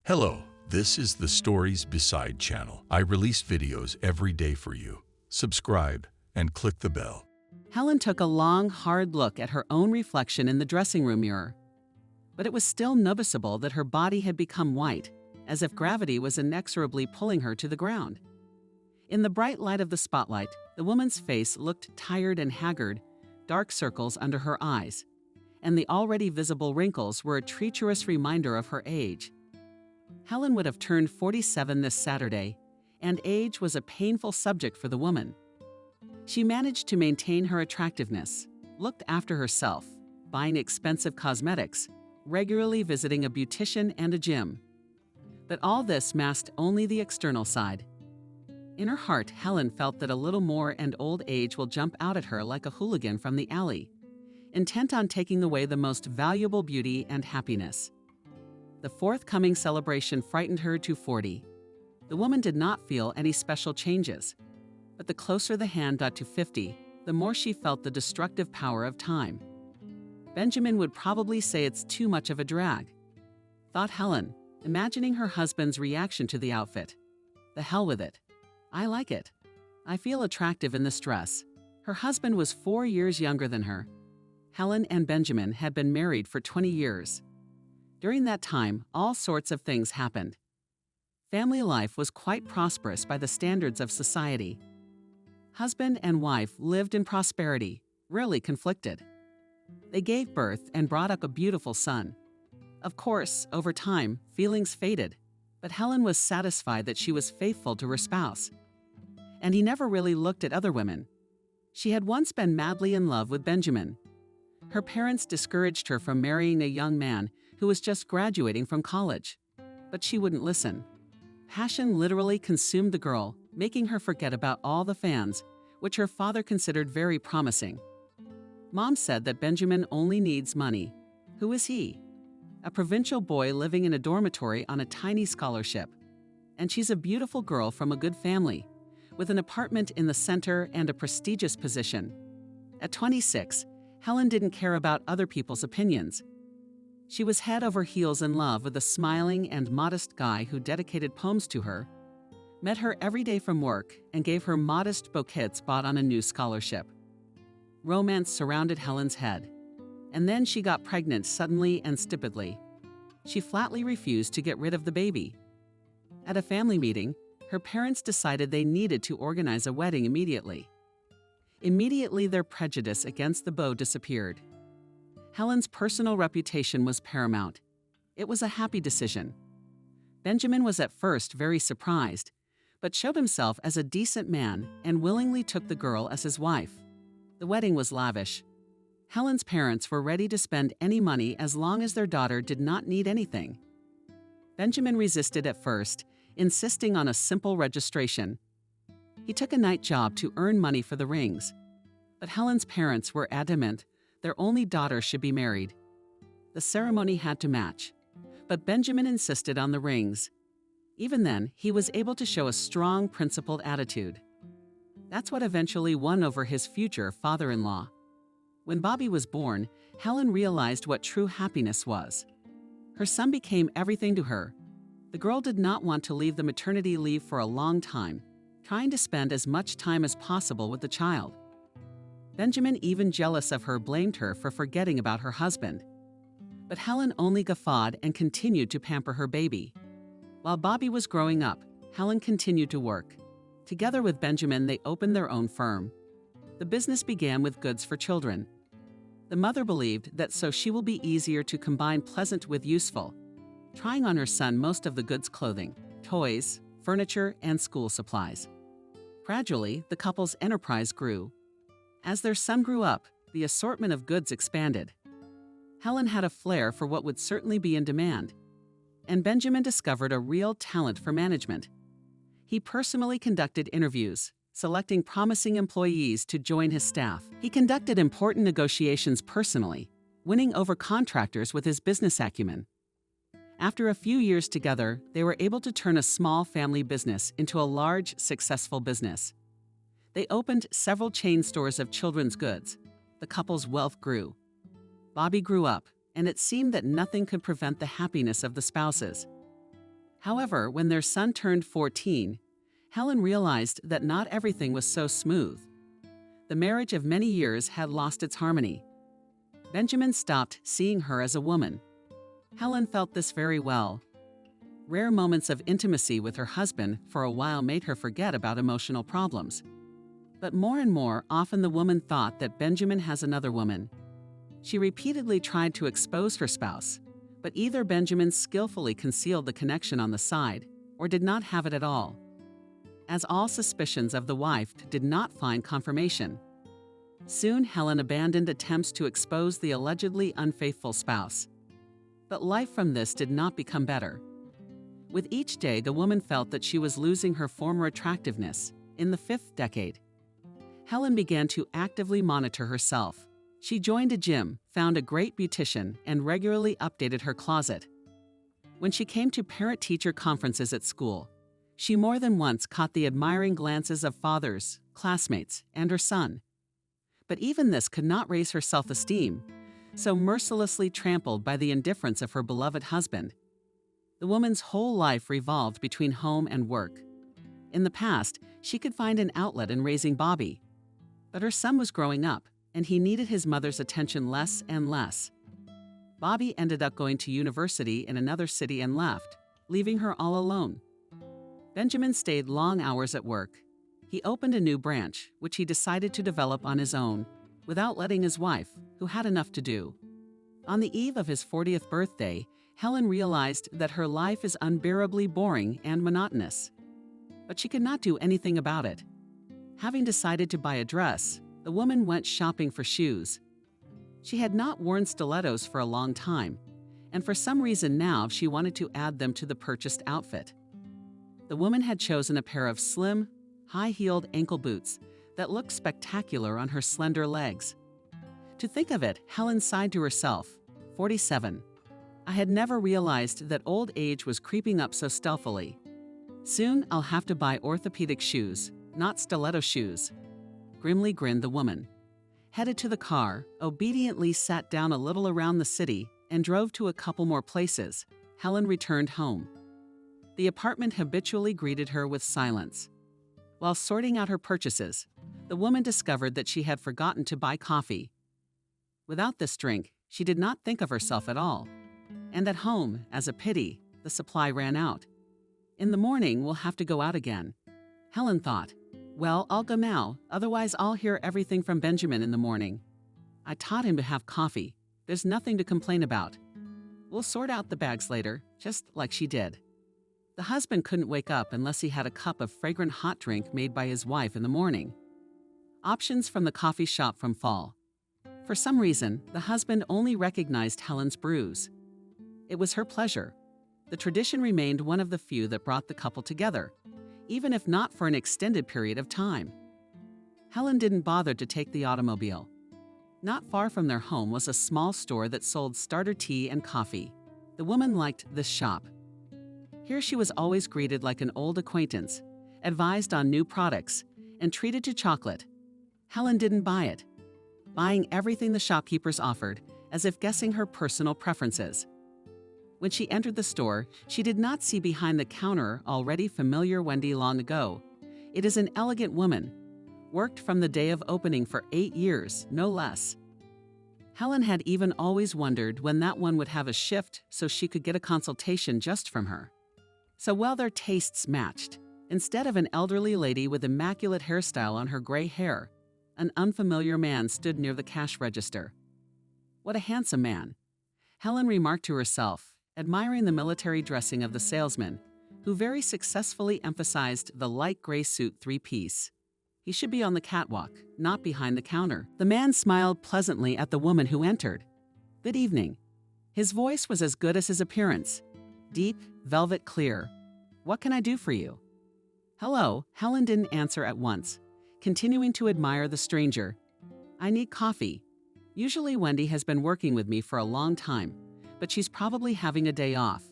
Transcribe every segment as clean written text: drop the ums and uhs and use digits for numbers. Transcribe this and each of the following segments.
Hello, this is the Stories Beside channel. I release videos every day for you. Subscribe and click the bell. Helen took a long, hard look at her own reflection in the dressing room mirror. But it was still noticeable that her body had become white, as if gravity was inexorably pulling her to the ground. In the bright light of the spotlight, the woman's face looked tired and haggard, dark circles under her eyes, and the already visible wrinkles were a treacherous reminder of her age. Helen would have turned 47 this Saturday, and age was a painful subject for the woman. She managed to maintain her attractiveness, looked after herself, buying expensive cosmetics, regularly visiting a beautician and a gym. But all this masked only the external side. In her heart, Helen felt that a little more and old age will jump out at her like a hooligan from the alley, intent on taking away the most valuable beauty and happiness. The forthcoming celebration frightened her to 40. The woman did not feel any special changes, but the closer the hand got to 50, the more she felt the destructive power of time. Benjamin would probably say it's too much of a drag, thought Helen, imagining her husband's reaction to the outfit. The hell with it. I like it. I feel attractive in this dress. Her husband was 4 years younger than her. Helen and Benjamin had been married for 20 years. During that time, all sorts of things happened. Family life was quite prosperous by the standards of society. Husband and wife lived in prosperity, rarely conflicted. They gave birth and brought up a beautiful son. Of course, over time, feelings faded, but Helen was satisfied that she was faithful to her spouse. And he never really looked at other women. She had once been madly in love with Benjamin. Her parents discouraged her from marrying a young man who was just graduating from college. But she wouldn't listen. Passion literally consumed the girl, making her forget about all the fans, which her father considered very promising. Mom said that Benjamin only needs money. Who is he? A provincial boy living in a dormitory on a tiny scholarship. And she's a beautiful girl from a good family, with an apartment in the center and a prestigious position. At 26, Helen didn't care about other people's opinions. She was head over heels in love with a smiling and modest guy who dedicated poems to her, met her every day from work, and gave her modest bouquets bought on a new scholarship. Romance surrounded Helen's head. And then she got pregnant suddenly and stupidly. She flatly refused to get rid of the baby. At a family meeting, her parents decided they needed to organize a wedding immediately. Immediately, their prejudice against the beau disappeared. Helen's personal reputation was paramount. It was a happy decision. Benjamin was at first very surprised, but showed himself as a decent man and willingly took the girl as his wife. The wedding was lavish. Helen's parents were ready to spend any money as long as their daughter did not need anything. Benjamin resisted at first, insisting on a simple registration. He took a night job to earn money for the rings, but Helen's parents were adamant their only daughter should be married. The ceremony had to match, but Benjamin insisted on the rings. Even then, he was able to show a strong, principled attitude. That's what eventually won over his future father-in-law. When Bobby was born, Helen realized what true happiness was. Her son became everything to her. The girl did not want to leave the maternity leave for a long time, trying to spend as much time as possible with the child. Benjamin, even jealous of her, blamed her for forgetting about her husband. But Helen only guffawed and continued to pamper her baby. While Bobby was growing up, Helen continued to work. Together with Benjamin, they opened their own firm. The business began with goods for children. The mother believed that so she will be easier to combine pleasant with useful, trying on her son most of the goods: clothing, toys, furniture, and school supplies. Gradually, the couple's enterprise grew. As their son grew up, the assortment of goods expanded. Helen had a flair for what would certainly be in demand, and Benjamin discovered a real talent for management. He personally conducted interviews, selecting promising employees to join his staff. He conducted important negotiations personally, winning over contractors with his business acumen. After a few years together, they were able to turn a small family business into a large, successful business. They opened several chain stores of children's goods. The couple's wealth grew. Bobby grew up, and it seemed that nothing could prevent the happiness of the spouses. However, when their son turned 14, Helen realized that not everything was so smooth. The marriage of many years had lost its harmony. Benjamin stopped seeing her as a woman. Helen felt this very well. Rare moments of intimacy with her husband for a while made her forget about emotional problems. But more and more, often the woman thought that Benjamin has another woman. She repeatedly tried to expose her spouse, but either Benjamin skillfully concealed the connection on the side or did not have it at all. As all suspicions of the wife did not find confirmation. Soon, Helen abandoned attempts to expose the allegedly unfaithful spouse. But life from this did not become better. With each day, the woman felt that she was losing her former attractiveness. In the 5th decade, Helen began to actively monitor herself. She joined a gym, found a great beautician, and regularly updated her closet. When she came to parent-teacher conferences at school, she more than once caught the admiring glances of fathers, classmates, and her son. But even this could not raise her self-esteem, so mercilessly trampled by the indifference of her beloved husband. The woman's whole life revolved between home and work. In the past, she could find an outlet in raising Bobby. But her son was growing up, and he needed his mother's attention less and less. Bobby ended up going to university in another city and left, leaving her all alone. Benjamin stayed long hours at work. He opened a new branch, which he decided to develop on his own, without letting his wife, who had enough to do. On the eve of his 40th birthday, Helen realized that her life is unbearably boring and monotonous. But she could not do anything about it. Having decided to buy a dress, the woman went shopping for shoes. She had not worn stilettos for a long time, and for some reason now she wanted to add them to the purchased outfit. The woman had chosen a pair of slim, high-heeled ankle boots that looked spectacular on her slender legs. To think of it, Helen sighed to herself, 47. I had never realized that old age was creeping up so stealthily. Soon I'll have to buy orthopedic shoes, not stiletto shoes. Grimly grinned the woman. Headed to the car, obediently sat down a little around the city and drove to a couple more places. Helen returned home. The apartment habitually greeted her with silence. While sorting out her purchases, the woman discovered that she had forgotten to buy coffee. Without this drink, she did not think of herself at all. And at home, as a pity, the supply ran out. In the morning, we'll have to go out again. Helen thought, well, I'll go now, otherwise I'll hear everything from Benjamin in the morning. I taught him to have coffee. There's nothing to complain about. We'll sort out the bags later, just like she did. The husband couldn't wake up unless he had a cup of fragrant hot drink made by his wife in the morning. Options from the coffee shop from Fall. For some reason, the husband only recognized Helen's brews. It was her pleasure. The tradition remained one of the few that brought the couple together, even if not for an extended period of time. Helen didn't bother to take the automobile. Not far from their home was a small store that sold starter tea and coffee. The woman liked this shop. Here she was always greeted like an old acquaintance, advised on new products, and treated to chocolate. Helen didn't buy it, buying everything the shopkeepers offered, as if guessing her personal preferences. When she entered the store, she did not see behind the counter already familiar Wendy long ago. It is an elegant woman, worked from the day of opening for 8 years, no less. Helen had even always wondered when that one would have a shift so she could get a consultation just from her. So well their tastes matched. Instead of an elderly lady with immaculate hairstyle on her gray hair, an unfamiliar man stood near the cash register. What a handsome man, Helen remarked to herself, admiring the military dressing of the salesman, who very successfully emphasized the light gray suit 3-piece. He should be on the catwalk, not behind the counter. The man smiled pleasantly at the woman who entered. Good evening. His voice was as good as his appearance. Deep, velvet clear. What can I do for you? Hello, Helen didn't answer at once, continuing to admire the stranger. I need coffee. Usually Wendy has been working with me for a long time, but she's probably having a day off.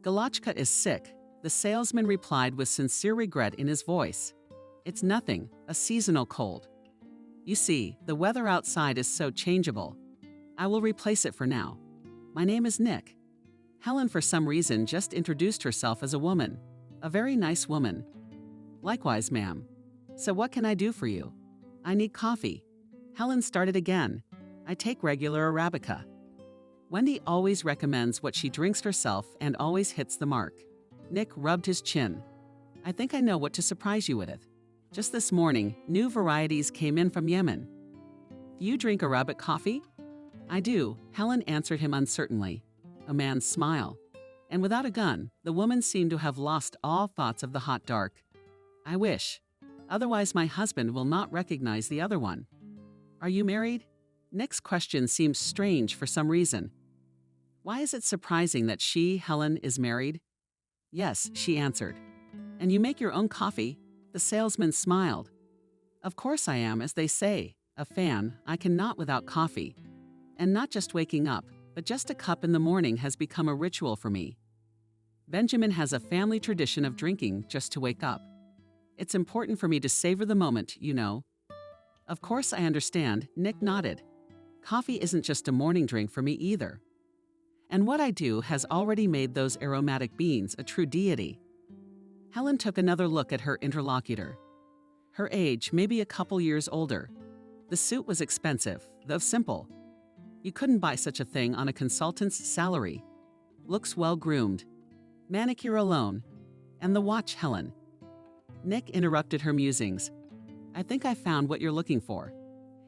Galachka is sick, the salesman replied with sincere regret in his voice. It's nothing, a seasonal cold. You see, the weather outside is so changeable. I will replace it for now. My name is Nick. Helen, for some reason, just introduced herself as a woman. A very nice woman. Likewise, ma'am. So what can I do for you? I need coffee. Helen started again. I take regular Arabica. Wendy always recommends what she drinks herself and always hits the mark. Nick rubbed his chin. I think I know what to surprise you with. Just this morning, new varieties came in from Yemen. Do you drink Arabic coffee? I do, Helen answered him uncertainly. A man's smile. And without a gun, the woman seemed to have lost all thoughts of the hot dark. I wish. Otherwise my husband will not recognize the other one. Are you married? Nick's question seemed strange for some reason. Why is it surprising that she, Helen, is married? Yes, she answered. And you make your own coffee? The salesman smiled. Of course I am, as they say. A fan, I cannot without coffee. And not just waking up, but just a cup in the morning has become a ritual for me. Benjamin has a family tradition of drinking just to wake up. It's important for me to savor the moment, you know. Of course I understand, Nick nodded. Coffee isn't just a morning drink for me either. And what I do has already made those aromatic beans a true deity. Helen took another look at her interlocutor. Her age, maybe a couple years older. The suit was expensive, though simple. You couldn't buy such a thing on a consultant's salary. Looks well-groomed. Manicure alone. And the watch, Helen. Nick interrupted her musings. I think I found what you're looking for.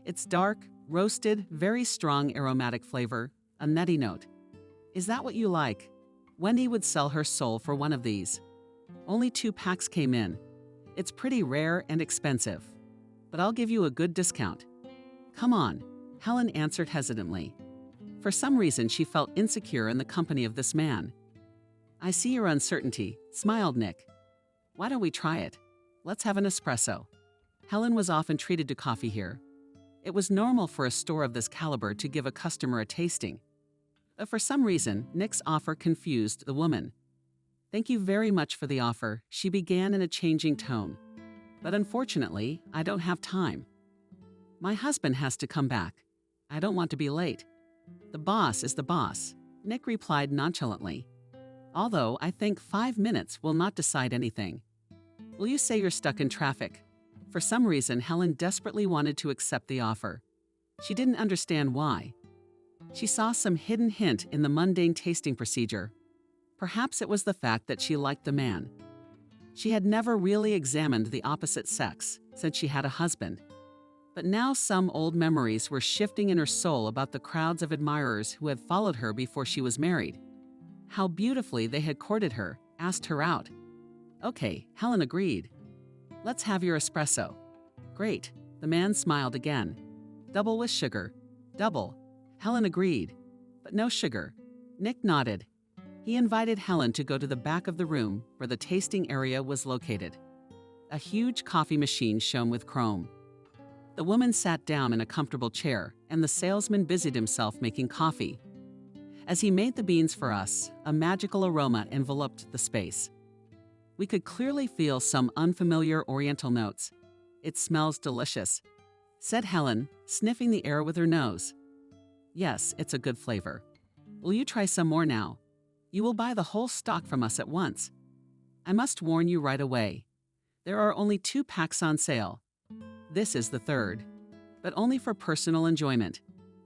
It's dark, roasted, very strong aromatic flavor, a nutty note. Is that what you like? Wendy would sell her soul for one of these. Only 2 packs came in. It's pretty rare and expensive. But I'll give you a good discount. Come on, Helen answered hesitantly. For some reason, she felt insecure in the company of this man. I see your uncertainty, smiled Nick. Why don't we try it? Let's have an espresso. Helen was often treated to coffee here. It was normal for a store of this caliber to give a customer a tasting. But for some reason, Nick's offer confused the woman. Thank you very much for the offer, she began in a changing tone. But unfortunately, I don't have time. My husband has to come back. I don't want to be late. The boss is the boss, Nick replied nonchalantly. Although I think 5 minutes will not decide anything. Will you say you're stuck in traffic? For some reason, Helen desperately wanted to accept the offer. She didn't understand why. She saw some hidden hint in the mundane tasting procedure. Perhaps it was the fact that she liked the man. She had never really examined the opposite sex since she had a husband. But now some old memories were shifting in her soul about the crowds of admirers who had followed her before she was married. How beautifully they had courted her, asked her out. Okay, Helen agreed. Let's have your espresso. Great, the man smiled again. Double with sugar. Double. Helen agreed. But no sugar. Nick nodded. He invited Helen to go to the back of the room where the tasting area was located. A huge coffee machine shone with chrome. The woman sat down in a comfortable chair, and the salesman busied himself making coffee. As he made the beans for us, a magical aroma enveloped the space. We could clearly feel some unfamiliar Oriental notes. It smells delicious, said Helen, sniffing the air with her nose. Yes, it's a good flavor. Will you try some more now? You will buy the whole stock from us at once. I must warn you right away. There are only 2 packs on sale. This is the 3rd, but only for personal enjoyment.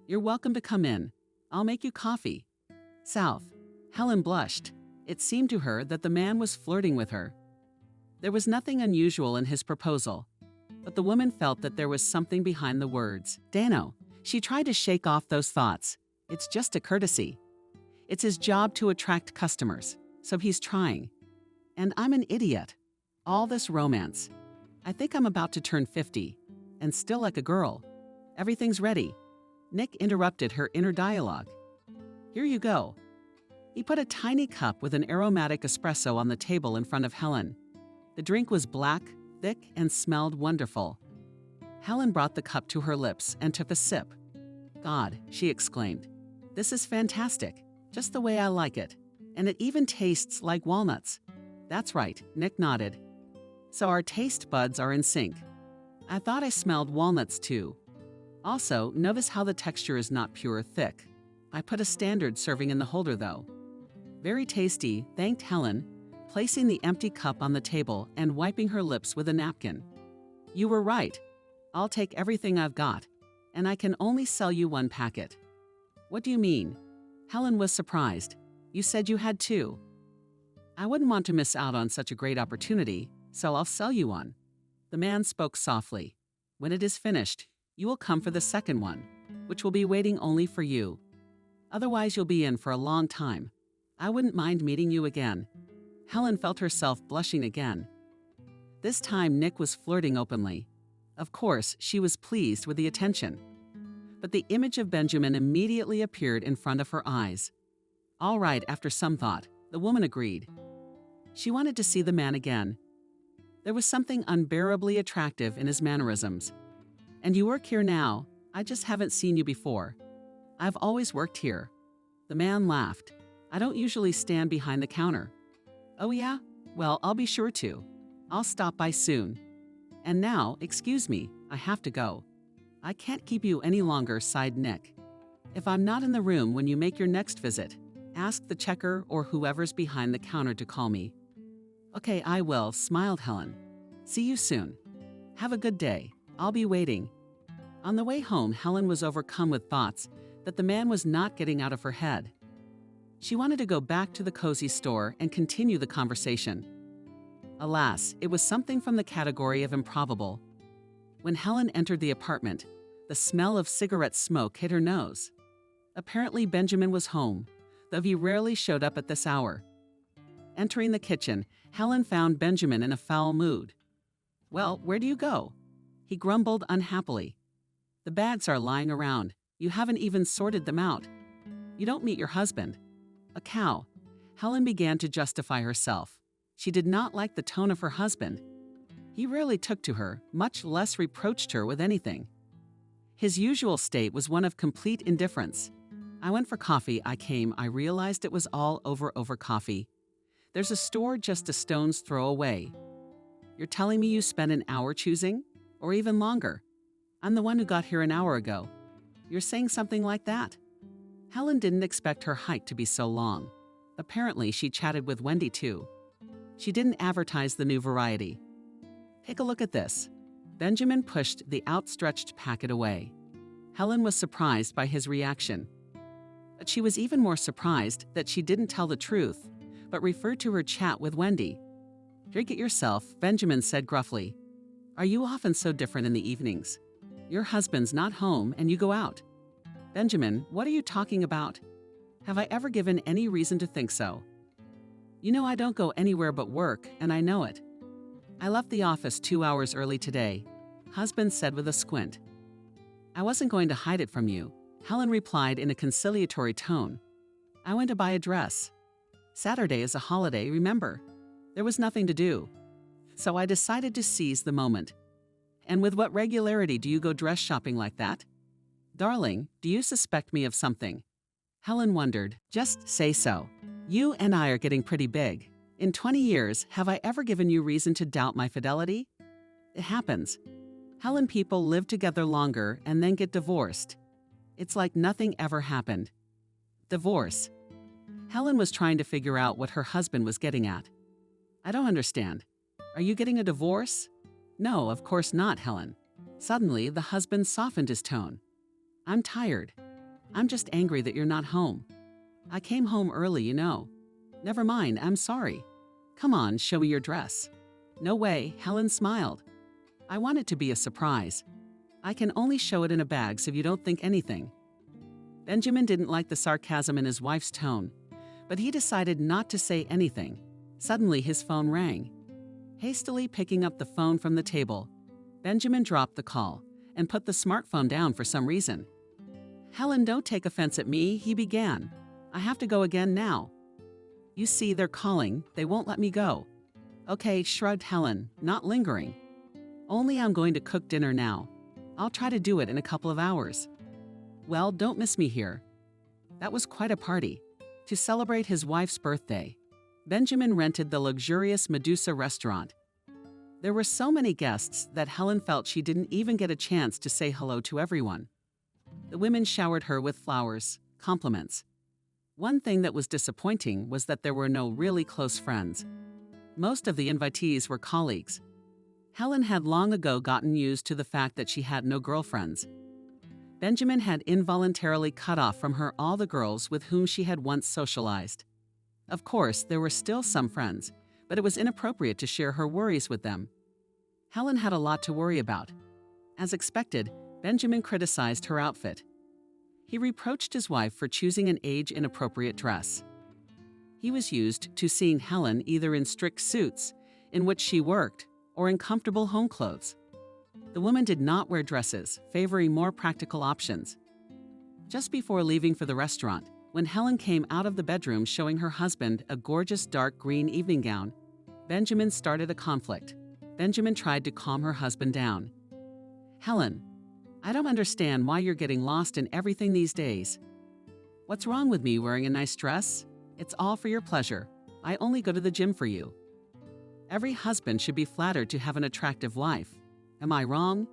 You're welcome to come in. I'll make you coffee. South. Helen blushed. It seemed to her that the man was flirting with her. There was nothing unusual in his proposal, but the woman felt that there was something behind the words. Dano. She tried to shake off those thoughts. It's just a courtesy. It's his job to attract customers, so he's trying. And I'm an idiot. All this romance. I think I'm about to turn 50, and still like a girl. Everything's ready. Nick interrupted her inner dialogue. Here you go. He put a tiny cup with an aromatic espresso on the table in front of Helen. The drink was black, thick, and smelled wonderful. Helen brought the cup to her lips and took a sip. God, she exclaimed. This is fantastic, just the way I like it. And it even tastes like walnuts. That's right, Nick nodded. So our taste buds are in sync. I thought I smelled walnuts too. Also, notice how the texture is not pure thick. I put a standard serving in the holder though. Very tasty, thanked Helen, placing the empty cup on the table and wiping her lips with a napkin. You were right. I'll take everything I've got, and I can only sell you one packet. What do you mean? Helen was surprised. You said you had two. I wouldn't want to miss out on such a great opportunity, so I'll sell you one. The man spoke softly. When it is finished, you will come for the second one, which will be waiting only for you. Otherwise, you'll be in for a long time. I wouldn't mind meeting you again. Helen felt herself blushing again. This time, Nick was flirting openly. Of course, she was pleased with the attention. But the image of Benjamin immediately appeared in front of her eyes. All right, after some thought, the woman agreed. She wanted to see the man again. There was something unbearably attractive in his mannerisms. And you work here now. I just haven't seen you before. I've always worked here. The man laughed. I don't usually stand behind the counter. Oh yeah? Well, I'll be sure to. I'll stop by soon. And now, excuse me, I have to go. I can't keep you any longer, sighed Nick. If I'm not in the room when you make your next visit, ask the checker or whoever's behind the counter to call me. Okay, I will, smiled Helen. See you soon. Have a good day. I'll be waiting. On the way home, Helen was overcome with thoughts that the man was not getting out of her head. She wanted to go back to the cozy store and continue the conversation. Alas, it was something from the category of improbable. When Helen entered the apartment, the smell of cigarette smoke hit her nose. Apparently, Benjamin was home, though he rarely showed up at this hour. Entering the kitchen, Helen found Benjamin in a foul mood. Well, where do you go? He grumbled unhappily. The bags are lying around. You haven't even sorted them out. You don't meet your husband. A cow. Helen began to justify herself. She did not like the tone of her husband. He rarely took to her, much less reproached her with anything. His usual state was one of complete indifference. I went for coffee, I realized it was all over coffee. There's a store just a stone's throw away. You're telling me you spent an hour choosing? Or even longer? I'm the one who got here an hour ago. You're saying something like that? Helen didn't expect her hike to be so long. Apparently, she chatted with Wendy too. She didn't advertise the new variety. Take a look at this. Benjamin pushed the outstretched packet away. Helen was surprised by his reaction. But she was even more surprised that she didn't tell the truth, but referred to her chat with Wendy. Drink it yourself, Benjamin said gruffly. Are you often so different in the evenings? Your husband's not home and you go out. Benjamin, what are you talking about? Have I ever given any reason to think so? You know I don't go anywhere but work, and I know it. I left the office 2 hours early today, husband said with a squint. I wasn't going to hide it from you, Helen replied in a conciliatory tone. I went to buy a dress. Saturday is a holiday, remember? There was nothing to do. So I decided to seize the moment. And with what regularity do you go dress shopping like that? Darling, do you suspect me of something? Helen wondered. Just say so. You and I are getting pretty big. In 20 years, have I ever given you reason to doubt my fidelity? It happens. Helen people live together longer and then get divorced. It's like nothing ever happened. Divorce. Helen was trying to figure out what her husband was getting at. I don't understand. Are you getting a divorce? No, of course not, Helen. Suddenly, the husband softened his tone. I'm tired. I'm just angry that you're not home. I came home early, you know. Never mind, I'm sorry. Come on, show me your dress. No way, Helen smiled. I want it to be a surprise. I can only show it in a bag so you don't think anything. Benjamin didn't like the sarcasm in his wife's tone, but he decided not to say anything. Suddenly, his phone rang. Hastily picking up the phone from the table, Benjamin dropped the call and put the smartphone down for some reason. Helen, don't take offense at me, he began. I have to go again now. You see, they're calling. They won't let me go. Okay, shrugged Helen, not lingering. Only I'm going to cook dinner now. I'll try to do it in a couple of hours. Well, don't miss me here. That was quite a party. To celebrate his wife's birthday, Benjamin rented the luxurious Medusa restaurant. There were so many guests that Helen felt she didn't even get a chance to say hello to everyone. The women showered her with flowers, compliments. One thing that was disappointing was that there were no really close friends. Most of the invitees were colleagues. Helen had long ago gotten used to the fact that she had no girlfriends. Benjamin had involuntarily cut off from her all the girls with whom she had once socialized. Of course, there were still some friends, but it was inappropriate to share her worries with them. Helen had a lot to worry about. As expected, Benjamin criticized her outfit. He reproached his wife for choosing an age-inappropriate dress. He was used to seeing Helen either in strict suits, in which she worked, or in comfortable home clothes. The woman did not wear dresses, favoring more practical options. Just before leaving for the restaurant, when Helen came out of the bedroom showing her husband a gorgeous dark green evening gown, Benjamin started a conflict. Benjamin tried to calm her husband down. "Helen, I don't understand why you're getting lost in everything these days. What's wrong with me wearing a nice dress? It's all for your pleasure. I only go to the gym for you. Every husband should be flattered to have an attractive wife. Am I wrong?"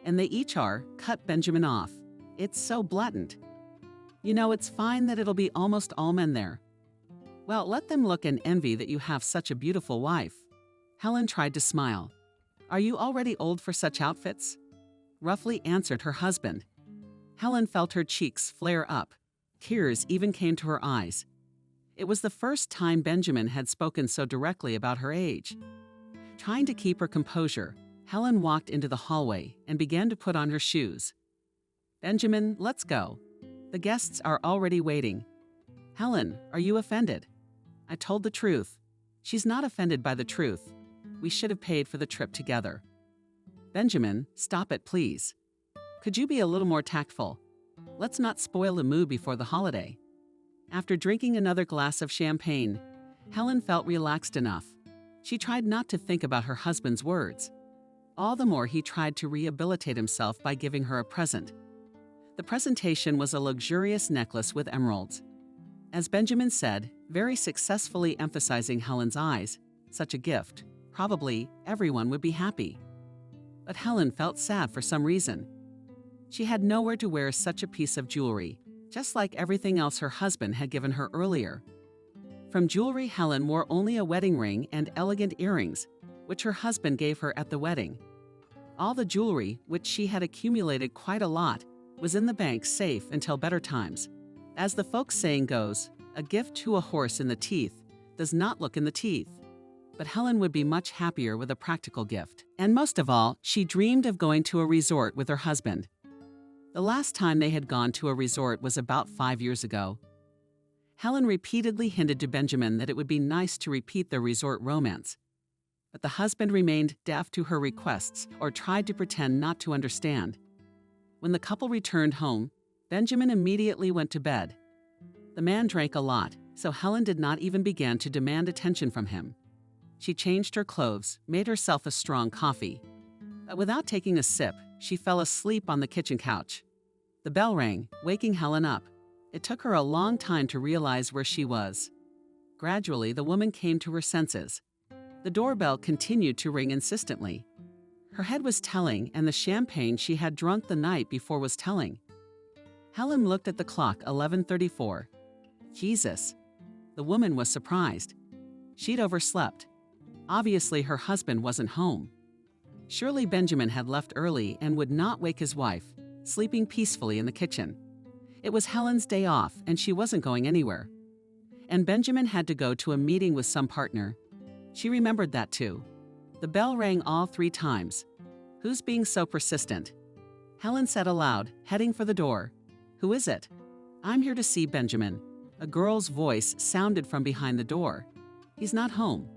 And they each are, cut Benjamin off. It's so blatant. "You know, it's fine that it'll be almost all men there." "Well, let them look and envy that you have such a beautiful wife." Helen tried to smile. "Are you already old for such outfits?" Roughly answered her husband. Helen felt her cheeks flare up. Tears even came to her eyes. It was the first time Benjamin had spoken so directly about her age. Trying to keep her composure, Helen walked into the hallway and began to put on her shoes. "Benjamin, let's go. The guests are already waiting." "Helen, are you offended?" "I told the truth." "She's not offended by the truth. We should have paid for the trip together." "Benjamin, stop it, please. Could you be a little more tactful? Let's not spoil the mood before the holiday." After drinking another glass of champagne, Helen felt relaxed enough. She tried not to think about her husband's words. All the more he tried to rehabilitate himself by giving her a present. The presentation was a luxurious necklace with emeralds. As Benjamin said, very successfully emphasizing Helen's eyes, such a gift, probably everyone would be happy. But Helen felt sad for some reason. She had nowhere to wear such a piece of jewelry, just like everything else her husband had given her earlier. From jewelry, Helen wore only a wedding ring and elegant earrings, which her husband gave her at the wedding. All the jewelry, which she had accumulated quite a lot, was in the bank safe until better times. As the folk saying goes, a gift to a horse in the teeth does not look in the teeth. But Helen would be much happier with a practical gift. And most of all, she dreamed of going to a resort with her husband. The last time they had gone to a resort was about 5 years ago. Helen repeatedly hinted to Benjamin that it would be nice to repeat their resort romance. But the husband remained deaf to her requests or tried to pretend not to understand. When the couple returned home, Benjamin immediately went to bed. The man drank a lot, so Helen did not even begin to demand attention from him. She changed her clothes, made herself a strong coffee. But without taking a sip, she fell asleep on the kitchen couch. The bell rang, waking Helen up. It took her a long time to realize where she was. Gradually, the woman came to her senses. The doorbell continued to ring insistently. Her head was telling, and the champagne she had drunk the night before was telling. Helen looked at the clock, 11:34. Jesus! The woman was surprised. She'd overslept. Obviously, her husband wasn't home. Surely Benjamin had left early and would not wake his wife, sleeping peacefully in the kitchen. It was Helen's day off, and she wasn't going anywhere. And Benjamin had to go to a meeting with some partner. She remembered that too. The bell rang all 3 times. Who's being so persistent? Helen said aloud, heading for the door. Who is it? I'm here to see Benjamin. A girl's voice sounded from behind the door. He's not home.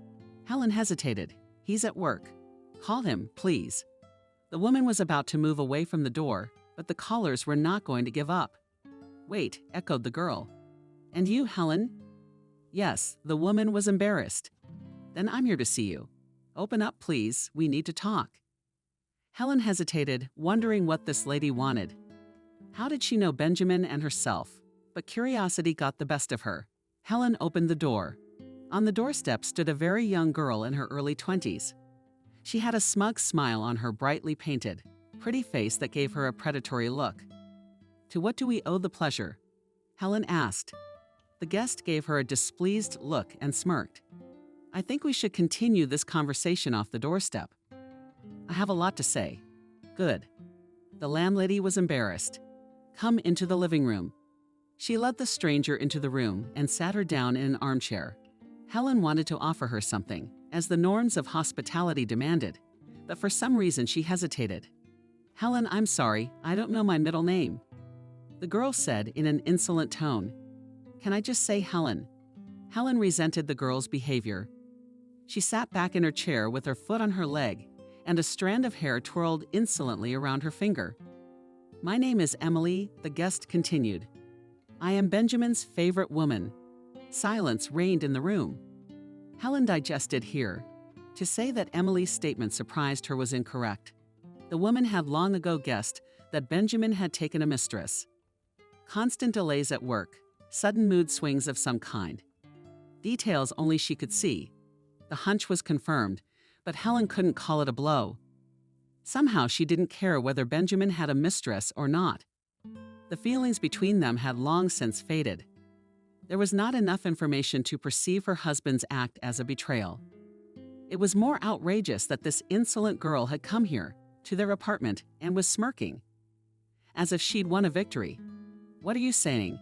Helen hesitated. He's at work. Call him, please. The woman was about to move away from the door, but the callers were not going to give up. Wait, echoed the girl. And you, Helen? Yes, the woman was embarrassed. Then I'm here to see you. Open up, please. We need to talk. Helen hesitated, wondering what this lady wanted. How did she know Benjamin and herself? But curiosity got the best of her. Helen opened the door. On the doorstep stood a very young girl in her early 20s. She had a smug smile on her brightly painted, pretty face that gave her a predatory look. To what do we owe the pleasure? Helen asked. The guest gave her a displeased look and smirked. "I think we should continue this conversation off the doorstep." "I have a lot to say." "Good." The landlady was embarrassed. "Come into the living room." She led the stranger into the room and sat her down in an armchair. Helen wanted to offer her something, as the norms of hospitality demanded, but for some reason she hesitated. "Helen, I'm sorry, I don't know my middle name." The girl said in an insolent tone, "Can I just say Helen?" Helen resented the girl's behavior. She sat back in her chair with her foot on her leg, and a strand of hair twirled insolently around her finger. "My name is Emily," the guest continued. "I am Benjamin's favorite woman." Silence reigned in the room. Helen digested here. To say that Emily's statement surprised her was incorrect. The woman had long ago guessed that Benjamin had taken a mistress. Constant delays at work, sudden mood swings of some kind. Details only she could see. The hunch was confirmed, but Helen couldn't call it a blow. Somehow she didn't care whether Benjamin had a mistress or not. The feelings between them had long since faded. There was not enough information to perceive her husband's act as a betrayal. It was more outrageous that this insolent girl had come here, to their apartment, and was smirking. As if she'd won a victory. "What are you saying?"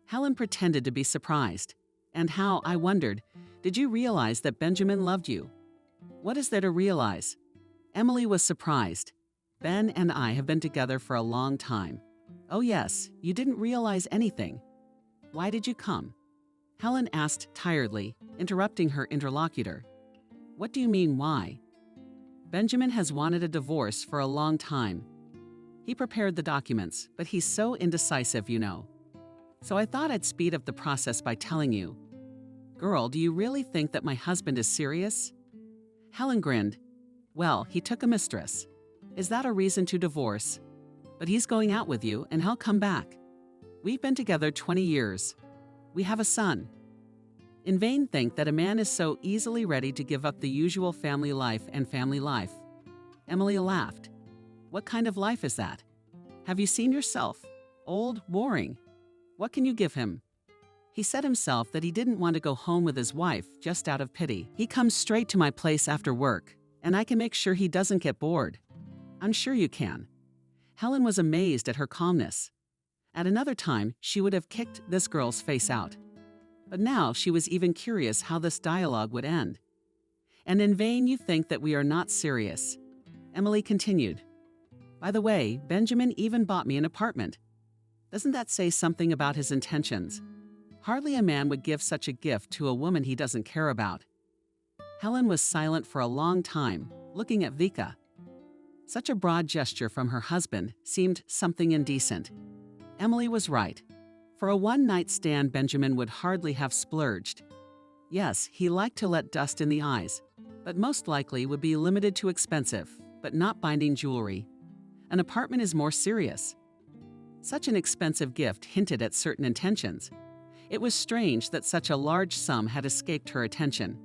Helen pretended to be surprised. "And how, I wondered, did you realize that Benjamin loved you?" "What is there to realize?" Emily was surprised. "Ben and I have been together for a long time." "Oh yes, you didn't realize anything. Why did you come?" Helen asked tiredly, interrupting her interlocutor. "What do you mean, why?" "Benjamin has wanted a divorce for a long time. He prepared the documents, but he's so indecisive, you know. So I thought I'd speed up the process by telling you." "Girl, do you really think that my husband is serious?" Helen grinned. "Well, he took a mistress. Is that a reason to divorce? But he's going out with you, and he'll come back. We've been together 20 years. We have a son. In vain think that a man is so easily ready to give up the usual family life and family life." Emily laughed. "What kind of life is that? Have you seen yourself? Old, boring. What can you give him?" He said himself that he didn't want to go home with his wife just out of pity. "He comes straight to my place after work, and I can make sure he doesn't get bored." "I'm sure you can." Helen was amazed at her calmness. At another time, she would have kicked this girl's face out. But now she was even curious how this dialogue would end. "And in vain you think that we are not serious." Emily continued. "By the way, Benjamin even bought me an apartment. Doesn't that say something about his intentions? Hardly a man would give such a gift to a woman he doesn't care about." Helen was silent for a long time, looking at Vika. Such a broad gesture from her husband seemed something indecent. Emily was right. For a one-night stand, Benjamin would hardly have splurged. Yes, he liked to let dust in the eyes, but most likely would be limited to expensive, but not binding jewelry. An apartment is more serious. Such an expensive gift hinted at certain intentions. It was strange that such a large sum had escaped her attention.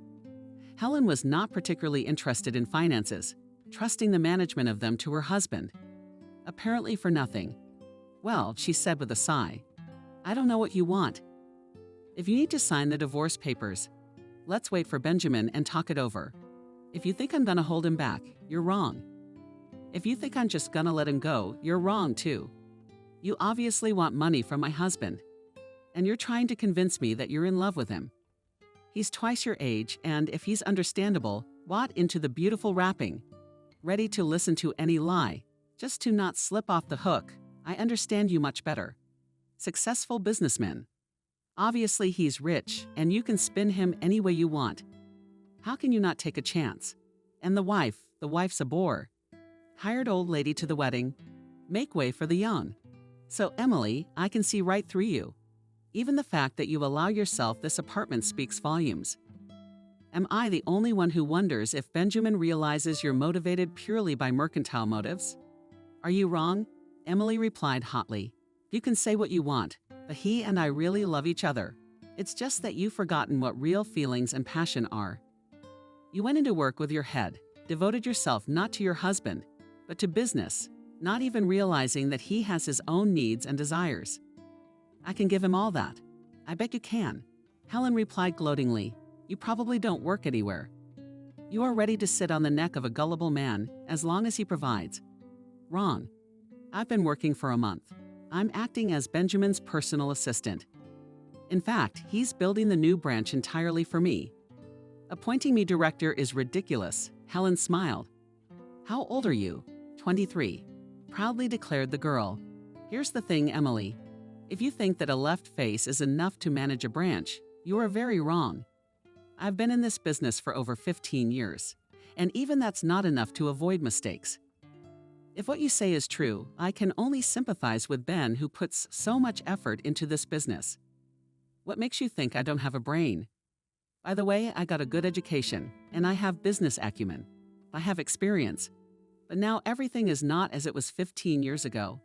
Helen was not particularly interested in finances, trusting the management of them to her husband. Apparently for nothing. "Well," she said with a sigh, "I don't know what you want. If you need to sign the divorce papers, let's wait for Benjamin and talk it over. If you think I'm gonna hold him back, you're wrong. If you think I'm just gonna let him go, you're wrong too. You obviously want money from my husband, and you're trying to convince me that you're in love with him. He's twice your age, and if he's understandable, bought into the beautiful wrapping, ready to listen to any lie, just to not slip off the hook. I understand you much better. Successful businessman. Obviously he's rich, and you can spin him any way you want. How can you not take a chance? And the wife's a bore. Hired old lady to the wedding. Make way for the young. So Emily, I can see right through you. Even the fact that you allow yourself this apartment speaks volumes. Am I the only one who wonders if Benjamin realizes you're motivated purely by mercantile motives? Are you wrong?" Emily replied hotly. "You can say what you want, but he and I really love each other. It's just that you've forgotten what real feelings and passion are. You went into work with your head, devoted yourself not to your husband, but to business, not even realizing that he has his own needs and desires. I can give him all that. I bet you can. Helen replied gloatingly. You probably don't work anywhere. You are ready to sit on the neck of a gullible man as long as he provides. Wrong. I've been working for a month. I'm acting as Benjamin's personal assistant. In fact, he's building the new branch entirely for me. Appointing me director is ridiculous. Helen smiled. How old are you? 23. Proudly declared the girl. Here's the thing, Emily. If you think that a left face is enough to manage a branch, you are very wrong. I've been in this business for over 15 years, and even that's not enough to avoid mistakes. If what you say is true, I can only sympathize with Ben, who puts so much effort into this business. What makes you think I don't have a brain? By the way, I got a good education, and I have business acumen. I have experience. But now everything is not as it was 15 years ago.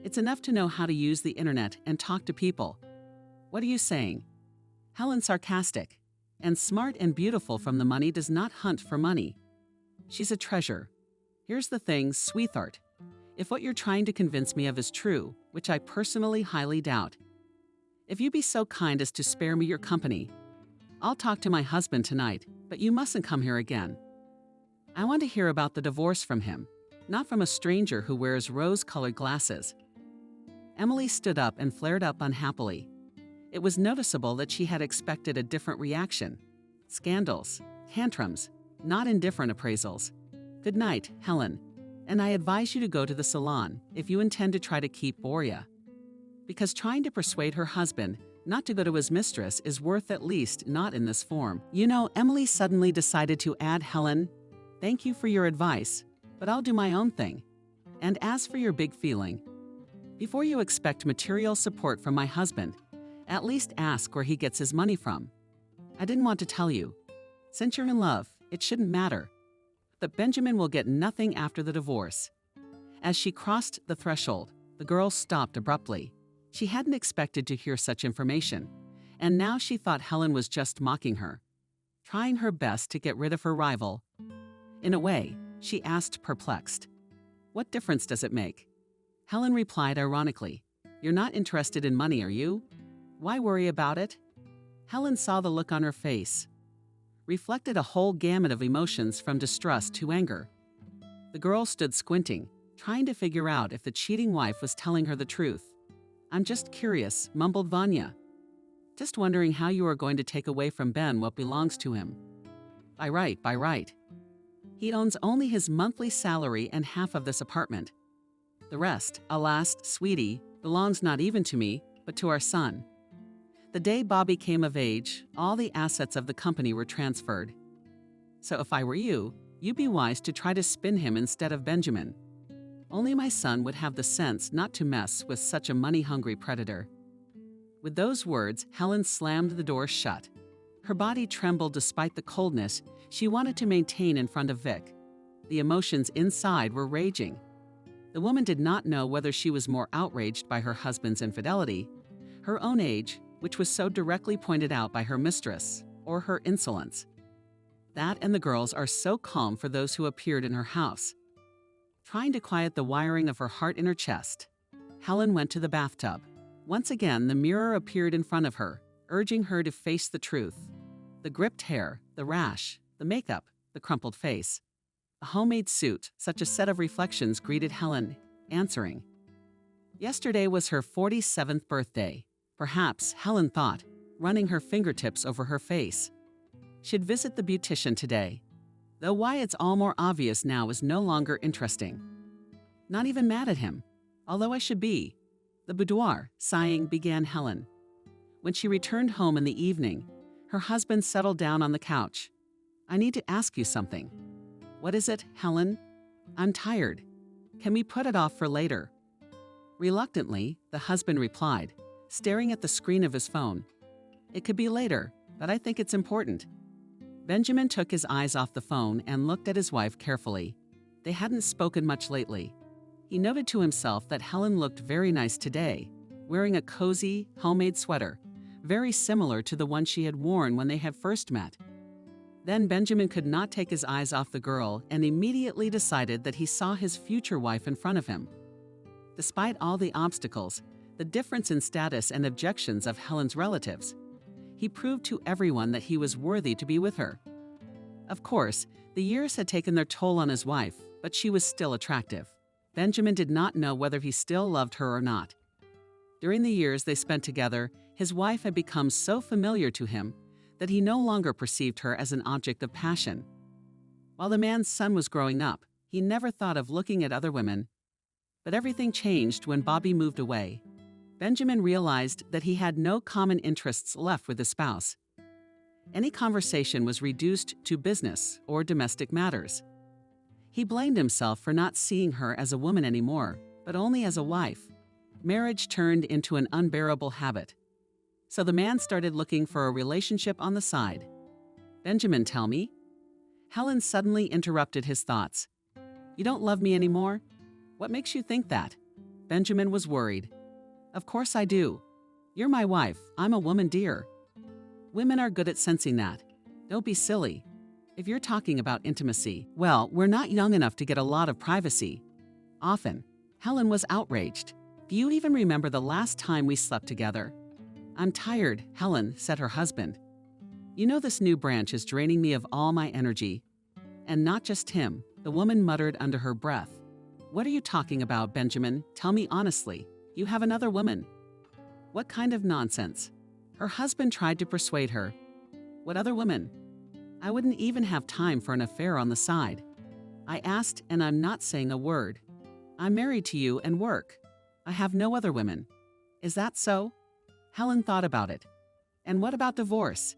It's enough to know how to use the internet and talk to people. What are you saying? Helen's sarcastic. And smart and beautiful from the money does not hunt for money. She's a treasure. Here's the thing, sweetheart. If what you're trying to convince me of is true, which I personally highly doubt, if you be so kind as to spare me your company, I'll talk to my husband tonight, but you mustn't come here again. I want to hear about the divorce from him, not from a stranger who wears rose-colored glasses. Emily stood up and flared up unhappily. It was noticeable that she had expected a different reaction. Scandals, tantrums, not indifferent appraisals. Good night, Helen. And I advise you to go to the salon if you intend to try to keep Boria. Because trying to persuade her husband not to go to his mistress is worth at least not in this form. You know, Emily suddenly decided to add, Helen, thank you for your advice, but I'll do my own thing. And as for your big feeling, before you expect material support from my husband, at least ask where he gets his money from. I didn't want to tell you. Since you're in love, it shouldn't matter. But Benjamin will get nothing after the divorce. As she crossed the threshold, the girl stopped abruptly. She hadn't expected to hear such information, and now she thought Helen was just mocking her, trying her best to get rid of her rival. In a way, she asked, perplexed, "What difference does it make?" Helen replied ironically, "You're not interested in money, are you? Why worry about it?" Helen saw the look on her face, reflected a whole gamut of emotions from distrust to anger. The girl stood squinting, trying to figure out if the cheating wife was telling her the truth. "I'm just curious," mumbled Vanya. "Just wondering how you are going to take away from Ben what belongs to him." By right. He owns only his monthly salary and half of this apartment. The rest, alas, sweetie, belongs not even to me, but to our son. The day Bobby came of age, all the assets of the company were transferred. So if I were you, you'd be wise to try to spin him instead of Benjamin. Only my son would have the sense not to mess with such a money-hungry predator. With those words, Helen slammed the door shut. Her body trembled despite the coldness she wanted to maintain in front of Vic. The emotions inside were raging. The woman did not know whether she was more outraged by her husband's infidelity, her own age, which was so directly pointed out by her mistress, or her insolence. That and the girls are so calm for those who appeared in her house. Trying to quiet the wiring of her heart in her chest, Helen went to the bathtub. Once again, the mirror appeared in front of her, urging her to face the truth. The gripped hair, the rash, the makeup, the crumpled face. A homemade suit, such a set of reflections greeted Helen, answering. Yesterday was her 47th birthday. Perhaps, Helen thought, running her fingertips over her face. She'd visit the beautician today, though why it's all more obvious now is no longer interesting. Not even mad at him, although I should be. The boudoir, sighing, began Helen. When she returned home in the evening, her husband settled down on the couch. "I need to ask you something." "What is it, Helen?" "I'm tired. Can we put it off for later?" Reluctantly, the husband replied, staring at the screen of his phone. "It could be later, but I think it's important." Benjamin took his eyes off the phone and looked at his wife carefully. They hadn't spoken much lately. He noted to himself that Helen looked very nice today, wearing a cozy, homemade sweater, very similar to the one she had worn when they had first met. Then Benjamin could not take his eyes off the girl and immediately decided that he saw his future wife in front of him. Despite all the obstacles, the difference in status and objections of Helen's relatives. He proved to everyone that he was worthy to be with her. Of course, the years had taken their toll on his wife, but she was still attractive. Benjamin did not know whether he still loved her or not. During the years they spent together, his wife had become so familiar to him that he no longer perceived her as an object of passion. While the man's son was growing up, he never thought of looking at other women. But everything changed when Bobby moved away. Benjamin realized that he had no common interests left with his spouse. Any conversation was reduced to business or domestic matters. He blamed himself for not seeing her as a woman anymore, but only as a wife. Marriage turned into an unbearable habit. So the man started looking for a relationship on the side. "Benjamin, tell me." Helen suddenly interrupted his thoughts. "You don't love me anymore? What makes you think that?" Benjamin was worried. "Of course I do. You're my wife. I'm a woman, dear. Women are good at sensing that. Don't be silly. If you're talking about intimacy, well, we're not young enough to get a lot of privacy." Often, Helen was outraged. "Do you even remember the last time we slept together?" "I'm tired," Helen said her husband. "You know this new branch is draining me of all my energy." "And not just him," the woman muttered under her breath. "What are you talking about, Benjamin? Tell me honestly. You have another woman." "What kind of nonsense?" Her husband tried to persuade her. "What other woman? I wouldn't even have time for an affair on the side. I asked, and I'm not saying a word. I'm married to you and work. I have no other women." "Is that so?" Helen thought about it. "And what about divorce?"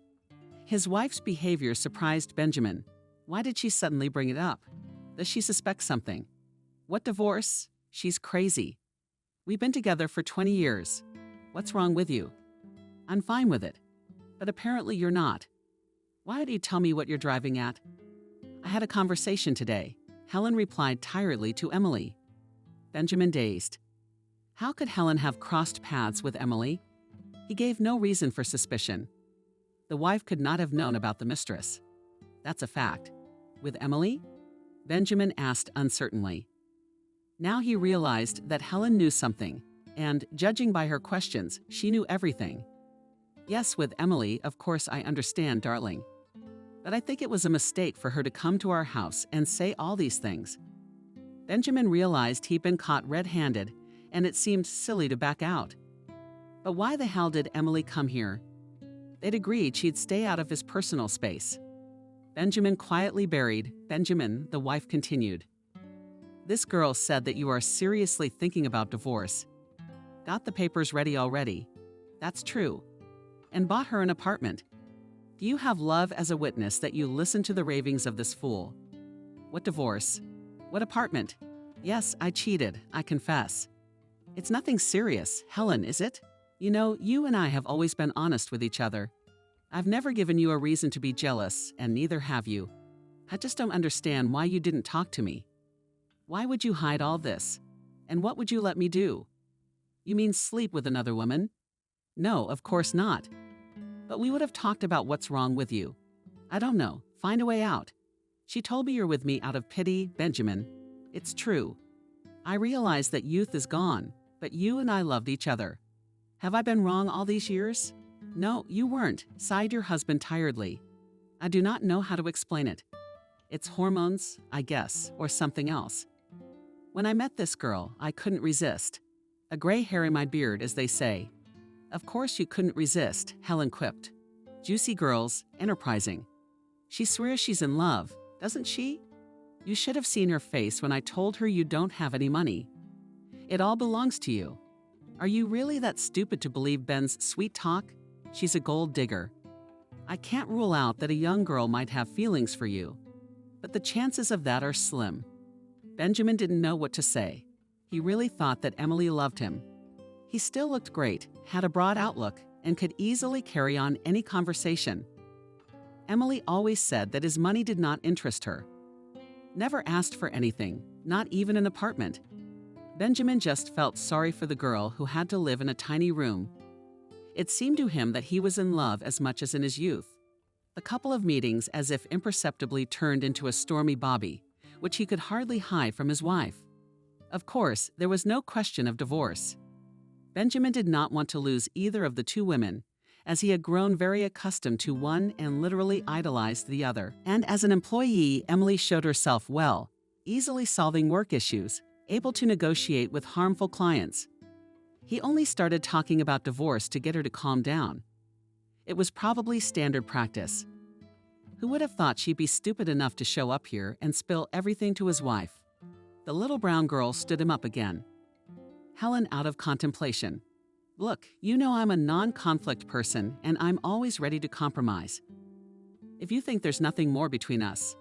His wife's behavior surprised Benjamin. Why did she suddenly bring it up? Does she suspect something? "What divorce? She's crazy. We've been together for 20 years. What's wrong with you?" "I'm fine with it. But apparently you're not. Why don't you tell me what you're driving at?" "I had a conversation today," Helen replied tiredly to Emily. Benjamin dazed. How could Helen have crossed paths with Emily? He gave no reason for suspicion. The wife could not have known about the mistress. That's a fact. With Emily? Benjamin asked uncertainly. Now he realized that Helen knew something, and, judging by her questions, she knew everything. "Yes, with Emily, of course I understand, darling. But I think it was a mistake for her to come to our house and say all these things." Benjamin realized he'd been caught red-handed, and it seemed silly to back out. But why the hell did Emily come here? They'd agreed she'd stay out of his personal space. Benjamin quietly buried. "Benjamin," the wife continued. "This girl said that you are seriously thinking about divorce. Got the papers ready already. That's true. And bought her an apartment. Do you have love as a witness that you listened to the ravings of this fool? What divorce? What apartment? Yes, I cheated, I confess. It's nothing serious, Helen, is it? You know, you and I have always been honest with each other. I've never given you a reason to be jealous, and neither have you. I just don't understand why you didn't talk to me. Why would you hide all this? And what would you let me do? You mean sleep with another woman? No, of course not. But we would have talked about what's wrong with you. I don't know. Find a way out. She told me you're with me out of pity, Benjamin. It's true. I realize that youth is gone, but you and I loved each other. Have I been wrong all these years? No, you weren't, sighed your husband tiredly. I do not know how to explain it. It's hormones, I guess, or something else. When I met this girl, I couldn't resist. A gray hair in my beard, as they say. Of course you couldn't resist, Helen quipped. Juicy girls, enterprising. She swears she's in love, doesn't she? You should have seen her face when I told her you don't have any money. It all belongs to you. Are you really that stupid to believe Ben's sweet talk? She's a gold digger. I can't rule out that a young girl might have feelings for you, but the chances of that are slim. Benjamin didn't know what to say. He really thought that Emily loved him. He still looked great, had a broad outlook, and could easily carry on any conversation. Emily always said that his money did not interest her. Never asked for anything, not even an apartment. Benjamin just felt sorry for the girl who had to live in a tiny room. It seemed to him that he was in love as much as in his youth. The couple of meetings as if imperceptibly turned into a stormy Bobby, which he could hardly hide from his wife. Of course, there was no question of divorce. Benjamin did not want to lose either of the two women, as he had grown very accustomed to one and literally idolized the other. And as an employee, Emily showed herself well, easily solving work issues, able to negotiate with harmful clients. He only started talking about divorce to get her to calm down. It was probably standard practice. Who would have thought she'd be stupid enough to show up here and spill everything to his wife? The little brown girl stood him up again. Helen out of contemplation. Look, you know I'm a non-conflict person and I'm always ready to compromise. If you think there's nothing more between us,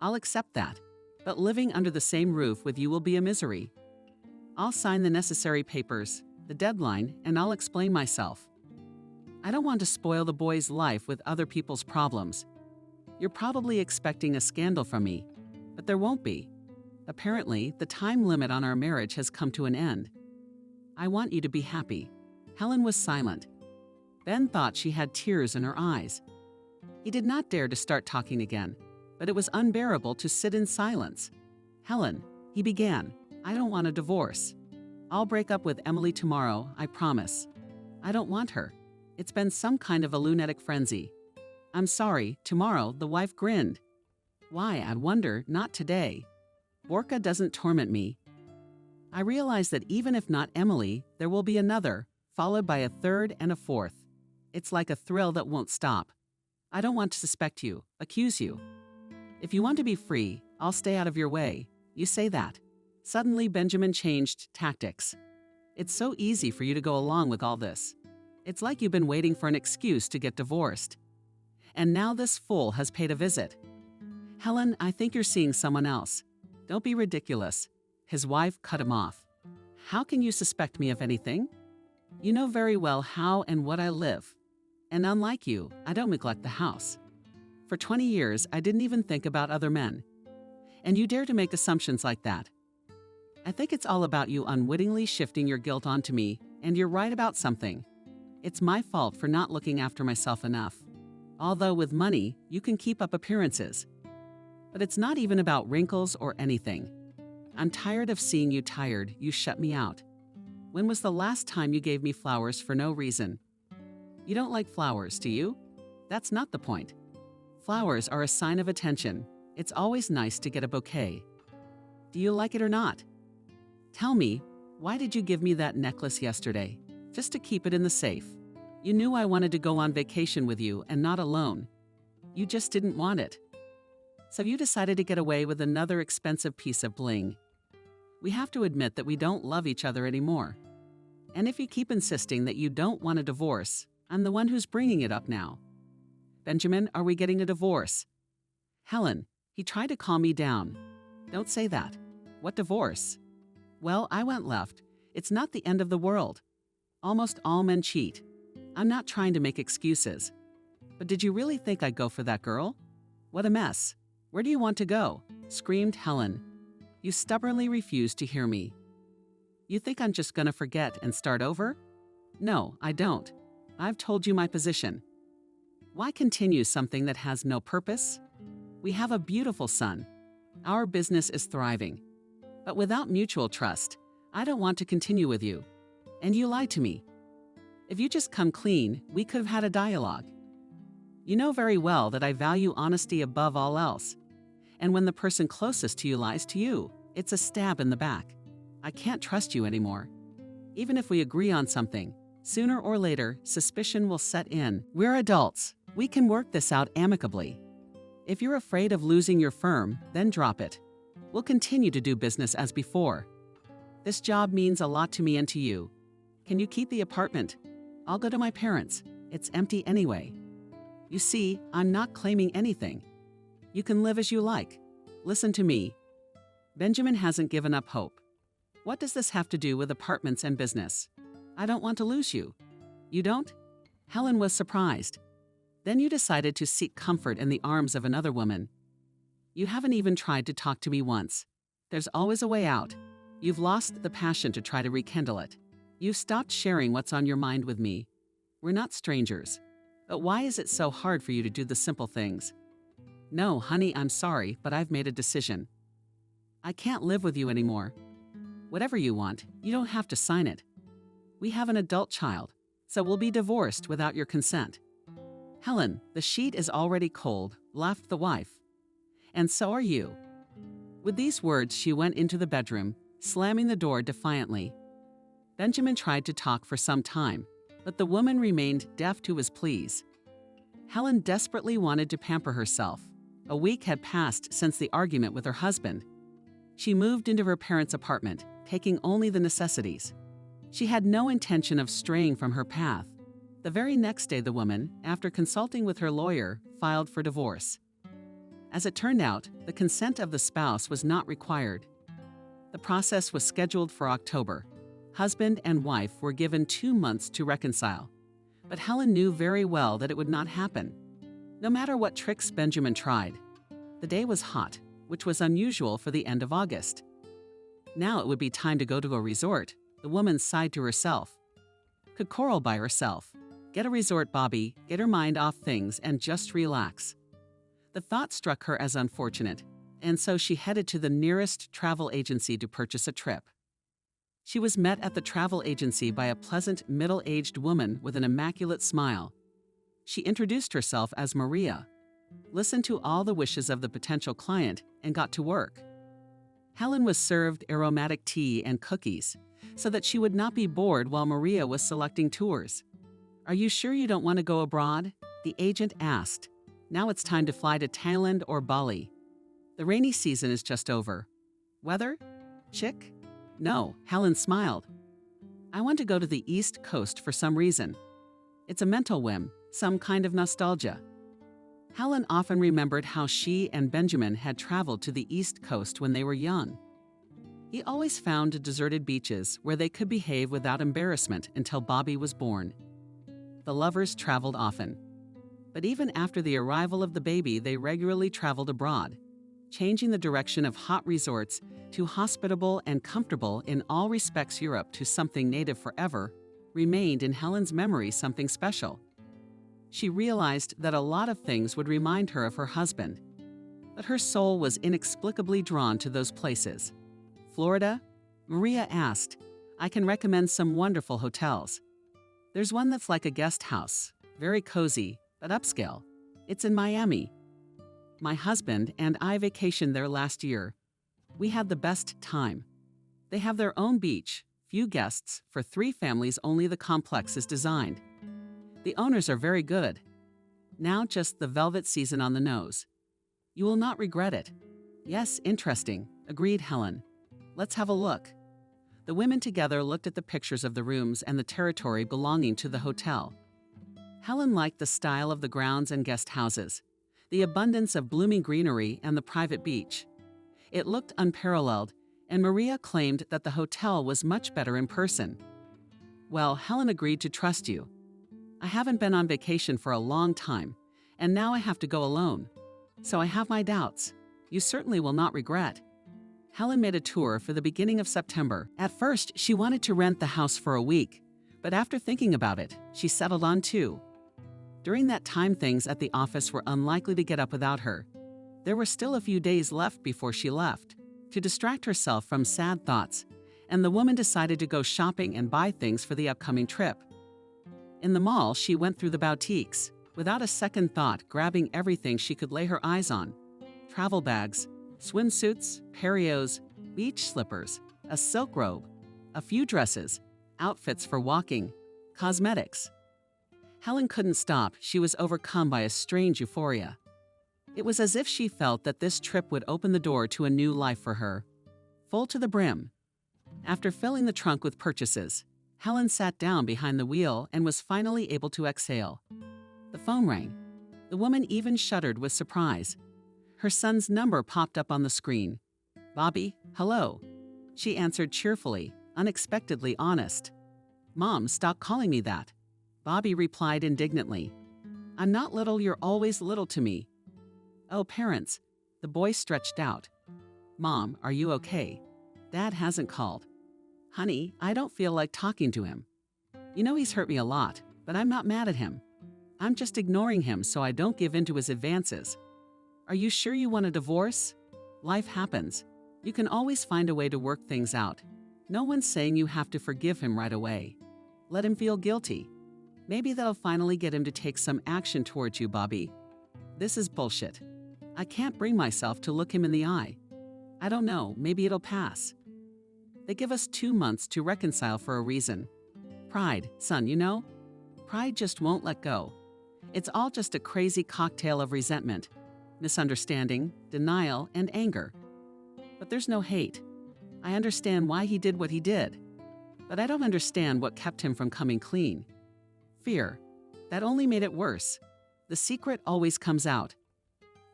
I'll accept that. But living under the same roof with you will be a misery. I'll sign the necessary papers, the deadline, and I'll explain myself. I don't want to spoil the boy's life with other people's problems. You're probably expecting a scandal from me, but there won't be. Apparently, the time limit on our marriage has come to an end. I want you to be happy. Helen was silent. Ben thought she had tears in her eyes. He did not dare to start talking again, but it was unbearable to sit in silence. Helen, he began, I don't want a divorce. I'll break up with Emily tomorrow, I promise. I don't want her. It's been some kind of a lunatic frenzy. I'm sorry, tomorrow, the wife grinned. Why, I wonder, not today. Borka doesn't torment me. I realize that even if not Emily, there will be another, followed by a third and a fourth. It's like a thrill that won't stop. I don't want to suspect you, accuse you. If you want to be free, I'll stay out of your way. You say that. Suddenly, Benjamin changed tactics. It's so easy for you to go along with all this. It's like you've been waiting for an excuse to get divorced. And now this fool has paid a visit. Helen, I think you're seeing someone else. Don't be ridiculous. His wife cut him off. How can you suspect me of anything? You know very well how and what I live. And unlike you, I don't neglect the house. For 20 years, I didn't even think about other men. And you dare to make assumptions like that. I think it's all about you unwittingly shifting your guilt onto me, and you're right about something. It's my fault for not looking after myself enough. Although with money, you can keep up appearances. But it's not even about wrinkles or anything. I'm tired of seeing you tired. You shut me out. When was the last time you gave me flowers for no reason? You don't like flowers, do you? That's not the point. Flowers are a sign of attention. It's always nice to get a bouquet. Do you like it or not? Tell me, why did you give me that necklace yesterday? Just to keep it in the safe. You knew I wanted to go on vacation with you and not alone. You just didn't want it. So you decided to get away with another expensive piece of bling. We have to admit that we don't love each other anymore. And if you keep insisting that you don't want a divorce, I'm the one who's bringing it up now. Benjamin, are we getting a divorce? Helen, he tried to calm me down. Don't say that. What divorce? Well, I went left. It's not the end of the world. Almost all men cheat. I'm not trying to make excuses. But did you really think I'd go for that girl? What a mess. Where do you want to go? Screamed Helen. You stubbornly refused to hear me. You think I'm just gonna forget and start over? No, I don't. I've told you my position. Why continue something that has no purpose? We have a beautiful son. Our business is thriving. But without mutual trust, I don't want to continue with you. And you lied to me. If you just come clean, we could have had a dialogue. You know very well that I value honesty above all else. And when the person closest to you lies to you, it's a stab in the back. I can't trust you anymore. Even if we agree on something, sooner or later, suspicion will set in. We're adults. We can work this out amicably. If you're afraid of losing your firm, then drop it. We'll continue to do business as before. This job means a lot to me and to you. Can you keep the apartment? I'll go to my parents'. It's empty anyway. You see, I'm not claiming anything. You can live as you like. Listen to me. Benjamin hasn't given up hope. What does this have to do with apartments and business? I don't want to lose you. You don't? Helen was surprised. Then you decided to seek comfort in the arms of another woman. You haven't even tried to talk to me once. There's always a way out. You've lost the passion to try to rekindle it. You've stopped sharing what's on your mind with me. We're not strangers. But why is it so hard for you to do the simple things? No, honey, I'm sorry, but I've made a decision. I can't live with you anymore. Whatever you want, you don't have to sign it. We have an adult child, so we'll be divorced without your consent." "Helen, the sheet is already cold," laughed the wife. "And so are you." With these words, she went into the bedroom, slamming the door defiantly. Benjamin tried to talk for some time, but the woman remained deaf to his pleas. Helen desperately wanted to pamper herself. A week had passed since the argument with her husband. She moved into her parents' apartment, taking only the necessities. She had no intention of straying from her path. The very next day, the woman, after consulting with her lawyer, filed for divorce. As it turned out, the consent of the spouse was not required. The process was scheduled for October. Husband and wife were given 2 months to reconcile. But Helen knew very well that it would not happen. No matter what tricks Benjamin tried. The day was hot, which was unusual for the end of August. Now it would be time to go to a resort, the woman sighed to herself. Could Coral by herself. Get a resort, Bobby, get her mind off things and just relax. The thought struck her as unfortunate, and so she headed to the nearest travel agency to purchase a trip. She was met at the travel agency by a pleasant, middle-aged woman with an immaculate smile. She introduced herself as Maria, listened to all the wishes of the potential client, and got to work. Helen was served aromatic tea and cookies so that she would not be bored while Maria was selecting tours. "Are you sure you don't want to go abroad?" the agent asked. "Now it's time to fly to Thailand or Bali. The rainy season is just over." "Weather? Chick?" "No," Helen smiled. "I want to go to the East Coast for some reason. It's a mental whim, some kind of nostalgia." Helen often remembered how she and Benjamin had traveled to the East Coast when they were young. He always found deserted beaches where they could behave without embarrassment until Bobby was born. The lovers traveled often. But even after the arrival of the baby, they regularly traveled abroad, changing the direction of hot resorts to hospitable and comfortable in all respects. Europe to something native forever remained in Helen's memory something special. She realized that a lot of things would remind her of her husband, but her soul was inexplicably drawn to those places. "Florida?" Maria asked. "I can recommend some wonderful hotels. There's one that's like a guest house, very cozy, but upscale. It's in Miami. My husband and I vacationed there last year. We had the best time. They have their own beach, few guests, for 3 families only. The complex is designed. The owners are very good. Now just the velvet season on the nose. You will not regret it." "Yes, interesting," agreed Helen. "Let's have a look." The women together looked at the pictures of the rooms and the territory belonging to the hotel. Helen liked the style of the grounds and guest houses, the abundance of blooming greenery and the private beach. It looked unparalleled, and Maria claimed that the hotel was much better in person. "Well, Helen agreed to trust you. I haven't been on vacation for a long time, and now I have to go alone. So I have my doubts. You certainly will not regret." Helen made a tour for the beginning of September. At first, she wanted to rent the house for a week, but after thinking about it, she settled on 2. During that time, things at the office were unlikely to get up without her. There were still a few days left before she left. To distract herself from sad thoughts, and the woman decided to go shopping and buy things for the upcoming trip. In the mall, she went through the boutiques, without a second thought, grabbing everything she could lay her eyes on. Travel bags, swimsuits, parios, beach slippers, a silk robe, a few dresses, outfits for walking, cosmetics. Helen couldn't stop. She was overcome by a strange euphoria. It was as if she felt that this trip would open the door to a new life for her, full to the brim. After filling the trunk with purchases, Helen sat down behind the wheel and was finally able to exhale. The phone rang. The woman even shuddered with surprise. Her son's number popped up on the screen. "Bobby, hello." She answered cheerfully, unexpectedly honest. "Mom, stop calling me that." Bobby replied indignantly. "I'm not little, you're always little to me." "Oh, parents." The boy stretched out. "Mom, are you okay? Dad hasn't called." "Honey, I don't feel like talking to him. You know he's hurt me a lot, but I'm not mad at him. I'm just ignoring him so I don't give in to his advances." "Are you sure you want a divorce? Life happens. You can always find a way to work things out. No one's saying you have to forgive him right away." Let him feel guilty. Maybe that'll finally get him to take some action towards you, Bobby. This is bullshit. I can't bring myself to look him in the eye. I don't know, maybe it'll pass. They give us 2 months to reconcile for a reason. Pride, son, you know? Pride just won't let go. It's all just a crazy cocktail of resentment, misunderstanding, denial, and anger. But there's no hate. I understand why he did what he did. But I don't understand what kept him from coming clean. Fear. That only made it worse. The secret always comes out.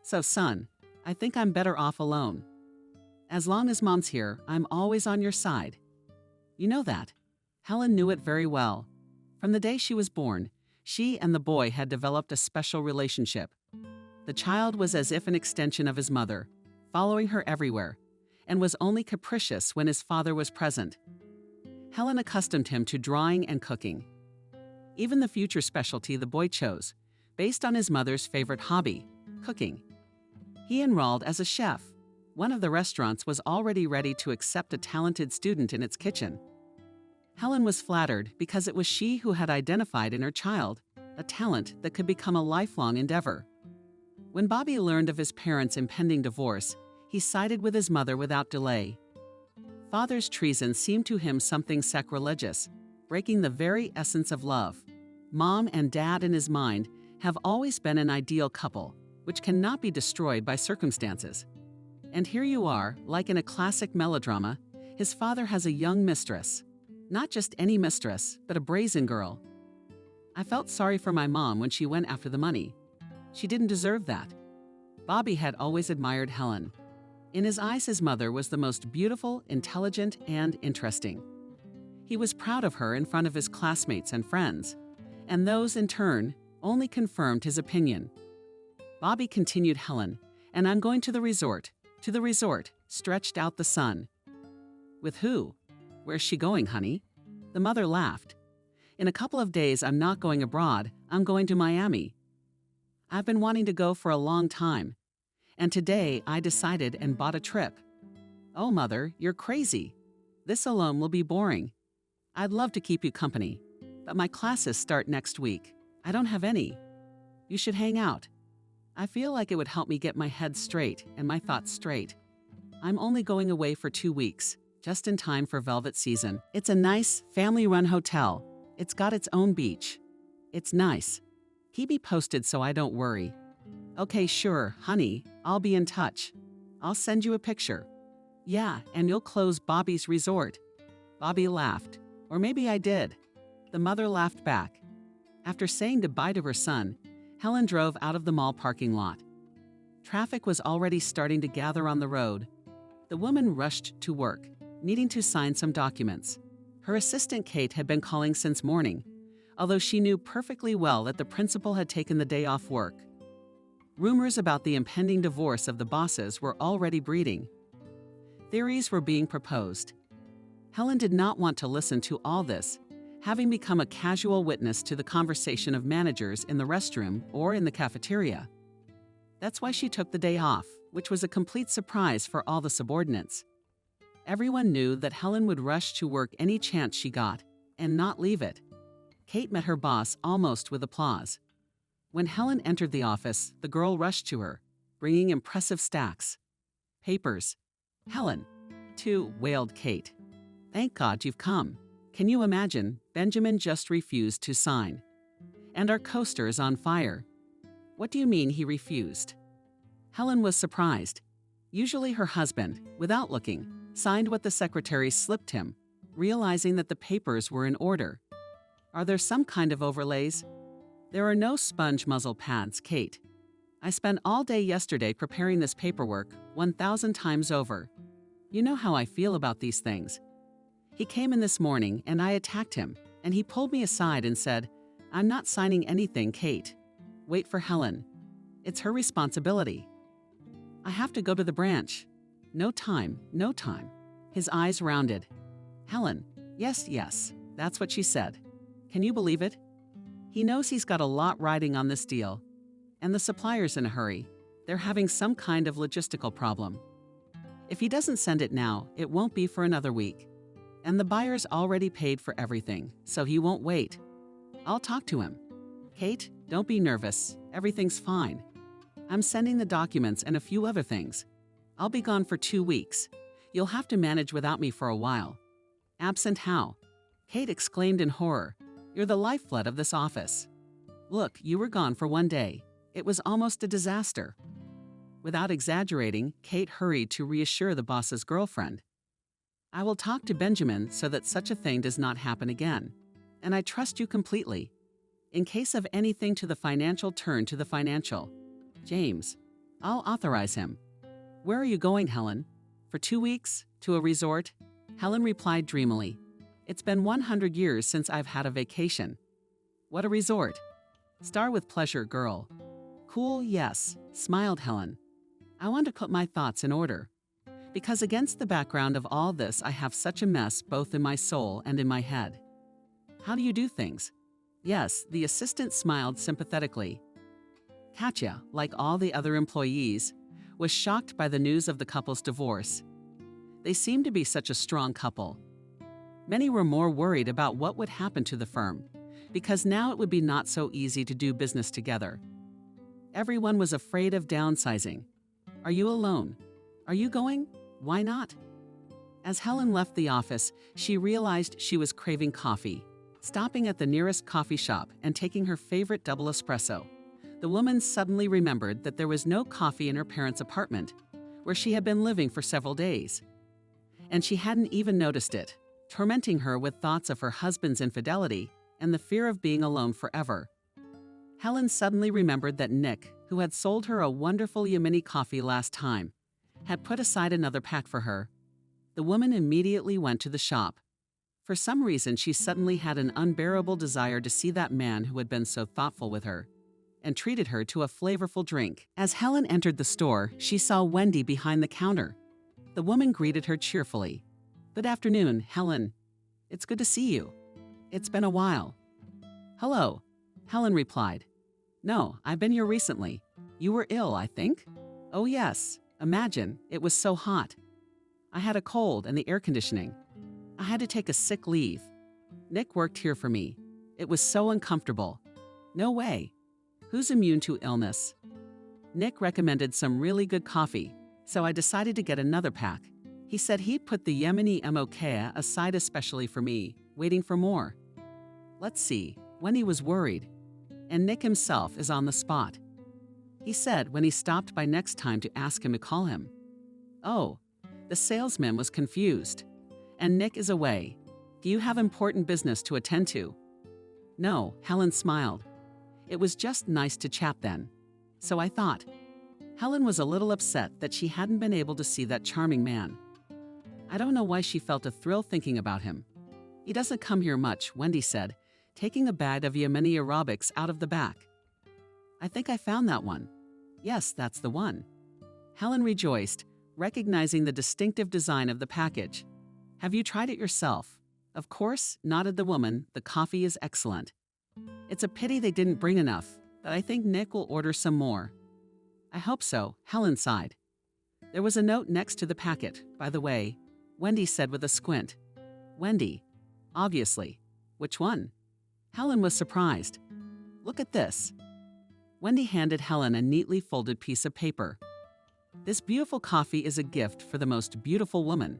So, son, I think I'm better off alone. As long as Mom's here, I'm always on your side. You know that. Helen knew it very well. From the day she was born, she and the boy had developed a special relationship. The child was as if an extension of his mother, following her everywhere, and was only capricious when his father was present. Helen accustomed him to drawing and cooking. Even the future specialty the boy chose, based on his mother's favorite hobby, cooking. He enrolled as a chef. One of the restaurants was already ready to accept a talented student in its kitchen. Helen was flattered because it was she who had identified in her child a talent that could become a lifelong endeavor. When Bobby learned of his parents' impending divorce, he sided with his mother without delay. Father's treason seemed to him something sacrilegious, breaking the very essence of love. Mom and Dad in his mind have always been an ideal couple, which cannot be destroyed by circumstances. And here you are, like in a classic melodrama, his father has a young mistress. Not just any mistress, but a brazen girl. I felt sorry for my mom when she went after the money. She didn't deserve that. Bobby had always admired Helen. In his eyes, his mother was the most beautiful, intelligent, and interesting. He was proud of her in front of his classmates and friends, and those, in turn, only confirmed his opinion. Bobby continued Helen, and I'm going to the resort, stretched out the sun. With who? Where's she going, honey? The mother laughed. In a couple of days, I'm not going abroad, I'm going to Miami. I've been wanting to go for a long time, and today I decided and bought a trip. Oh, Mother, you're crazy. This alone will be boring. I'd love to keep you company, but my classes start next week. I don't have any. You should hang out. I feel like it would help me get my head straight and my thoughts straight. I'm only going away for 2 weeks, just in time for velvet season. It's a nice, family-run hotel. It's got its own beach. It's nice. Keep me posted so I don't worry. Okay, sure, honey, I'll be in touch. I'll send you a picture. Yeah, and you'll close Bobby's resort. Bobby laughed. Or maybe I did. The mother laughed back. After saying goodbye to her son, Helen drove out of the mall parking lot. Traffic was already starting to gather on the road. The woman rushed to work, needing to sign some documents. Her assistant Kate had been calling since morning, although she knew perfectly well that the principal had taken the day off work. Rumors about the impending divorce of the bosses were already breeding. Theories were being proposed. Helen did not want to listen to all this, having become a casual witness to the conversation of managers in the restroom or in the cafeteria. That's why she took the day off, which was a complete surprise for all the subordinates. Everyone knew that Helen would rush to work any chance she got, and not leave it. Kate met her boss almost with applause. When Helen entered the office, the girl rushed to her, bringing impressive stacks. Papers. Helen. "Two," wailed Kate. "Thank God you've come. Can you imagine? Benjamin just refused to sign. And our coaster is on fire." "What do you mean he refused?" Helen was surprised. Usually her husband, without looking, signed what the secretary slipped him, realizing that the papers were in order. "Are there some kind of overlays?" "There are no sponge muzzle pads, Kate. I spent all day yesterday preparing this paperwork 1,000 times over. You know how I feel about these things." He came in this morning and I attacked him, and he pulled me aside and said, "I'm not signing anything, Kate. Wait for Helen. It's her responsibility." "I have to go to the branch." No time, no time." His eyes rounded. "Helen, yes, that's what she said. Can you believe it? He knows he's got a lot riding on this deal. And the supplier's in a hurry. They're having some kind of logistical problem. If he doesn't send it now, it won't be for another week. And the buyer's already paid for everything, so he won't wait. I'll talk to him. Kate, don't be nervous. Everything's fine. I'm sending the documents and a few other things. I'll be gone for 2 weeks. You'll have to manage without me for a while. Absent how? Kate exclaimed in horror. You're the lifeblood of this office. Look, you were gone for 1 day. It was almost a disaster. Without exaggerating, Kate hurried to reassure the boss's girlfriend. I will talk to Benjamin so that such a thing does not happen again. And I trust you completely. In case of anything to the financial, turn to the financial. James, I'll authorize him. Where are you going, Helen? For 2 weeks? To a resort? Helen replied dreamily. It's been 100 years since I've had a vacation. What a resort. Star with pleasure, girl. Cool, yes, smiled Helen. I want to put my thoughts in order. Because against the background of all this, I have such a mess both in my soul and in my head. How do you do things? Yes, the assistant smiled sympathetically. Katya, like all the other employees, was shocked by the news of the couple's divorce. They seemed to be such a strong couple. Many were more worried about what would happen to the firm, because now it would be not so easy to do business together. Everyone was afraid of downsizing. Are you alone? Are you going? Why not? As Helen left the office, she realized she was craving coffee. Stopping at the nearest coffee shop and taking her favorite double espresso, the woman suddenly remembered that there was no coffee in her parents' apartment, where she had been living for several days. And she hadn't even noticed it, tormenting her with thoughts of her husband's infidelity and the fear of being alone forever. Helen suddenly remembered that Nick, who had sold her a wonderful Yemeni coffee last time, had put aside another pack for her. The woman immediately went to the shop. For some reason, she suddenly had an unbearable desire to see that man who had been so thoughtful with her, and treated her to a flavorful drink. As Helen entered the store, she saw Wendy behind the counter. The woman greeted her cheerfully. Good afternoon, Helen. It's good to see you. It's been a while. Hello, Helen replied. No, I've been here recently. You were ill, I think? Oh yes, imagine, it was so hot. I had a cold and the air conditioning. I had to take a sick leave. Nick worked here for me. It was so uncomfortable. No way. Who's immune to illness? Nick recommended some really good coffee, so I decided to get another pack. He said he'd put the Yemeni mocha aside especially for me, waiting for more. Let's see, Wendy was worried, and Nick himself is on the spot. He said when he stopped by next time to ask him to call him. Oh, the salesman was confused. And Nick is away. Do you have important business to attend to? No, Helen smiled. It was just nice to chat then. So I thought. Helen was a little upset that she hadn't been able to see that charming man. I don't know why she felt a thrill thinking about him. He doesn't come here much, Wendy said, taking a bag of Yemeni aerobics out of the back. I think I found that one. Yes, that's the one. Helen rejoiced, recognizing the distinctive design of the package. Have you tried it yourself? Of course, nodded the woman. The coffee is excellent. It's a pity they didn't bring enough, but I think Nick will order some more. I hope so, Helen sighed. There was a note next to the packet, by the way, Wendy said with a squint. Wendy, obviously. Which one? Helen was surprised. Look at this. Wendy handed Helen a neatly folded piece of paper. This beautiful coffee is a gift for the most beautiful woman.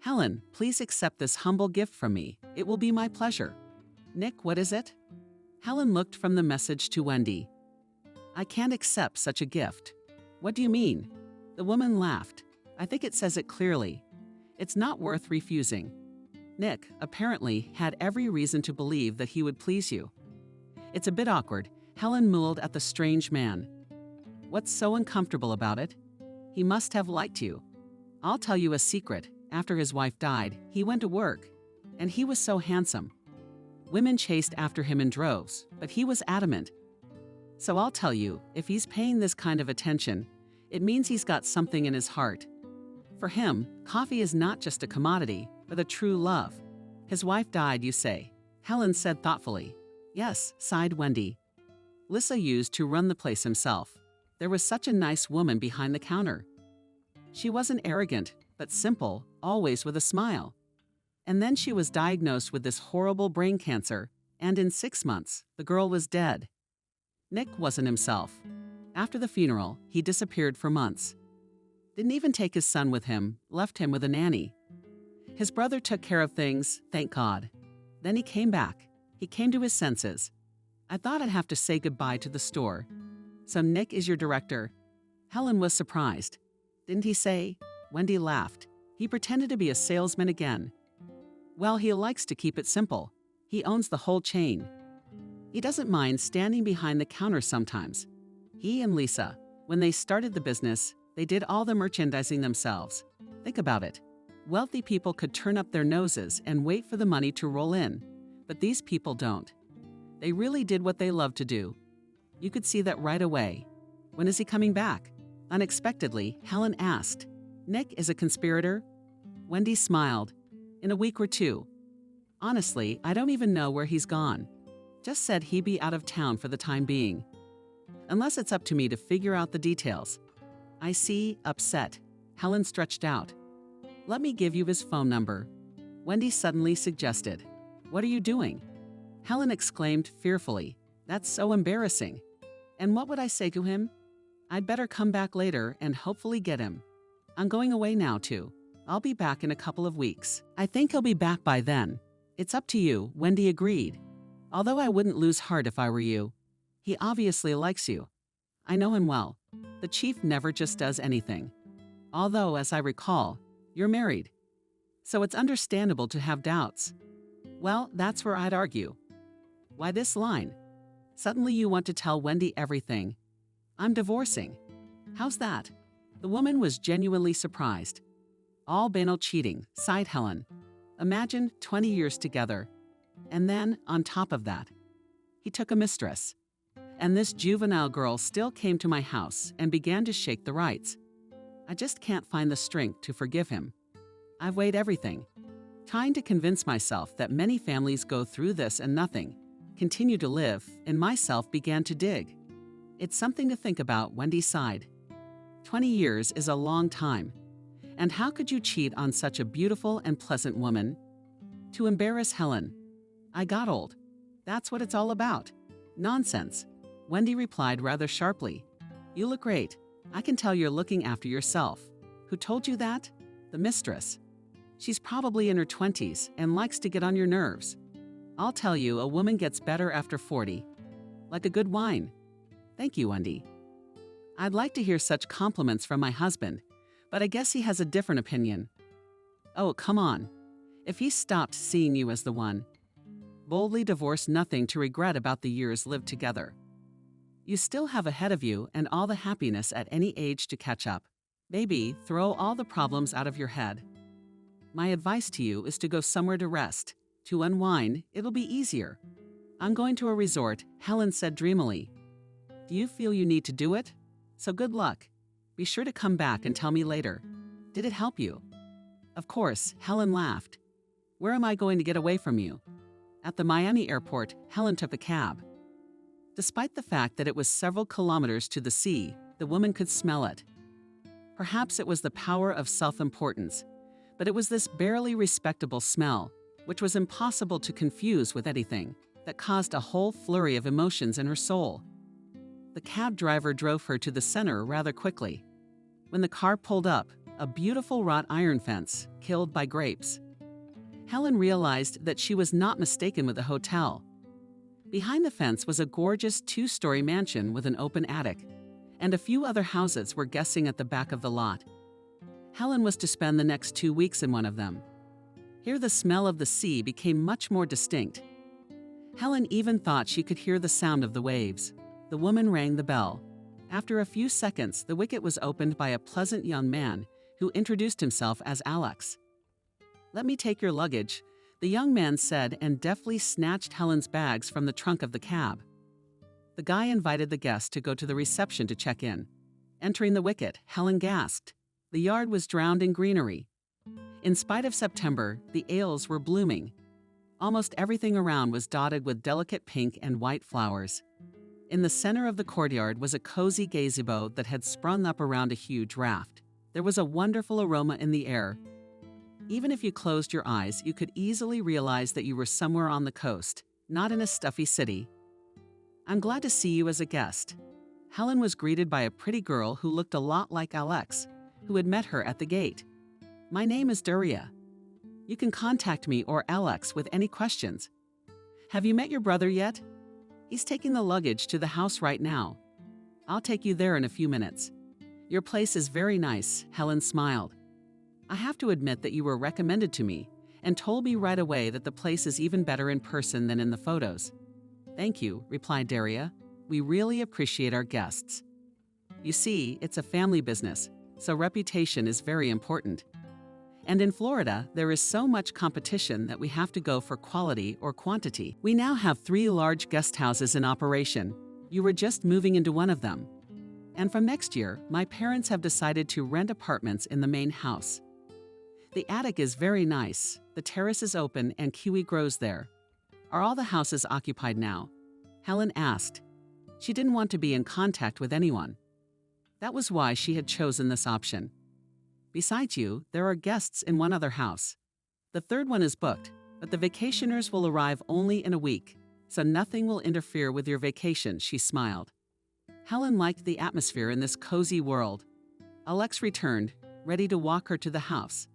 Helen, please accept this humble gift from me. It will be my pleasure. Nick, what is it? Helen looked from the message to Wendy. I can't accept such a gift. What do you mean? The woman laughed. I think it says it clearly. It's not worth refusing. Nick, apparently, had every reason to believe that he would please you. It's a bit awkward, Helen mulled at the strange man. What's so uncomfortable about it? He must have liked you. I'll tell you a secret. After his wife died, he went to work, and he was so handsome. Women chased after him in droves, but he was adamant. So I'll tell you, if he's paying this kind of attention, it means he's got something in his heart. For him, coffee is not just a commodity, but a true love. His wife died, you say? Helen said thoughtfully. Yes, sighed Wendy. Lissa used to run the place himself. There was such a nice woman behind the counter. She wasn't arrogant, but simple, always with a smile. And then she was diagnosed with this horrible brain cancer, and in 6 months, the girl was dead. Nick wasn't himself. After the funeral, he disappeared for months. Didn't even take his son with him, left him with a nanny. His brother took care of things, thank God. Then he came back. He came to his senses. I thought I'd have to say goodbye to the store. So Nick is your director. Helen was surprised. Didn't he say? Wendy laughed. He pretended to be a salesman again. Well, he likes to keep it simple. He owns the whole chain. He doesn't mind standing behind the counter sometimes. He and Lisa, when they started the business, they did all the merchandising themselves. Think about it. Wealthy people could turn up their noses and wait for the money to roll in, but these people don't. They really did what they love to do. You could see that right away. When is he coming back? Unexpectedly, Helen asked. Nick is a conspirator? Wendy smiled. In a week or two. Honestly, I don't even know where he's gone. Just said he'd be out of town for the time being. Unless it's up to me to figure out the details. I see, upset. Helen stretched out. Let me give you his phone number. Wendy suddenly suggested. What are you doing? Helen exclaimed fearfully. That's so embarrassing. And what would I say to him? I'd better come back later and hopefully get him. I'm going away now too. I'll be back in a couple of weeks. I think he'll be back by then. It's up to you, Wendy agreed. Although I wouldn't lose heart if I were you. He obviously likes you. I know him well. The chief never just does anything. Although, as I recall, you're married. So it's understandable to have doubts. Well, that's where I'd argue. Why this line? Suddenly you want to tell Wendy everything. I'm divorcing. How's that? The woman was genuinely surprised. All banal cheating, sighed Helen. Imagine 20 years together. And then, on top of that, he took a mistress. And this juvenile girl still came to my house and began to shake the rights. I just can't find the strength to forgive him. I've weighed everything, trying to convince myself that many families go through this and nothing, continue to live, and myself began to dig. It's something to think about, Wendy sighed. 20 years is a long time. And how could you cheat on such a beautiful and pleasant woman? To embarrass Helen. I got old. That's what it's all about. Nonsense. Wendy replied rather sharply. You look great. I can tell you're looking after yourself. Who told you that? The mistress. She's probably in her 20s and likes to get on your nerves. I'll tell you, a woman gets better after 40. Like a good wine. Thank you, Wendy. I'd like to hear such compliments from my husband, but I guess he has a different opinion. Oh, come on. If he stopped seeing you as the one. Boldly divorce nothing to regret about the years lived together. You still have ahead of you and all the happiness at any age to catch up. Maybe throw all the problems out of your head. My advice to you is to go somewhere to rest. To unwind, it'll be easier. I'm going to a resort, Helen said dreamily. Do you feel you need to do it? So good luck. Be sure to come back and tell me later. Did it help you? Of course, Helen laughed. Where am I going to get away from you? At the Miami airport, Helen took a cab. Despite the fact that it was several kilometers to the sea, the woman could smell it. Perhaps it was the power of self-importance, but it was this barely respectable smell, which was impossible to confuse with anything, that caused a whole flurry of emotions in her soul. The cab driver drove her to the center rather quickly. When the car pulled up, a beautiful wrought iron fence, killed by grapes. Helen realized that she was not mistaken with a hotel. Behind the fence was a gorgeous 2-story mansion with an open attic, and a few other houses were guessing at the back of the lot. Helen was to spend the next 2 weeks in one of them. Here the smell of the sea became much more distinct. Helen even thought she could hear the sound of the waves. The woman rang the bell. After a few seconds, the wicket was opened by a pleasant young man who introduced himself as Alex. Let me take your luggage, the young man said and deftly snatched Helen's bags from the trunk of the cab. The guy invited the guest to go to the reception to check in. Entering the wicket, Helen gasped. The yard was drowned in greenery. In spite of September, the ales were blooming. Almost everything around was dotted with delicate pink and white flowers. In the center of the courtyard was a cozy gazebo that had sprung up around a huge raft. There was a wonderful aroma in the air. Even if you closed your eyes, you could easily realize that you were somewhere on the coast, not in a stuffy city. I'm glad to see you as a guest. Helen was greeted by a pretty girl who looked a lot like Alex, who had met her at the gate. My name is Daria. You can contact me or Alex with any questions. Have you met your brother yet? He's taking the luggage to the house right now. I'll take you there in a few minutes. Your place is very nice, Helen smiled. I have to admit that you were recommended to me and told me right away that the place is even better in person than in the photos. Thank you, replied Daria. We really appreciate our guests. You see, it's a family business, so reputation is very important. And in Florida, there is so much competition that we have to go for quality or quantity. We now have 3 large guest houses in operation. You were just moving into one of them. And from next year, my parents have decided to rent apartments in the main house. The attic is very nice, the terrace is open, and kiwi grows there. Are all the houses occupied now? Helen asked. She didn't want to be in contact with anyone. That was why she had chosen this option. Besides you, there are guests in one other house. The 3rd one is booked, but the vacationers will arrive only in a week, so nothing will interfere with your vacation, she smiled. Helen liked the atmosphere in this cozy world. Alex returned, ready to walk her to the house.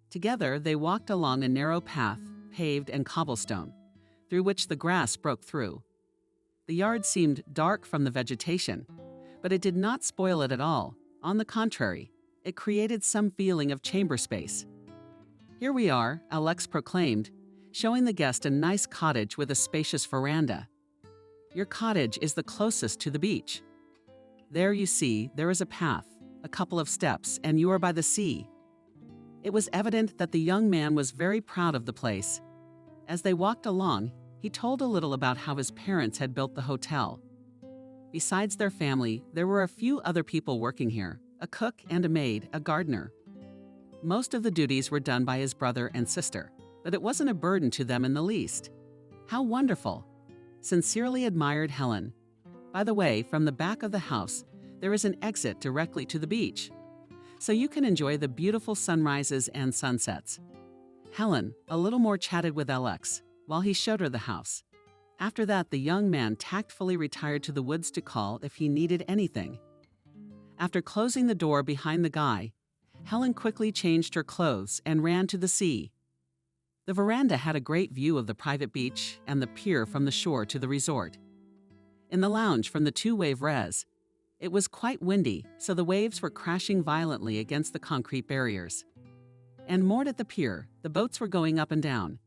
Together, they walked along a narrow path, paved and cobblestone, through which the grass broke through. The yard seemed dark from the vegetation, but it did not spoil it at all. On the contrary, it created some feeling of chamber space. Here we are, Alex proclaimed, showing the guest a nice cottage with a spacious veranda. Your cottage is the closest to the beach. There you see, there is a path, a couple of steps, and you are by the sea. It was evident that the young man was very proud of the place. As they walked along, he told a little about how his parents had built the hotel. Besides their family, there were a few other people working here, a cook and a maid, a gardener. Most of the duties were done by his brother and sister, but it wasn't a burden to them in the least. How wonderful! Sincerely admired Helen. By the way, from the back of the house, there is an exit directly to the beach, so you can enjoy the beautiful sunrises and sunsets. Helen, a little more, chatted with Alex while he showed her the house. After that, the young man tactfully retired to the woods to call if he needed anything. After closing the door behind the guy, Helen quickly changed her clothes and ran to the sea. The veranda had a great view of the private beach and the pier from the shore to the resort. In the lounge from the 2-wave res, it was quite windy, so the waves were crashing violently against the concrete barriers. And moored at the pier, the boats were going up and down,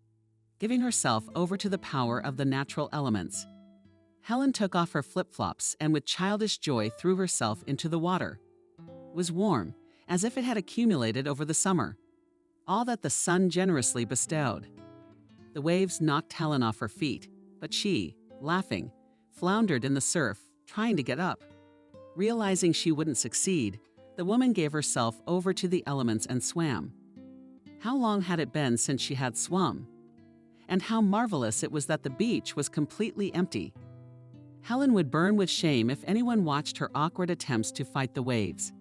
giving herself over to the power of the natural elements. Helen took off her flip-flops and with childish joy threw herself into the water. It was warm, as if it had accumulated over the summer, all that the sun generously bestowed. The waves knocked Helen off her feet, but she, laughing, floundered in the surf, trying to get up. Realizing she wouldn't succeed, the woman gave herself over to the elements and swam. How long had it been since she had swum? And how marvelous it was that the beach was completely empty. Helen would burn with shame if anyone watched her awkward attempts to fight the waves.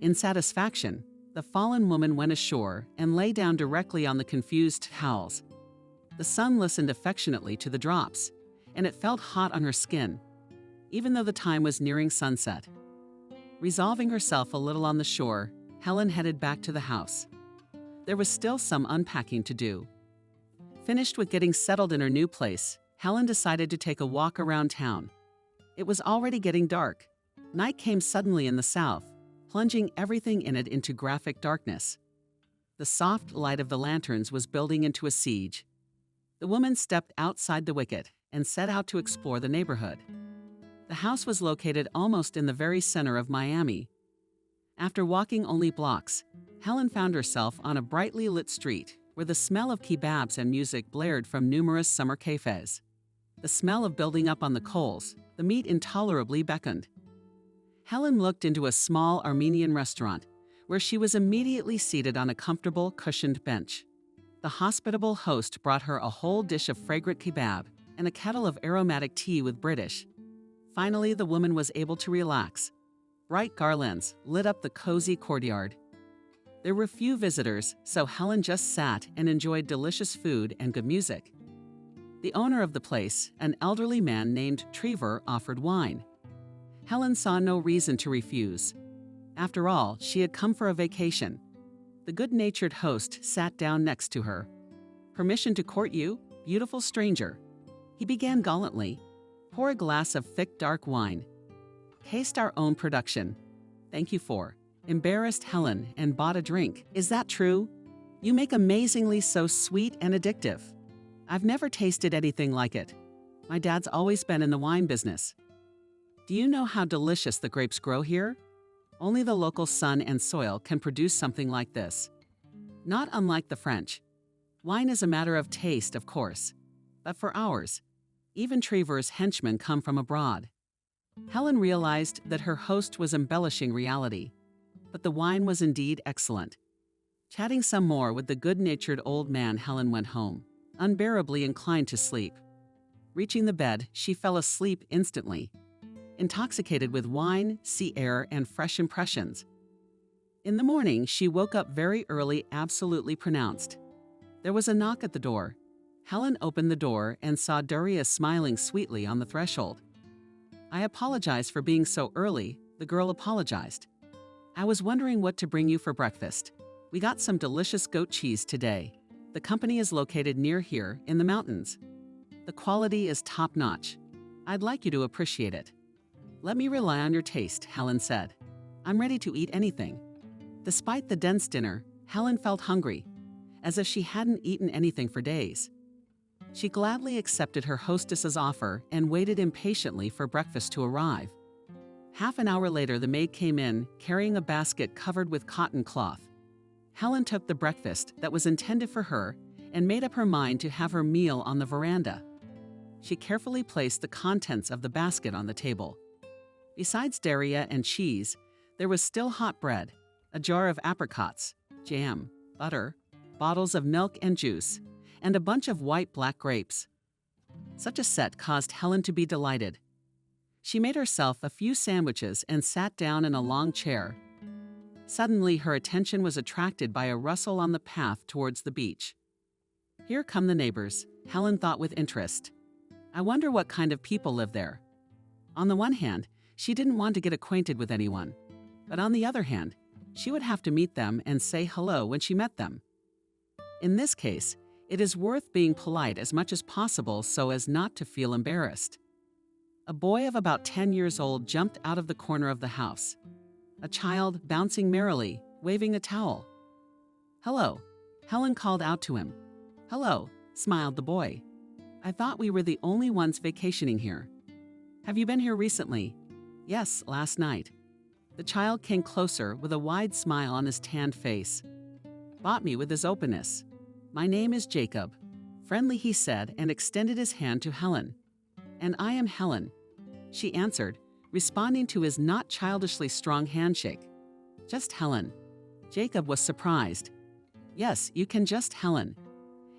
In satisfaction, the fallen woman went ashore and lay down directly on the confused towels. The sun listened affectionately to the drops, and it felt hot on her skin, even though the time was nearing sunset. Resolving herself a little on the shore, Helen headed back to the house. There was still some unpacking to do. Finished with getting settled in her new place, Helen decided to take a walk around town. It was already getting dark. Night came suddenly in the south, plunging everything in it into graphic darkness. The soft light of the lanterns was building into a siege. The woman stepped outside the wicket and set out to explore the neighborhood. The house was located almost in the very center of Miami. After walking only blocks, Helen found herself on a brightly lit street where the smell of kebabs and music blared from numerous summer cafes. The smell of building up on the coals, the meat intolerably beckoned. Helen looked into a small Armenian restaurant where she was immediately seated on a comfortable, cushioned bench. The hospitable host brought her a whole dish of fragrant kebab and a kettle of aromatic tea with British. Finally, the woman was able to relax. Bright garlands lit up the cozy courtyard. There were few visitors, so Helen just sat and enjoyed delicious food and good music. The owner of the place, an elderly man named Trevor, offered wine. Helen saw no reason to refuse. After all, she had come for a vacation. The good-natured host sat down next to her. "Permission to court you, beautiful stranger." He began gallantly. "Pour a glass of thick dark wine. Taste our own production." "Thank you for," embarrassed Helen, and bought a drink. "Is that true? You make amazingly so sweet and addictive. I've never tasted anything like it. My dad's always been in the wine business." "Do you know how delicious the grapes grow here? Only the local sun and soil can produce something like this. Not unlike the French. Wine is a matter of taste, of course. But for ours, even Trevor's henchmen come from abroad." Helen realized that her host was embellishing reality. But the wine was indeed excellent. Chatting some more with the good-natured old man, Helen went home, unbearably inclined to sleep. Reaching the bed, she fell asleep instantly, intoxicated with wine, sea air, and fresh impressions. In the morning, she woke up very early, absolutely pronounced. There was a knock at the door. Helen opened the door and saw Darius smiling sweetly on the threshold. "I apologize for being so early," the girl apologized. "I was wondering what to bring you for breakfast. We got some delicious goat cheese today. The company is located near here in the mountains. The quality is top-notch. I'd like you to appreciate it." "Let me rely on your taste," Helen said. "I'm ready to eat anything." Despite the dense dinner, Helen felt hungry, as if she hadn't eaten anything for days. She gladly accepted her hostess's offer and waited impatiently for breakfast to arrive. Half an hour later, the maid came in, carrying a basket covered with cotton cloth. Helen took the breakfast that was intended for her and made up her mind to have her meal on the veranda. She carefully placed the contents of the basket on the table. Besides daria and cheese, there was still hot bread, a jar of apricots, jam, butter, bottles of milk and juice, and a bunch of white black grapes. Such a set caused Helen to be delighted. She made herself a few sandwiches and sat down in a long chair. Suddenly, her attention was attracted by a rustle on the path towards the beach. "Here come the neighbors," Helen thought with interest. "I wonder what kind of people live there." On the one hand, she didn't want to get acquainted with anyone, but on the other hand, she would have to meet them and say hello when she met them. In this case, it is worth being polite as much as possible so as not to feel embarrassed. A boy of about 10 years old jumped out of the corner of the house. A child bouncing merrily, waving a towel. "Hello," Helen called out to him. "Hello," smiled the boy. "I thought we were the only ones vacationing here. Have you been here recently?" "Yes, last night." The child came closer with a wide smile on his tanned face. Bought me with his openness. "My name is Jacob," friendly he said, and extended his hand to Helen. "And I am Helen," she answered, responding to his not childishly strong handshake. "Just Helen." Jacob was surprised. "Yes, you can just Helen.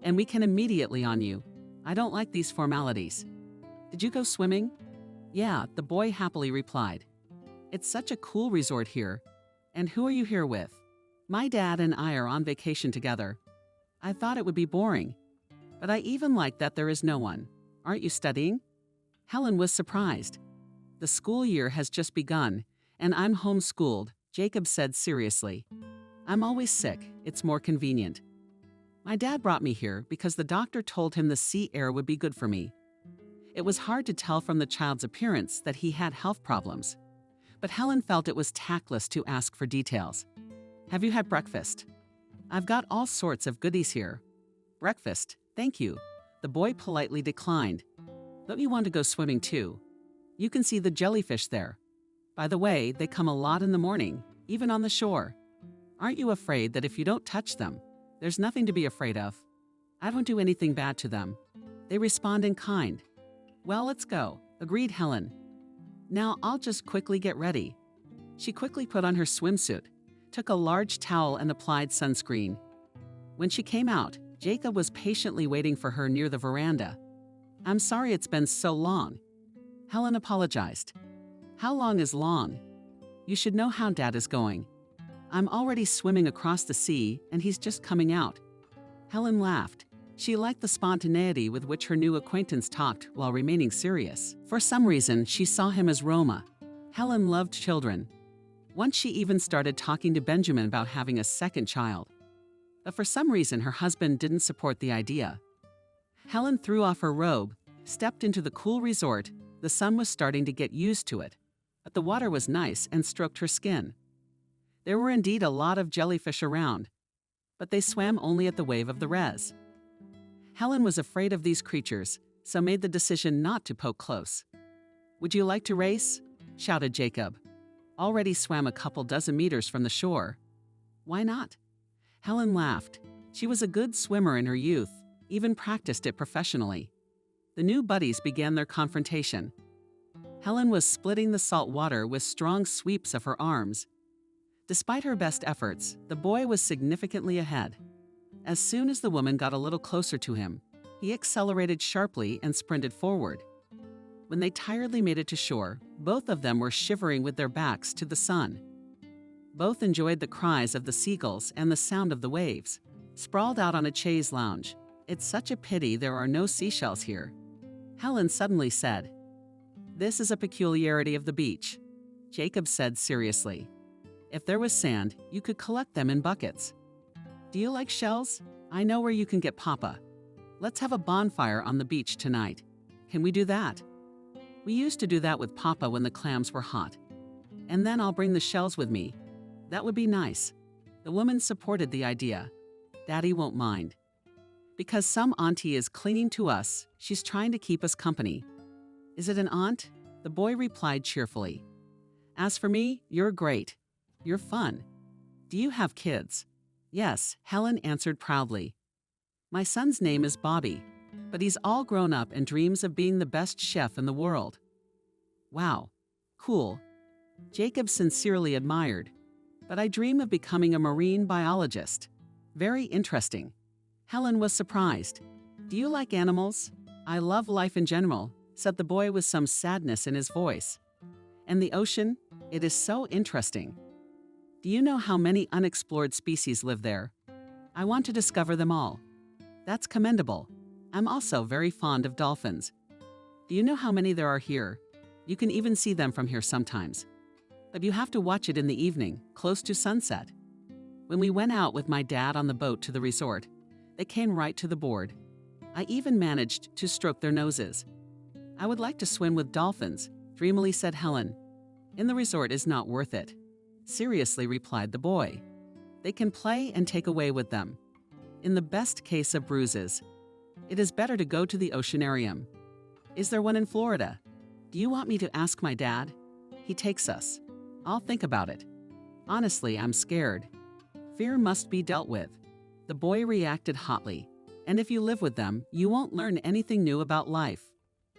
And we can immediately on you. I don't like these formalities." "Did you go swimming?" "Yeah," the boy happily replied. "It's such a cool resort here. And who are you here with?" "My dad and I are on vacation together." "I thought it would be boring. But I even like that there is no one. Aren't you studying?" Helen was surprised. "The school year has just begun, and I'm homeschooled," Jacob said seriously. "I'm always sick. It's more convenient. My dad brought me here because the doctor told him the sea air would be good for me." It was hard to tell from the child's appearance that he had health problems, but Helen felt it was tactless to ask for details. "Have you had breakfast?" "I've got all sorts of goodies here." "Breakfast, thank you," the boy politely declined. "Don't you want to go swimming too? You can see the jellyfish there. By the way, they come a lot in the morning, even on the shore. Aren't you afraid that if you don't touch them, there's nothing to be afraid of?" "I don't do anything bad to them. They respond in kind." "Well, let's go," agreed Helen. "Now I'll just quickly get ready." She quickly put on her swimsuit, took a large towel and applied sunscreen. When she came out, Jacob was patiently waiting for her near the veranda. "I'm sorry it's been so long." Helen apologized. "How long is long? You should know how Dad is going." I'm already swimming across the sea, and he's just coming out." Helen laughed. She liked the spontaneity with which her new acquaintance talked while remaining serious. For some reason, she saw him as Roma. Helen loved children. Once she even started talking to Benjamin about having a second child. But for some reason, her husband didn't support the idea. Helen threw off her robe, stepped into the cool resort. The sun was starting to get used to it, but the water was nice and stroked her skin. There were indeed a lot of jellyfish around, but they swam only at the wave of the res. Helen was afraid of these creatures, so made the decision not to poke close. "Would you like to race?" shouted Jacob. Already swam a couple dozen meters from the shore. "Why not?" Helen laughed. She was a good swimmer in her youth, even practiced it professionally. The new buddies began their confrontation. Helen was splitting the salt water with strong sweeps of her arms. Despite her best efforts, the boy was significantly ahead. As soon as the woman got a little closer to him, he accelerated sharply and sprinted forward. When they tiredly made it to shore, both of them were shivering with their backs to the sun. Both enjoyed the cries of the seagulls and the sound of the waves. Sprawled out on a chaise lounge, "It's such a pity there are no seashells here," Helen suddenly said. "This is a peculiarity of the beach," Jacob said seriously. "If there was sand, you could collect them in buckets. Do you like shells? I know where you can get papa. Let's have a bonfire on the beach tonight. Can we do that? We used to do that with papa when the clams were hot. And then I'll bring the shells with me. That would be nice." The woman supported the idea. "Daddy won't mind. Because some auntie is clinging to us, she's trying to keep us company." "Is it an aunt?" The boy replied cheerfully. "As for me, you're great. You're fun. Do you have kids?" "Yes," Helen answered proudly. "My son's name is Bobby, but he's all grown up and dreams of being the best chef in the world." "Wow. Cool." Jacob sincerely admired. "But I dream of becoming a marine biologist." "Very interesting." Helen was surprised. "Do you like animals?" "I love life in general," said the boy with some sadness in his voice. "And the ocean? It is so interesting. Do you know how many unexplored species live there? I want to discover them all." "That's commendable. I'm also very fond of dolphins." "Do you know how many there are here? You can even see them from here sometimes. But you have to watch it in the evening, close to sunset." When we went out with my dad on the boat to the resort, they came right to the board. I even managed to stroke their noses. "I would like to swim with dolphins," dreamily said Helen. "In the resort is not worth it," seriously replied the boy. "They can play and take away with them. In the best case of bruises. It is better to go to the oceanarium. Is there one in Florida? Do you want me to ask my dad? He takes us. I'll think about it. Honestly, I'm scared. Fear must be dealt with." The boy reacted hotly. "And if you live with them, you won't learn anything new about life."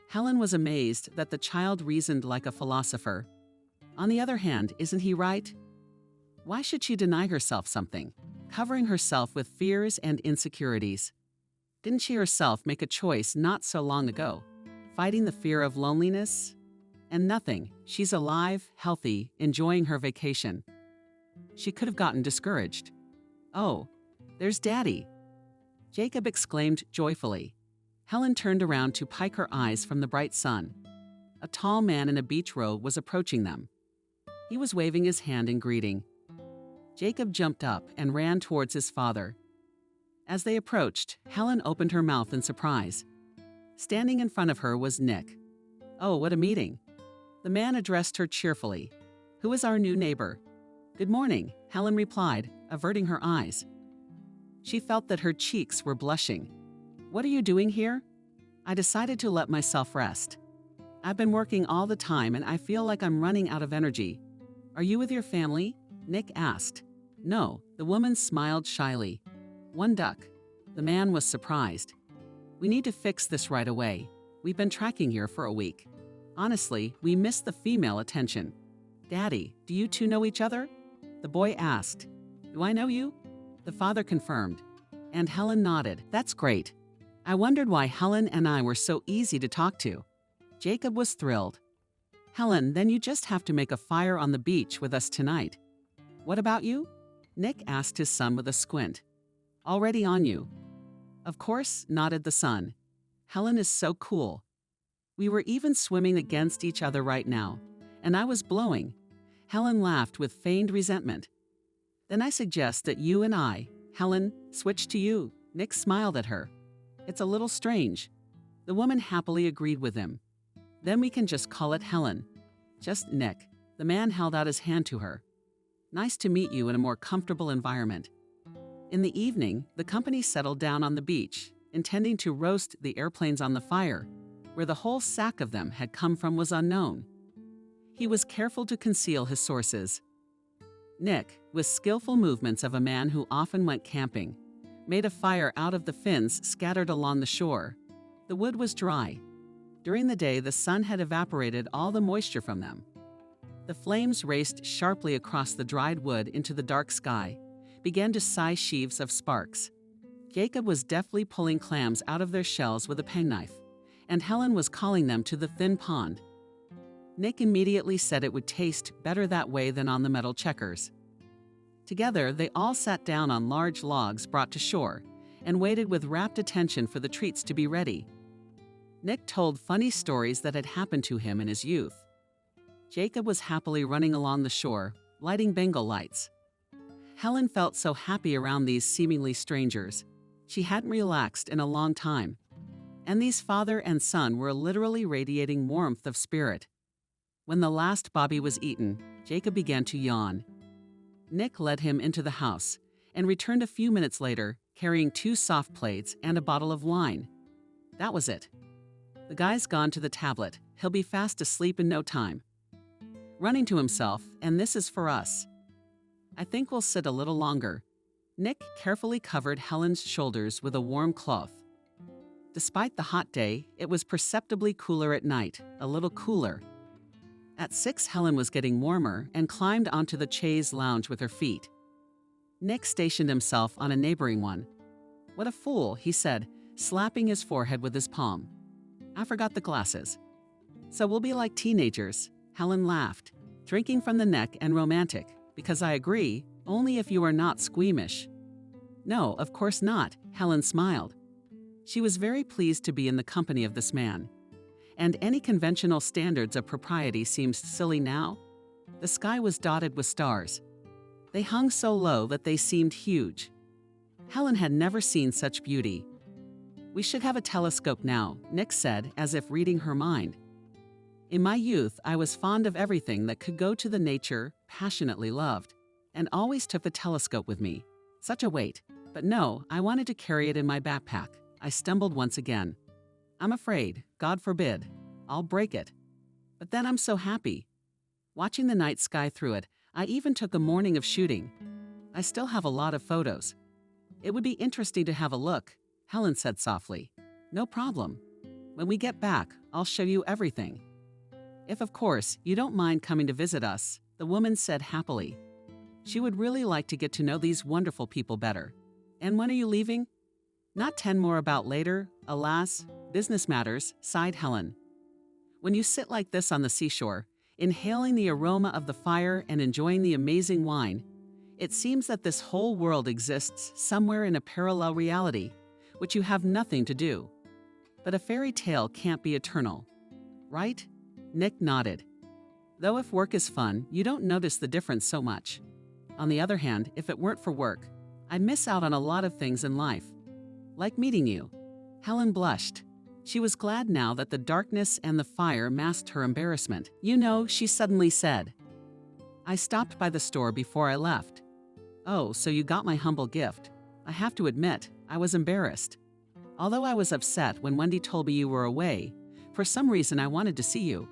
Helen was amazed that the child reasoned like a philosopher. On the other hand, isn't he right? Why should she deny herself something, covering herself with fears and insecurities? Didn't she herself make a choice not so long ago, fighting the fear of loneliness? And nothing, she's alive, healthy, enjoying her vacation. She could have gotten discouraged. "Oh, there's Daddy," Jacob exclaimed joyfully. Helen turned around to pike her eyes from the bright sun. A tall man in a beach robe was approaching them. He was waving his hand in greeting. Jacob jumped up and ran towards his father. As they approached, Helen opened her mouth in surprise. Standing in front of her was Nick. "Oh, what a meeting." The man addressed her cheerfully. "Who is our new neighbor?" "Good morning," Helen replied, averting her eyes. She felt that her cheeks were blushing. "What are you doing here?" "I decided to let myself rest. I've been working all the time and I feel like I'm running out of energy." "Are you with your family?" Nick asked. "No," the woman smiled shyly. "One duck." The man was surprised. "We need to fix this right away. We've been tracking here for a week. Honestly, we missed the female attention." "Daddy, do you two know each other?" the boy asked. "Do I know you?" the father confirmed. And Helen nodded. "That's great. I wondered why Helen and I were so easy to talk to." Jacob was thrilled. "Helen, then you just have to make a fire on the beach with us tonight." "What about you?" Nick asked his son with a squint. Already on you? Of course, nodded the son. Helen is so cool. We were even swimming against each other right now, and I was blowing. Helen laughed with feigned resentment. Then I suggest that you and I, Helen, switch to you. Nick smiled at her. It's a little strange. The woman happily agreed with him. Then we can just call it Helen. Just Nick. The man held out his hand to her. Nice to meet you in a more comfortable environment. In the evening, the company settled down on the beach, intending to roast the airplanes on the fire. Where the whole sack of them had come from was unknown. He was careful to conceal his sources. Nick, with skillful movements of a man who often went camping, made a fire out of the fins scattered along the shore. The wood was dry. During the day, the sun had evaporated all the moisture from them. The flames raced sharply across the dried wood into the dark sky, began to sigh sheaves of sparks. Jacob was deftly pulling clams out of their shells with a penknife, and Helen was calling them to the thin pond. Nick immediately said it would taste better that way than on the metal checkers. Together, they all sat down on large logs brought to shore and waited with rapt attention for the treats to be ready. Nick told funny stories that had happened to him in his youth. Jacob was happily running along the shore, lighting Bengal lights. Helen felt so happy around these seemingly strangers. She hadn't relaxed in a long time. And these father and son were literally radiating warmth of spirit. When the last bobby was eaten, Jacob began to yawn. Nick led him into the house and returned a few minutes later, carrying 2 soft plates and a bottle of wine. That was it. The guy's gone to the tablet. He'll be fast asleep in no time. Running to himself, and this is for us. I think we'll sit a little longer. Nick carefully covered Helen's shoulders with a warm cloth. Despite the hot day, it was perceptibly cooler at night, a little cooler. At 6, Helen was getting warmer and climbed onto the chaise lounge with her feet. Nick stationed himself on a neighboring one. What a fool, he said, slapping his forehead with his palm. I forgot the glasses. So we'll be like teenagers, Helen laughed, drinking from the neck and romantic, because I agree, only if you are not squeamish. No, of course not, Helen smiled. She was very pleased to be in the company of this man. And any conventional standards of propriety seemed silly now. The sky was dotted with stars. They hung so low that they seemed huge. Helen had never seen such beauty. We should have a telescope now, Nick said, as if reading her mind. In my youth, I was fond of everything that could go to the nature passionately loved, and always took the telescope with me. Such a weight. But no, I wanted to carry it in my backpack. I stumbled once again. I'm afraid, God forbid, I'll break it. But then I'm so happy. Watching the night sky through it, I even took a morning of shooting. I still have a lot of photos. It would be interesting to have a look, Helen said softly. No problem. When we get back, I'll show you everything. If, of course, you don't mind coming to visit us, the woman said happily. She would really like to get to know these wonderful people better. And when are you leaving? Not 10 more about later, alas, business matters, sighed Helen. When you sit like this on the seashore, inhaling the aroma of the fire and enjoying the amazing wine, it seems that this whole world exists somewhere in a parallel reality, which you have nothing to do. But a fairy tale can't be eternal, right? Nick nodded. Though if work is fun, you don't notice the difference so much. On the other hand, if it weren't for work, I'd miss out on a lot of things in life. Like meeting you. Helen blushed. She was glad now that the darkness and the fire masked her embarrassment. You know, she suddenly said. I stopped by the store before I left. Oh, so you got my humble gift. I have to admit, I was embarrassed. Although I was upset when Wendy told me you were away, for some reason I wanted to see you.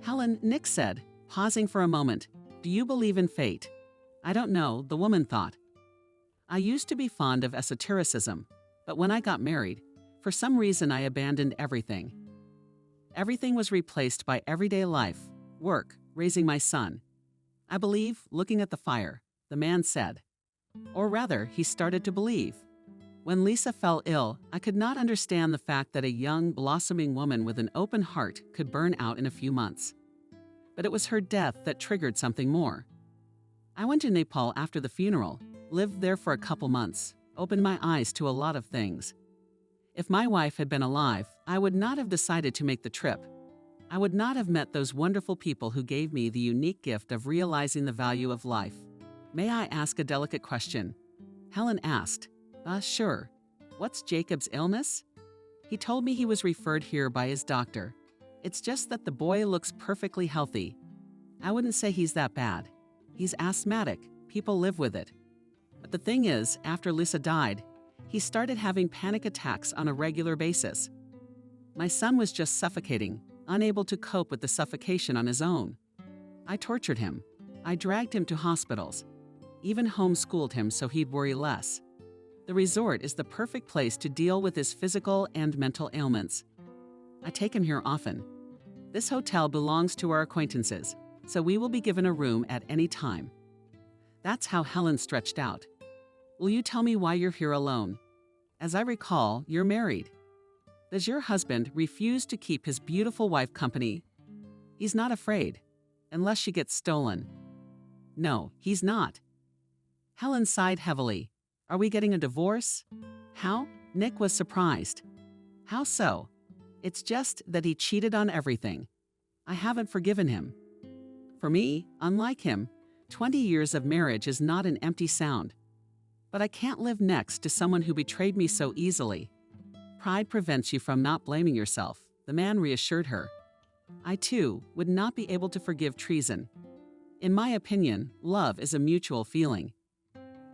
Helen, Nick said, pausing for a moment, do you believe in fate? I don't know, the woman thought. I used to be fond of esotericism. But when I got married, for some reason I abandoned everything. Everything was replaced by everyday life, work, raising my son. I believe, looking at the fire, the man said. Or rather, he started to believe. When Lisa fell ill, I could not understand the fact that a young, blossoming woman with an open heart could burn out in a few months. But it was her death that triggered something more. I went to Nepal after the funeral, lived there for a couple months, opened my eyes to a lot of things. If my wife had been alive, I would not have decided to make the trip. I would not have met those wonderful people who gave me the unique gift of realizing the value of life. May I ask a delicate question? Helen asked. Sure. What's Jacob's illness? He told me he was referred here by his doctor. It's just that the boy looks perfectly healthy. I wouldn't say he's that bad. He's asthmatic. People live with it. But the thing is, after Lisa died, he started having panic attacks on a regular basis. My son was just suffocating, unable to cope with the suffocation on his own. I tortured him. I dragged him to hospitals. Even homeschooled him so he'd worry less. The resort is the perfect place to deal with his physical and mental ailments. I take him here often. This hotel belongs to our acquaintances, so we will be given a room at any time. That's how Helen stretched out. Will you tell me why you're here alone? As I recall, you're married. Does your husband refuse to keep his beautiful wife company? He's not afraid, unless she gets stolen. No, he's not. Helen sighed heavily. Are we getting a divorce? How? Nick was surprised. How so? It's just that he cheated on everything. I haven't forgiven him. For me, unlike him, 20 years of marriage is not an empty sound. But I can't live next to someone who betrayed me so easily. Pride prevents you from not blaming yourself, the man reassured her. I, too, would not be able to forgive treason. In my opinion, love is a mutual feeling.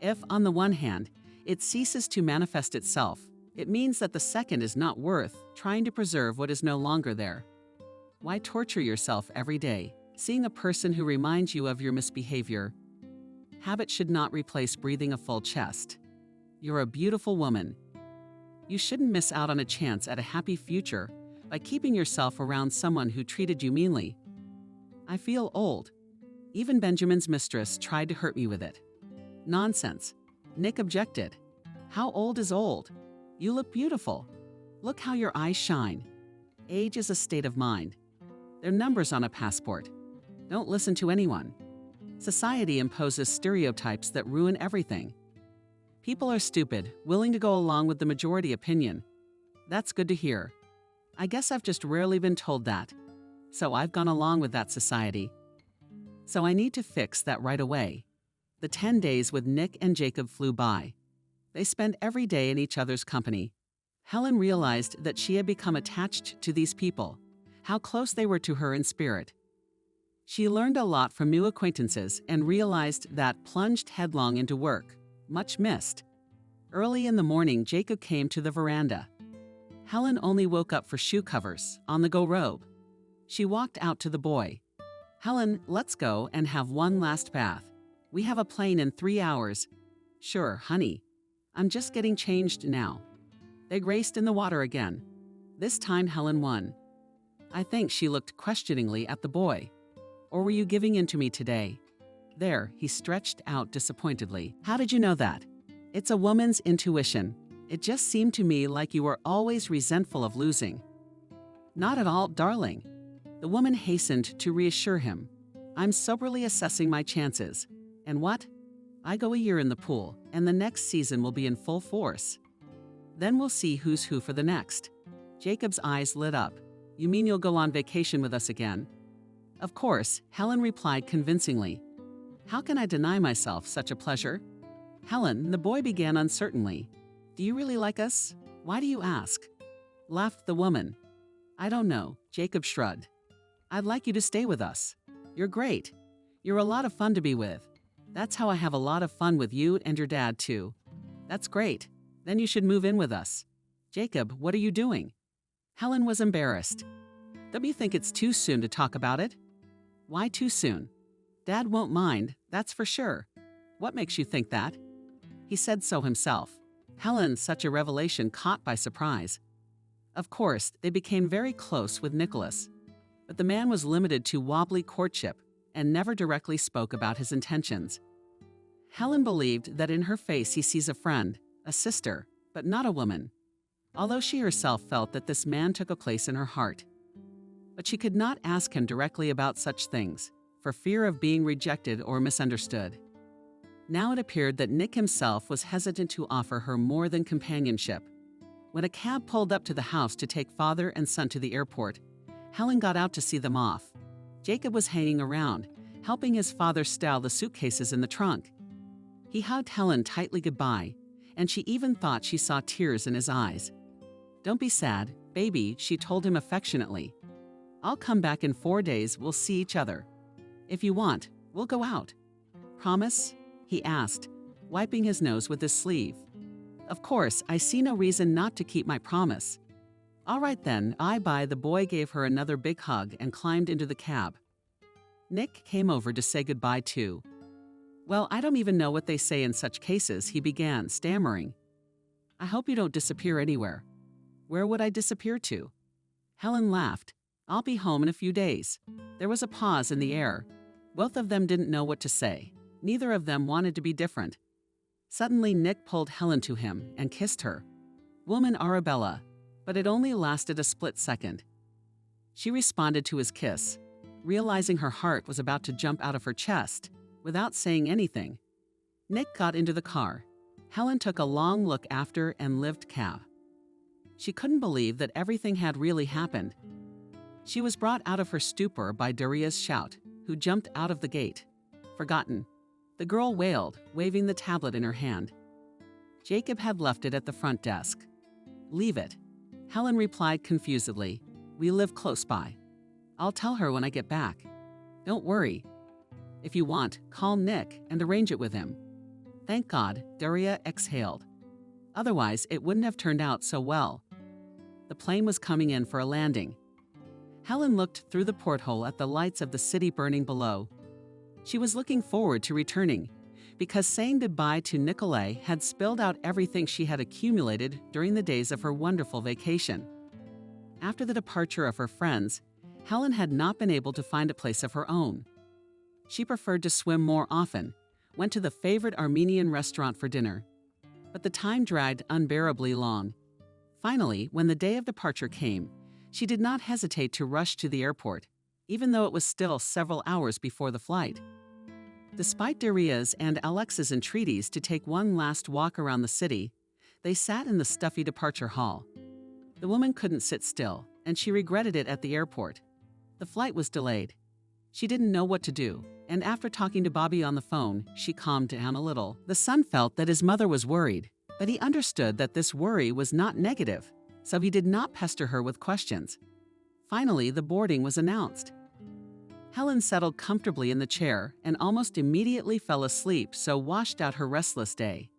If, on the one hand, it ceases to manifest itself, it means that the second is not worth trying to preserve what is no longer there. Why torture yourself every day, seeing a person who reminds you of your misbehavior? Habit should not replace breathing a full chest. You're a beautiful woman. You shouldn't miss out on a chance at a happy future by keeping yourself around someone who treated you meanly. I feel old. Even Benjamin's mistress tried to hurt me with it. Nonsense. Nick objected. How old is old? You look beautiful. Look how your eyes shine. Age is a state of mind. They're numbers on a passport. Don't listen to anyone. Society imposes stereotypes that ruin everything. People are stupid, willing to go along with the majority opinion. That's good to hear. I guess I've just rarely been told that. So I've gone along with that society. So I need to fix that right away. The 10 days with Nick and Jacob flew by. They spent every day in each other's company. Helen realized that she had become attached to these people, how close they were to her in spirit. She learned a lot from new acquaintances and realized that plunged headlong into work, much missed. Early in the morning, Jacob came to the veranda. Helen only woke up for shoe covers, on-the-go robe. She walked out to the boy. Helen, let's go and have one last bath. We have a plane in 3 hours. Sure, honey. I'm just getting changed now. They raced in the water again. This time Helen won. I think she looked questioningly at the boy. Or were you giving in to me today? There, he stretched out disappointedly. How did you know that? It's a woman's intuition. It just seemed to me like you were always resentful of losing. Not at all, darling. The woman hastened to reassure him. I'm soberly assessing my chances. And what? I go a year in the pool, and the next season will be in full force. Then we'll see who's who for the next. Jacob's eyes lit up. You mean you'll go on vacation with us again? Of course, Helen replied convincingly. How can I deny myself such a pleasure? Helen, the boy began uncertainly. Do you really like us? Why do you ask? Laughed the woman. I don't know, Jacob shrugged. I'd like you to stay with us. You're great. You're a lot of fun to be with. That's how I have a lot of fun with you and your dad, too. That's great. Then you should move in with us. Jacob, what are you doing? Helen was embarrassed. Don't you think it's too soon to talk about it? Why too soon? Dad won't mind, that's for sure. What makes you think that? He said so himself. Helen, such a revelation, caught by surprise. Of course, they became very close with Nicholas. But the man was limited to wobbly courtship and never directly spoke about his intentions. Helen believed that in her face he sees a friend, a sister, but not a woman, although she herself felt that this man took a place in her heart. But she could not ask him directly about such things, for fear of being rejected or misunderstood. Now it appeared that Nick himself was hesitant to offer her more than companionship. When a cab pulled up to the house to take father and son to the airport, Helen got out to see them off. Jacob was hanging around, helping his father stow the suitcases in the trunk. He hugged Helen tightly goodbye, and she even thought she saw tears in his eyes. "Don't be sad, baby," she told him affectionately. "I'll come back in 4 days, we'll see each other. If you want, we'll go out. Promise?" he asked, wiping his nose with his sleeve. "Of course, I see no reason not to keep my promise." "All right then, bye." The boy gave her another big hug and climbed into the cab. Nick came over to say goodbye too. "Well, I don't even know what they say in such cases," he began, stammering. "I hope you don't disappear anywhere." "Where would I disappear to?" Helen laughed. "I'll be home in a few days." There was a pause in the air. Both of them didn't know what to say. Neither of them wanted to be different. Suddenly, Nick pulled Helen to him and kissed her. Woman Arabella, but it only lasted a split second. She responded to his kiss, realizing her heart was about to jump out of her chest, without saying anything. Nick got into the car. Helen took a long look after and lived cab. She couldn't believe that everything had really happened. She was brought out of her stupor by Daria's shout, who jumped out of the gate. "Forgotten," the girl wailed, waving the tablet in her hand. Jacob had left it at the front desk. "Leave it," Helen replied confusedly. "We live close by. I'll tell her when I get back. Don't worry. If you want, call Nick and arrange it with him." Thank God, Daria exhaled. Otherwise, it wouldn't have turned out so well. The plane was coming in for a landing. Helen looked through the porthole at the lights of the city burning below. She was looking forward to returning, because saying goodbye to Nikolai had spilled out everything she had accumulated during the days of her wonderful vacation. After the departure of her friends, Helen had not been able to find a place of her own. She preferred to swim more often, went to the favorite Armenian restaurant for dinner. But the time dragged unbearably long. Finally, when the day of departure came, she did not hesitate to rush to the airport, even though it was still several hours before the flight. Despite Daria's and Alex's entreaties to take one last walk around the city, they sat in the stuffy departure hall. The woman couldn't sit still, and she regretted it at the airport. The flight was delayed. She didn't know what to do, and after talking to Bobby on the phone, she calmed down a little. The son felt that his mother was worried, but he understood that this worry was not negative, so he did not pester her with questions. Finally, the boarding was announced. Helen settled comfortably in the chair and almost immediately fell asleep, so washed out her restless day.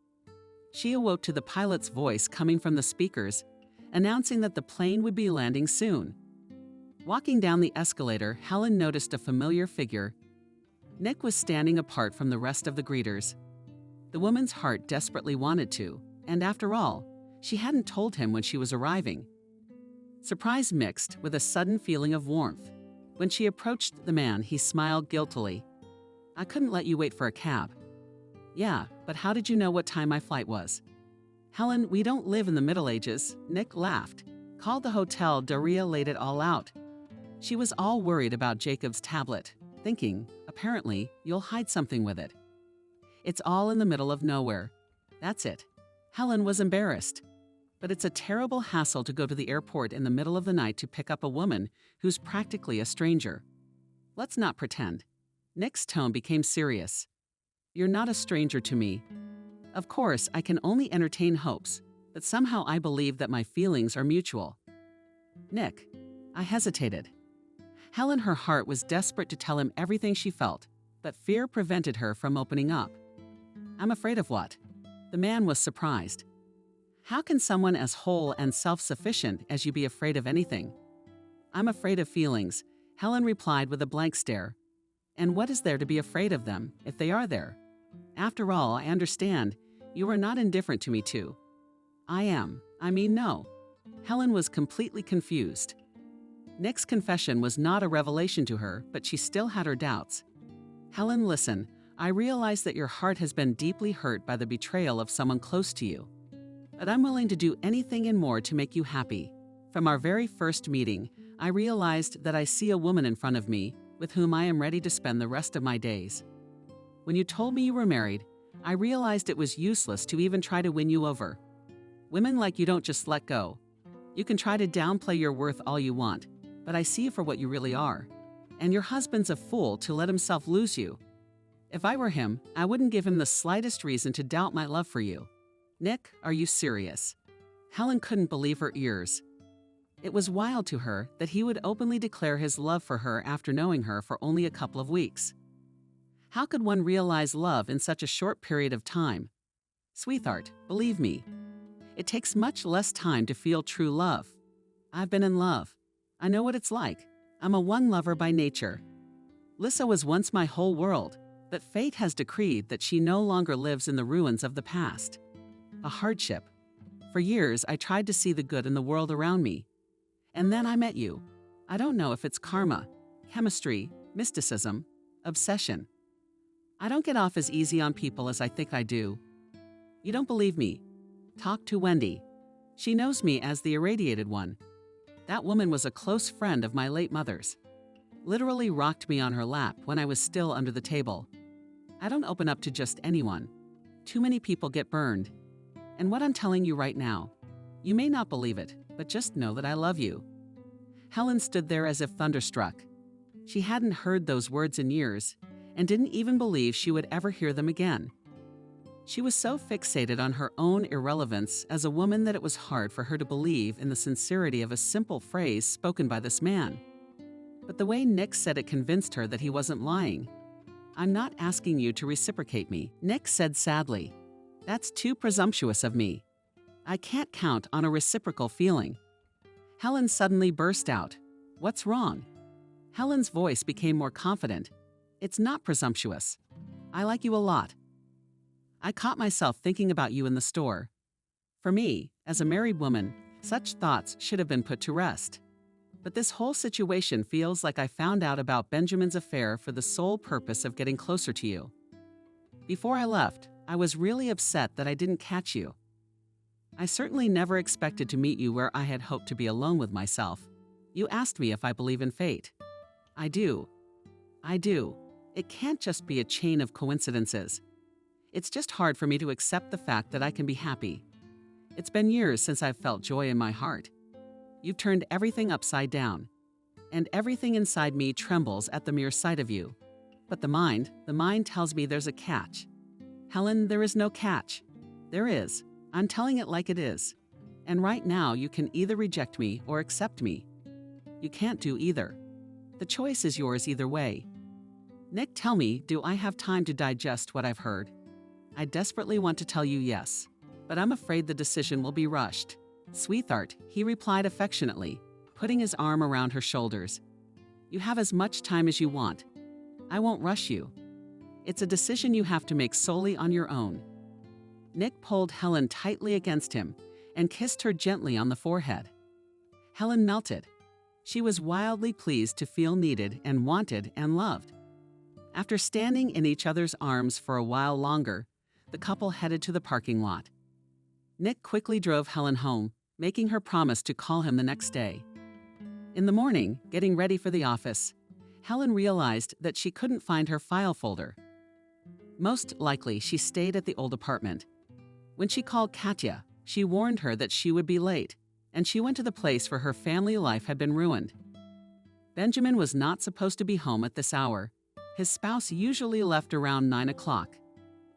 She awoke to the pilot's voice coming from the speakers, announcing that the plane would be landing soon. Walking down the escalator, Helen noticed a familiar figure. Nick was standing apart from the rest of the greeters. The woman's heart desperately wanted to, and after all, she hadn't told him when she was arriving. Surprise mixed with a sudden feeling of warmth. When she approached the man, he smiled guiltily. "I couldn't let you wait for a cab." "Yeah, but how did you know what time my flight was?" "Helen, we don't live in the Middle Ages." Nick laughed. "Called the hotel, Daria laid it all out." She was all worried about Jacob's tablet, thinking, apparently, you'll hide something with it. It's all in the middle of nowhere. That's it. Helen was embarrassed. But it's a terrible hassle to go to the airport in the middle of the night to pick up a woman who's practically a stranger. Let's not pretend. Nick's tone became serious. "You're not a stranger to me. Of course, I can only entertain hopes, but somehow I believe that my feelings are mutual." "Nick," I hesitated. Helen, her heart was desperate to tell him everything she felt, but fear prevented her from opening up. "I'm afraid of what?" The man was surprised. "How can someone as whole and self-sufficient as you be afraid of anything?" "I'm afraid of feelings," Helen replied with a blank stare. "And what is there to be afraid of them, if they are there? After all, I understand. You are not indifferent to me too." "I am. I mean, no." Helen was completely confused. Nick's confession was not a revelation to her, but she still had her doubts. "Helen, listen. I realize that your heart has been deeply hurt by the betrayal of someone close to you. But I'm willing to do anything and more to make you happy. From our very first meeting, I realized that I see a woman in front of me with whom I am ready to spend the rest of my days. When you told me you were married, I realized it was useless to even try to win you over. Women like you don't just let go. You can try to downplay your worth all you want, but I see you for what you really are. And your husband's a fool to let himself lose you. If I were him, I wouldn't give him the slightest reason to doubt my love for you. Nick, are you serious? Helen couldn't believe her ears. It was wild to her that he would openly declare his love for her after knowing her for only a couple of weeks. How could one realize love in such a short period of time? Sweetheart, believe me, it takes much less time to feel true love. I've been in love. I know what it's like. I'm a one lover by nature. Lissa was once my whole world, but fate has decreed that she no longer lives in the ruins of the past. A hardship. For years, I tried to see the good in the world around me. And then I met you. I don't know if it's karma, chemistry, mysticism, obsession. I don't get off as easy on people as I think I do. You don't believe me? Talk to Wendy. She knows me as the irradiated one. That woman was a close friend of my late mother's. Literally rocked me on her lap when I was still under the table. I don't open up to just anyone. Too many people get burned. And what I'm telling you right now, you may not believe it, but just know that I love you. Helen stood there as if thunderstruck. She hadn't heard those words in years and didn't even believe she would ever hear them again. She was so fixated on her own irrelevance as a woman that it was hard for her to believe in the sincerity of a simple phrase spoken by this man. But the way Nick said it convinced her that he wasn't lying. I'm not asking you to reciprocate me, Nick said sadly. That's too presumptuous of me. I can't count on a reciprocal feeling. Helen suddenly burst out. What's wrong? Helen's voice became more confident. It's not presumptuous. I like you a lot. I caught myself thinking about you in the store. For me, as a married woman, such thoughts should have been put to rest. But this whole situation feels like I found out about Benjamin's affair for the sole purpose of getting closer to you. Before I left, I was really upset that I didn't catch you. I certainly never expected to meet you where I had hoped to be alone with myself. You asked me if I believe in fate. I do. I do. It can't just be a chain of coincidences. It's just hard for me to accept the fact that I can be happy. It's been years since I've felt joy in my heart. You've turned everything upside down, and everything inside me trembles at the mere sight of you. But the mind tells me there's a catch. Helen, there is no catch. There is. I'm telling it like it is. And right now, you can either reject me or accept me. You can't do either. The choice is yours either way. Nick, tell me, do I have time to digest what I've heard? I desperately want to tell you yes, but I'm afraid the decision will be rushed. Sweetheart, he replied affectionately, putting his arm around her shoulders. You have as much time as you want. I won't rush you. It's a decision you have to make solely on your own. Nick pulled Helen tightly against him and kissed her gently on the forehead. Helen melted. She was wildly pleased to feel needed and wanted and loved. After standing in each other's arms for a while longer, the couple headed to the parking lot. Nick quickly drove Helen home, making her promise to call him the next day. In the morning, getting ready for the office, Helen realized that she couldn't find her file folder. Most likely, she stayed at the old apartment. When she called Katya, she warned her that she would be late, and she went to the place where her family life had been ruined. Benjamin was not supposed to be home at this hour. His spouse usually left around 9 o'clock.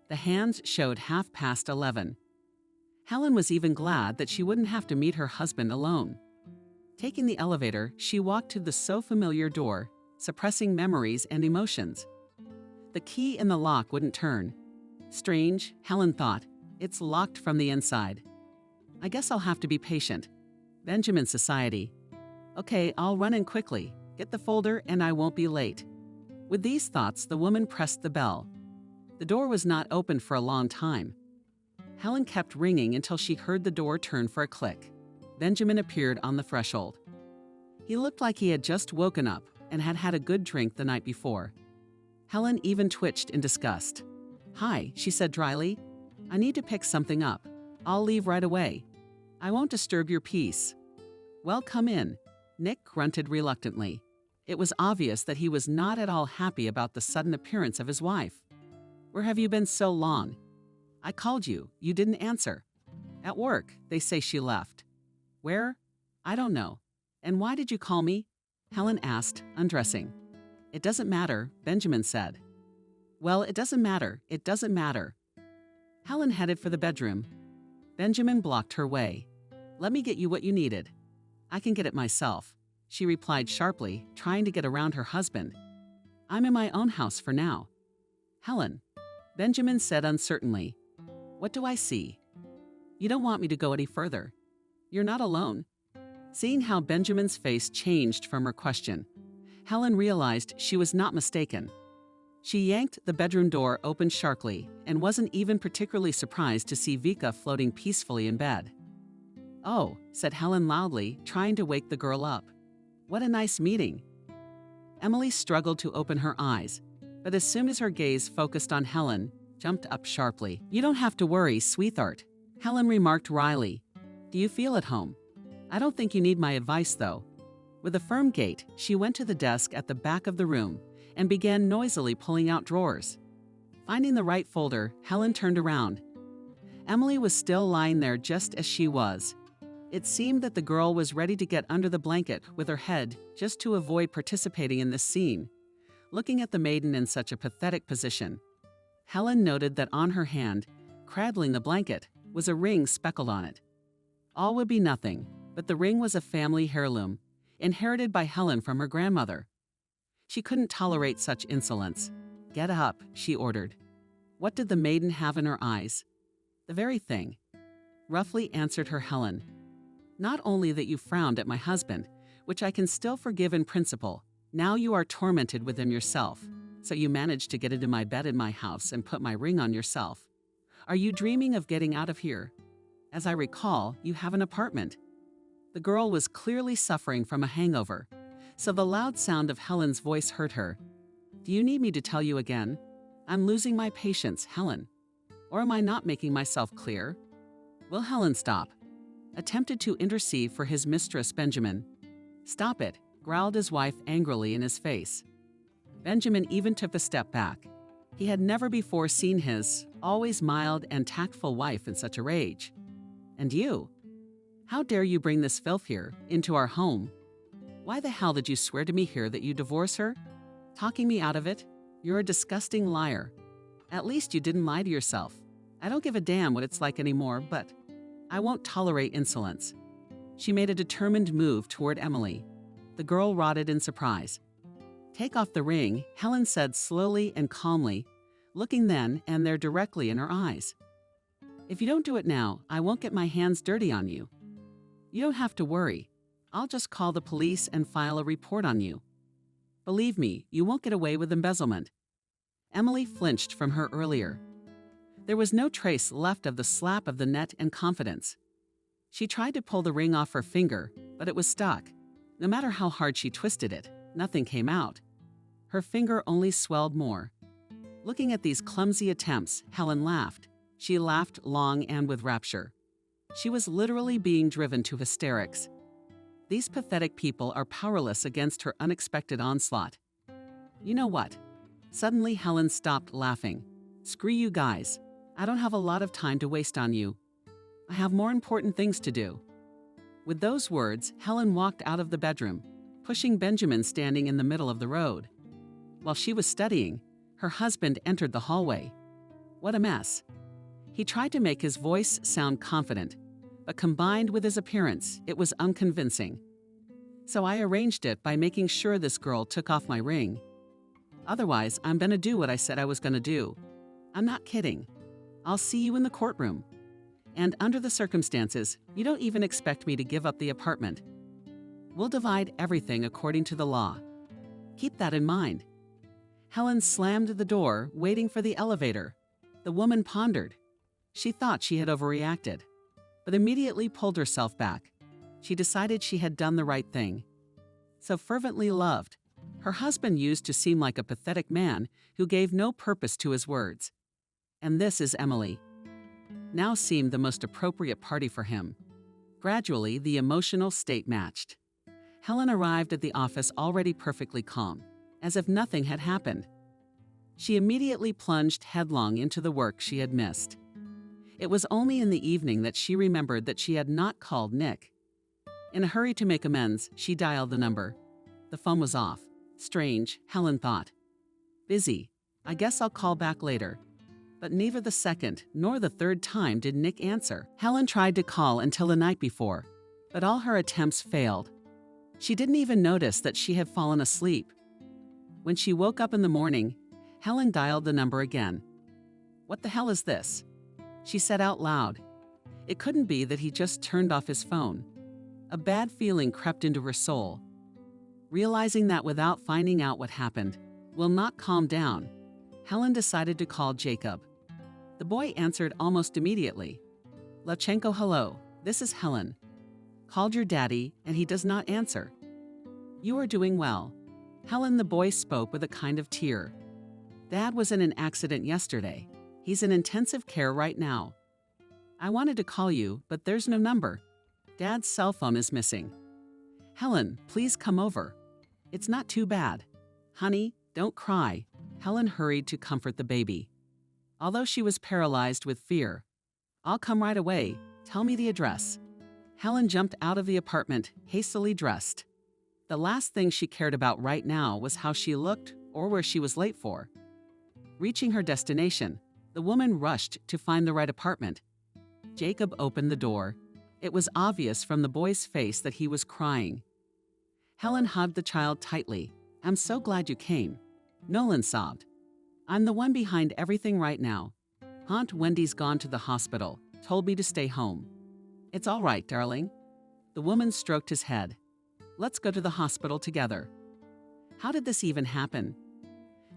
The hands showed 11:30. Helen was even glad that she wouldn't have to meet her husband alone. Taking the elevator, she walked to the so-familiar door, suppressing memories and emotions. The key in the lock wouldn't turn. Strange, Helen thought. It's locked from the inside. I guess I'll have to be patient. Benjamin Society. Okay, I'll run in quickly, get the folder, and I won't be late. With these thoughts, the woman pressed the bell. The door was not open for a long time. Helen kept ringing until she heard the door turn for a click. Benjamin appeared on the threshold. He looked like he had just woken up and had had a good drink the night before. Helen even twitched in disgust. Hi, she said dryly. I need to pick something up. I'll leave right away. I won't disturb your peace. Well, come in. Nick grunted reluctantly. It was obvious that he was not at all happy about the sudden appearance of his wife. Where have you been so long? I called you. You didn't answer. At work, they say she left. Where? I don't know. And why did you call me? Helen asked, undressing. It doesn't matter, Benjamin said. Well, it doesn't matter. It doesn't matter. Helen headed for the bedroom. Benjamin blocked her way. Let me get you what you needed. I can get it myself, she replied sharply, trying to get around her husband. I'm in my own house for now. Helen, Benjamin said uncertainly. What do I see? You don't want me to go any further. You're not alone. Seeing how Benjamin's face changed from her question, Helen realized she was not mistaken. She yanked the bedroom door open sharply and wasn't even particularly surprised to see Vika floating peacefully in bed. Oh, said Helen loudly, trying to wake the girl up. What a nice meeting. Emily struggled to open her eyes, but as soon as her gaze focused on Helen, jumped up sharply. You don't have to worry, sweetheart, Helen remarked wryly. Do you feel at home? I don't think you need my advice, though. With a firm gait, she went to the desk at the back of the room and began noisily pulling out drawers. Finding the right folder, Helen turned around. Emily was still lying there just as she was. It seemed that the girl was ready to get under the blanket with her head just to avoid participating in this scene. Looking at the maiden in such a pathetic position, Helen noted that on her hand, cradling the blanket, was a ring speckled on it. All would be nothing, but the ring was a family heirloom, inherited by Helen from her grandmother. She couldn't tolerate such insolence. Get up, she ordered. What did the maiden have in her eyes? The very thing. Roughly answered her Helen. Not only that you frowned at my husband, which I can still forgive in principle, now you are tormented with him yourself, so you managed to get into my bed in my house and put my ring on yourself. Are you dreaming of getting out of here? As I recall, you have an apartment. The girl was clearly suffering from a hangover, so the loud sound of Helen's voice hurt her. Do you need me to tell you again? I'm losing my patience, Helen. Or am I not making myself clear? Will Helen stop? Attempted to intercede for his mistress, Benjamin. Stop it, growled his wife angrily in his face. Benjamin even took a step back. He had never before seen his, always mild and tactful wife in such a rage. And you? How dare you bring this filth here, into our home? Why the hell did you swear to me here that you'd divorce her? Talking me out of it? You're a disgusting liar. At least you didn't lie to yourself. I don't give a damn what it's like anymore, but I won't tolerate insolence. She made a determined move toward Emily. The girl rotted in surprise. Take off the ring, Helen said slowly and calmly, looking then and there directly in her eyes. If you don't do it now, I won't get my hands dirty on you. You don't have to worry. I'll just call the police and file a report on you. Believe me, you won't get away with embezzlement. Emily flinched from her earlier. There was no trace left of the slap of the net and confidence. She tried to pull the ring off her finger, but it was stuck. No matter how hard she twisted it, nothing came out. Her finger only swelled more. Looking at these clumsy attempts, Helen laughed. She laughed long and with rapture. She was literally being driven to hysterics. These pathetic people are powerless against her unexpected onslaught. You know what? Suddenly Helen stopped laughing. Screw you guys. I don't have a lot of time to waste on you. I have more important things to do. With those words, Helen walked out of the bedroom, pushing Benjamin standing in the middle of the road. While she was studying, her husband entered the hallway. What a mess. He tried to make his voice sound confident, but combined with his appearance, it was unconvincing. So I arranged it by making sure this girl took off my ring. Otherwise, I'm gonna do what I said I was gonna do. I'm not kidding. I'll see you in the courtroom. And under the circumstances, you don't even expect me to give up the apartment. We'll divide everything according to the law. Keep that in mind. Helen slammed the door, waiting for the elevator. The woman pondered. She thought she had overreacted, but immediately pulled herself back. She decided she had done the right thing. So fervently loved, her husband used to seem like a pathetic man who gave no purpose to his words. And this is Emily. Now seemed the most appropriate party for him. Gradually, the emotional state matched. Helen arrived at the office already perfectly calm, as if nothing had happened. She immediately plunged headlong into the work she had missed. It was only in the evening that she remembered that she had not called Nick. In a hurry to make amends, she dialed the number. The phone was off. Strange, Helen thought. Busy. I guess I'll call back later. But neither the second nor the third time did Nick answer. Helen tried to call until the night before, but all her attempts failed. She didn't even notice that she had fallen asleep. When she woke up in the morning, Helen dialed the number again. "What the hell is this?" she said out loud. It couldn't be that he just turned off his phone. A bad feeling crept into her soul. Realizing that without finding out what happened will not calm down, Helen decided to call Jacob. The boy answered almost immediately. "Lachenko, hello, this is Helen. Called your daddy and he does not answer." "You are doing well." Helen, the boy spoke with a kind of tear. "Dad was in an accident yesterday. He's in intensive care right now. I wanted to call you, but there's no number. Dad's cell phone is missing." "Helen, please come over. It's not too bad." "Honey, don't cry." Helen hurried to comfort the baby. Although she was paralyzed with fear. "I'll come right away. Tell me the address." Helen jumped out of the apartment, hastily dressed. The last thing she cared about right now was how she looked or where she was late for. Reaching her destination, the woman rushed to find the right apartment. Jacob opened the door. It was obvious from the boy's face that he was crying. Helen hugged the child tightly. "I'm so glad you came." Nolan sobbed. "I'm the one behind everything right now. Aunt Wendy's gone to the hospital, told me to stay home." "It's all right, darling." The woman stroked his head. "Let's go to the hospital together." How did this even happen?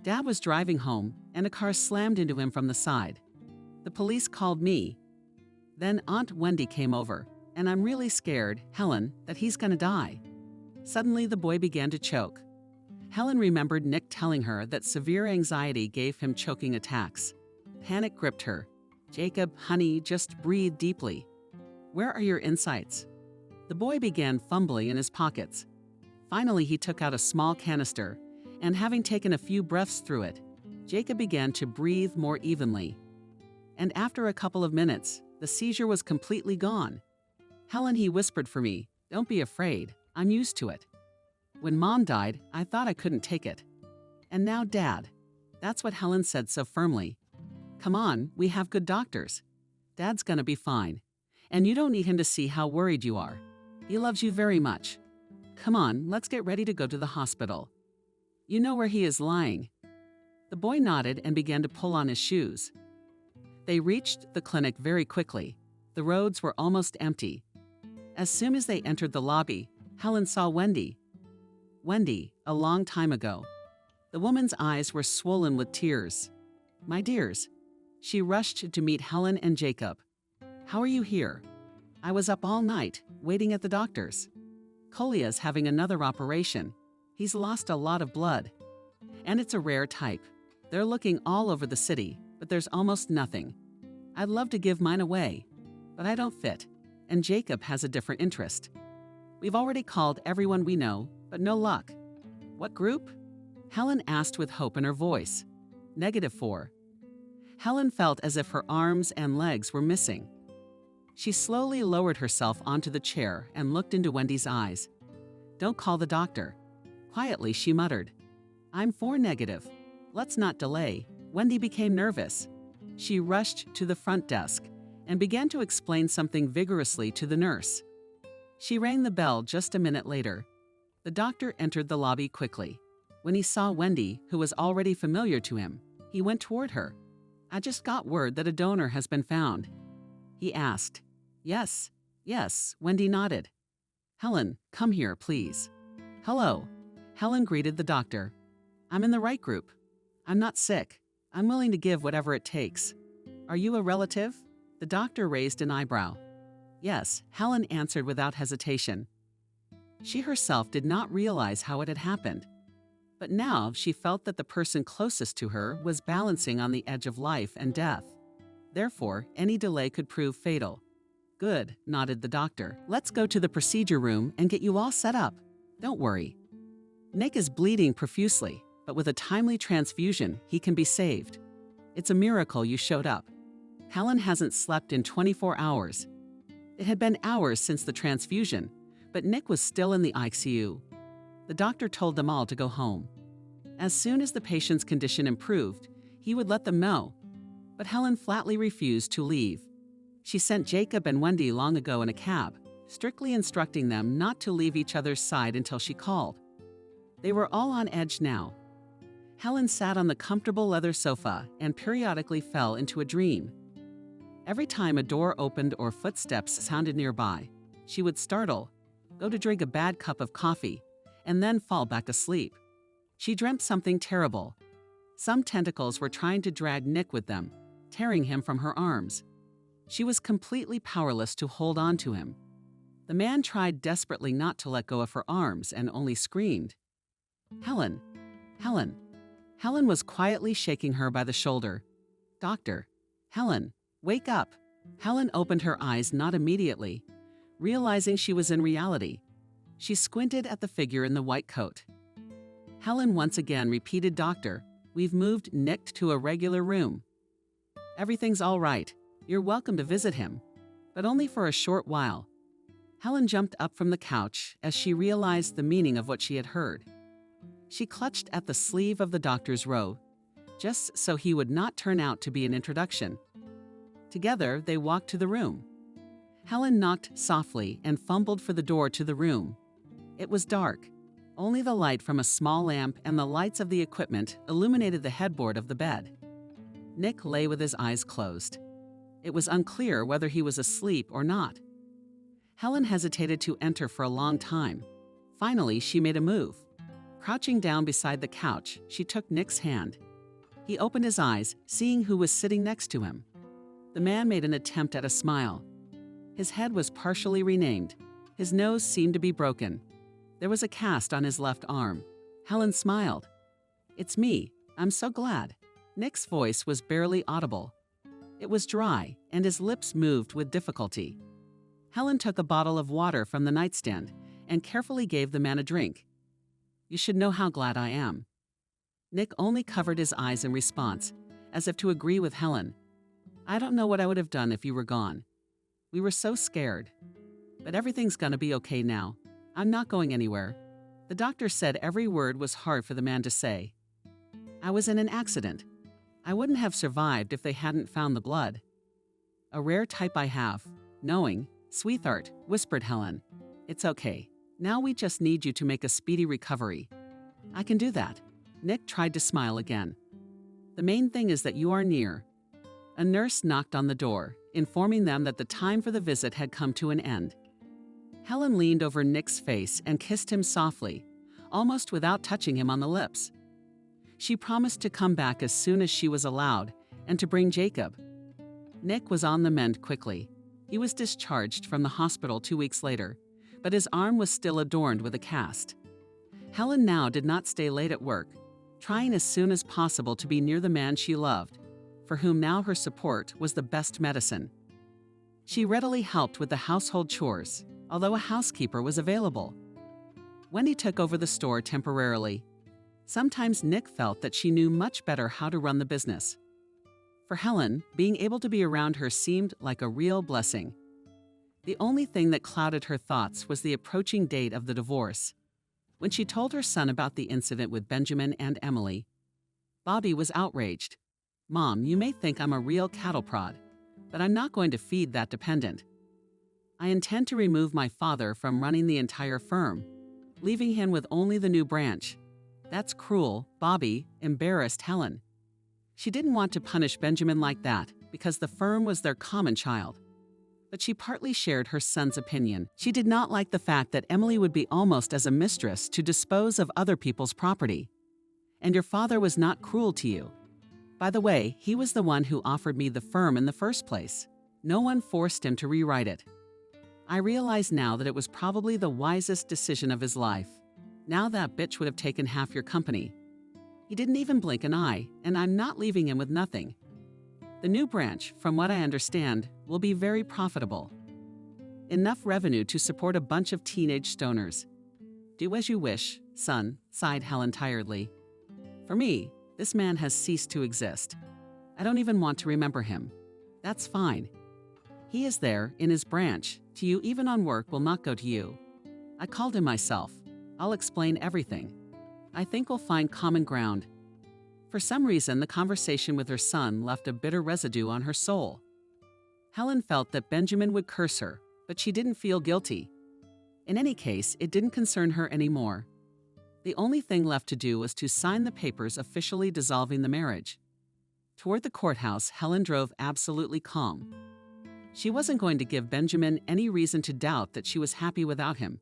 Dad was driving home, and a car slammed into him from the side. The police called me. Then Aunt Wendy came over, and I'm really scared, Helen, that he's gonna die. Suddenly, the boy began to choke. Helen remembered Nick telling her that severe anxiety gave him choking attacks. Panic gripped her. "Jacob, honey, just breathe deeply." "Where are your insights?" The boy began fumbling in his pockets. Finally, he took out a small canister, and having taken a few breaths through it, Jacob began to breathe more evenly. And after a couple of minutes, the seizure was completely gone. "Helen," he whispered for me, "don't be afraid. I'm used to it. When Mom died, I thought I couldn't take it. And now Dad." That's what Helen said so firmly. "Come on, we have good doctors. Dad's gonna be fine. And you don't need him to see how worried you are. He loves you very much. Come on, let's get ready to go to the hospital. You know where he is lying." The boy nodded and began to pull on his shoes. They reached the clinic very quickly. The roads were almost empty. As soon as they entered the lobby, Helen saw Wendy. Wendy, a long time ago. The woman's eyes were swollen with tears. "My dears." She rushed to meet Helen and Jacob. "How are you here?" "I was up all night, waiting at the doctor's. Kolya's having another operation. He's lost a lot of blood. And it's a rare type. They're looking all over the city, but there's almost nothing. I'd love to give mine away, but I don't fit, and Jacob has a different interest. We've already called everyone we know, but no luck." "What group?" Helen asked with hope in her voice. -4. Helen felt as if her arms and legs were missing. She slowly lowered herself onto the chair and looked into Wendy's eyes. "Don't call the doctor." Quietly, she muttered, "I'm for negative. Let's not delay." Wendy became nervous. She rushed to the front desk and began to explain something vigorously to the nurse. She rang the bell just a minute later. The doctor entered the lobby quickly. When he saw Wendy, who was already familiar to him, he went toward her. "I just got word that a donor has been found." He asked. Yes, Wendy nodded. "Helen, come here, please." "Hello." Helen greeted the doctor. "I'm in the right group. I'm not sick. I'm willing to give whatever it takes. Are you a relative?" The doctor raised an eyebrow. "Yes," Helen answered without hesitation. She herself did not realize how it had happened. But now she felt that the person closest to her was balancing on the edge of life and death. Therefore, any delay could prove fatal. "Good," nodded the doctor. "Let's go to the procedure room and get you all set up. Don't worry. Nick is bleeding profusely, but with a timely transfusion, he can be saved. It's a miracle you showed up." Helen hasn't slept in 24 hours. It had been hours since the transfusion, but Nick was still in the ICU. The doctor told them all to go home. As soon as the patient's condition improved, he would let them know. But Helen flatly refused to leave. She sent Jacob and Wendy long ago in a cab, strictly instructing them not to leave each other's side until she called. They were all on edge now. Helen sat on the comfortable leather sofa and periodically fell into a dream. Every time a door opened or footsteps sounded nearby, she would startle, go to drink a bad cup of coffee, and then fall back asleep. She dreamt something terrible. Some tentacles were trying to drag Nick with them, tearing him from her arms. She was completely powerless to hold on to him. The man tried desperately not to let go of her arms and only screamed, "Helen! Helen!" Helen was quietly shaking her by the shoulder. "Doctor! Helen! Wake up!" Helen opened her eyes not immediately, realizing she was in reality. She squinted at the figure in the white coat. Helen once again repeated, "Doctor, we've moved Nick to a regular room. Everything's all right. You're welcome to visit him, but only for a short while." Helen jumped up from the couch as she realized the meaning of what she had heard. She clutched at the sleeve of the doctor's robe, just so he would not turn out to be an introduction. Together, they walked to the room. Helen knocked softly and fumbled for the door to the room. It was dark. Only the light from a small lamp and the lights of the equipment illuminated the headboard of the bed. Nick lay with his eyes closed. It was unclear whether he was asleep or not. Helen hesitated to enter for a long time. Finally, she made a move. Crouching down beside the couch, she took Nick's hand. He opened his eyes, seeing who was sitting next to him. The man made an attempt at a smile. His head was partially renamed. His nose seemed to be broken. There was a cast on his left arm. Helen smiled. "It's me. I'm so glad." Nick's voice was barely audible. It was dry, and his lips moved with difficulty. Helen took a bottle of water from the nightstand and carefully gave the man a drink. "You should know how glad I am." Nick only covered his eyes in response, as if to agree with Helen. "I don't know what I would have done if you were gone. We were so scared. But everything's gonna be okay now. I'm not going anywhere." The doctor said every word was hard for the man to say. "I was in an accident. I wouldn't have survived if they hadn't found the blood. A rare type I have. Knowing, sweetheart," whispered Helen. "It's okay. Now we just need you to make a speedy recovery." "I can do that." Nick tried to smile again. "The main thing is that you are near." A nurse knocked on the door, informing them that the time for the visit had come to an end. Helen leaned over Nick's face and kissed him softly, almost without touching him on the lips. She promised to come back as soon as she was allowed and to bring Jacob. Nick was on the mend quickly. He was discharged from the hospital 2 weeks later, but his arm was still adorned with a cast. Helen now did not stay late at work, trying as soon as possible to be near the man she loved, for whom now her support was the best medicine. She readily helped with the household chores, although a housekeeper was available. Wendy took over the store temporarily. Sometimes Nick felt that she knew much better how to run the business. For Helen, being able to be around her seemed like a real blessing. The only thing that clouded her thoughts was the approaching date of the divorce. When she told her son about the incident with Benjamin and Emily, Bobby was outraged. "Mom, you may think I'm a real cattle prod, but I'm not going to feed that dependent. I intend to remove my father from running the entire firm, leaving him with only the new branch. That's cruel," Bobby embarrassed Helen. She didn't want to punish Benjamin like that because the firm was their common child. But she partly shared her son's opinion. She did not like the fact that Emily would be almost as a mistress to dispose of other people's property. "And your father was not cruel to you. By the way, he was the one who offered me the firm in the first place. No one forced him to rewrite it. I realize now that it was probably the wisest decision of his life. Now that bitch would have taken half your company. He didn't even blink an eye, and I'm not leaving him with nothing. The new branch, from what I understand, will be very profitable. Enough revenue to support a bunch of teenage stoners. Do as you wish, son," sighed Helen tiredly. "For me, this man has ceased to exist. I don't even want to remember him. That's fine. He is there, in his branch, to you even on work will not go to you. I called him myself. I'll explain everything. I think we'll find common ground. For some reason, the conversation with her son left a bitter residue on her soul. Helen felt that Benjamin would curse her, but she didn't feel guilty. In any case, it didn't concern her anymore. The only thing left to do was to sign the papers officially dissolving the marriage. Toward the courthouse, Helen drove absolutely calm. She wasn't going to give Benjamin any reason to doubt that she was happy without him.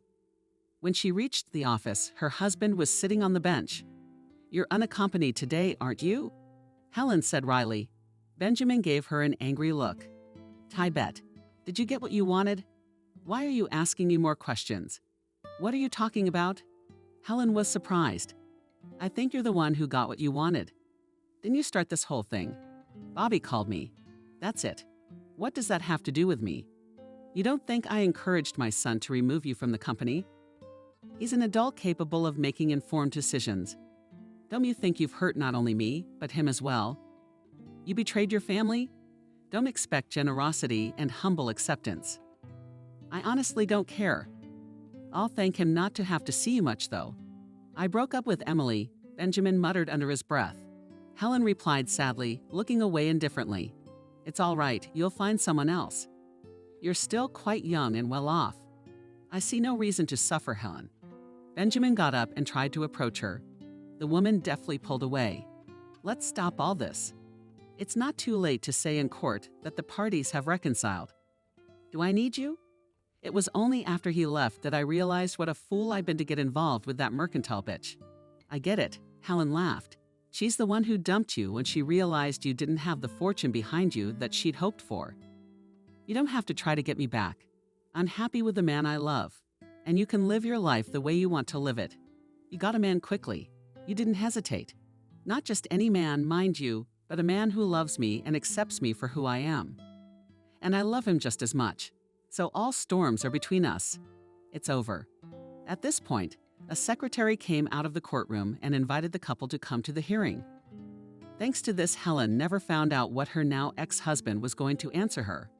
When she reached the office, her husband was sitting on the bench. "You're unaccompanied today, aren't you?" Helen said wryly. Benjamin gave her an angry look. "Tibet, did you get what you wanted? Why are you asking me more questions? What are you talking about?" Helen was surprised. "I think you're the one who got what you wanted. Didn't you start this whole thing? Bobby called me. That's it. What does that have to do with me? You don't think I encouraged my son to remove you from the company? He's an adult capable of making informed decisions. Don't you think you've hurt not only me, but him as well? You betrayed your family? Don't expect generosity and humble acceptance. I honestly don't care. I'll thank him not to have to see you much, though. I broke up with Emily," Benjamin muttered under his breath. Helen replied sadly, looking away indifferently. "It's all right, you'll find someone else. You're still quite young and well off. I see no reason to suffer, Helen." Benjamin got up and tried to approach her. The woman deftly pulled away. "Let's stop all this. It's not too late to say in court that the parties have reconciled. Do I need you? It was only after he left that I realized what a fool I've been to get involved with that mercantile bitch." "I get it," Helen laughed. "She's the one who dumped you when she realized you didn't have the fortune behind you that she'd hoped for. You don't have to try to get me back. I'm happy with the man I love, and you can live your life the way you want to live it. You got a man quickly. You didn't hesitate. Not just any man, mind you, but a man who loves me and accepts me for who I am. And I love him just as much. So all storms are between us. It's over." At this point, a secretary came out of the courtroom and invited the couple to come to the hearing. Thanks to this, Helen never found out what her now ex-husband was going to answer her.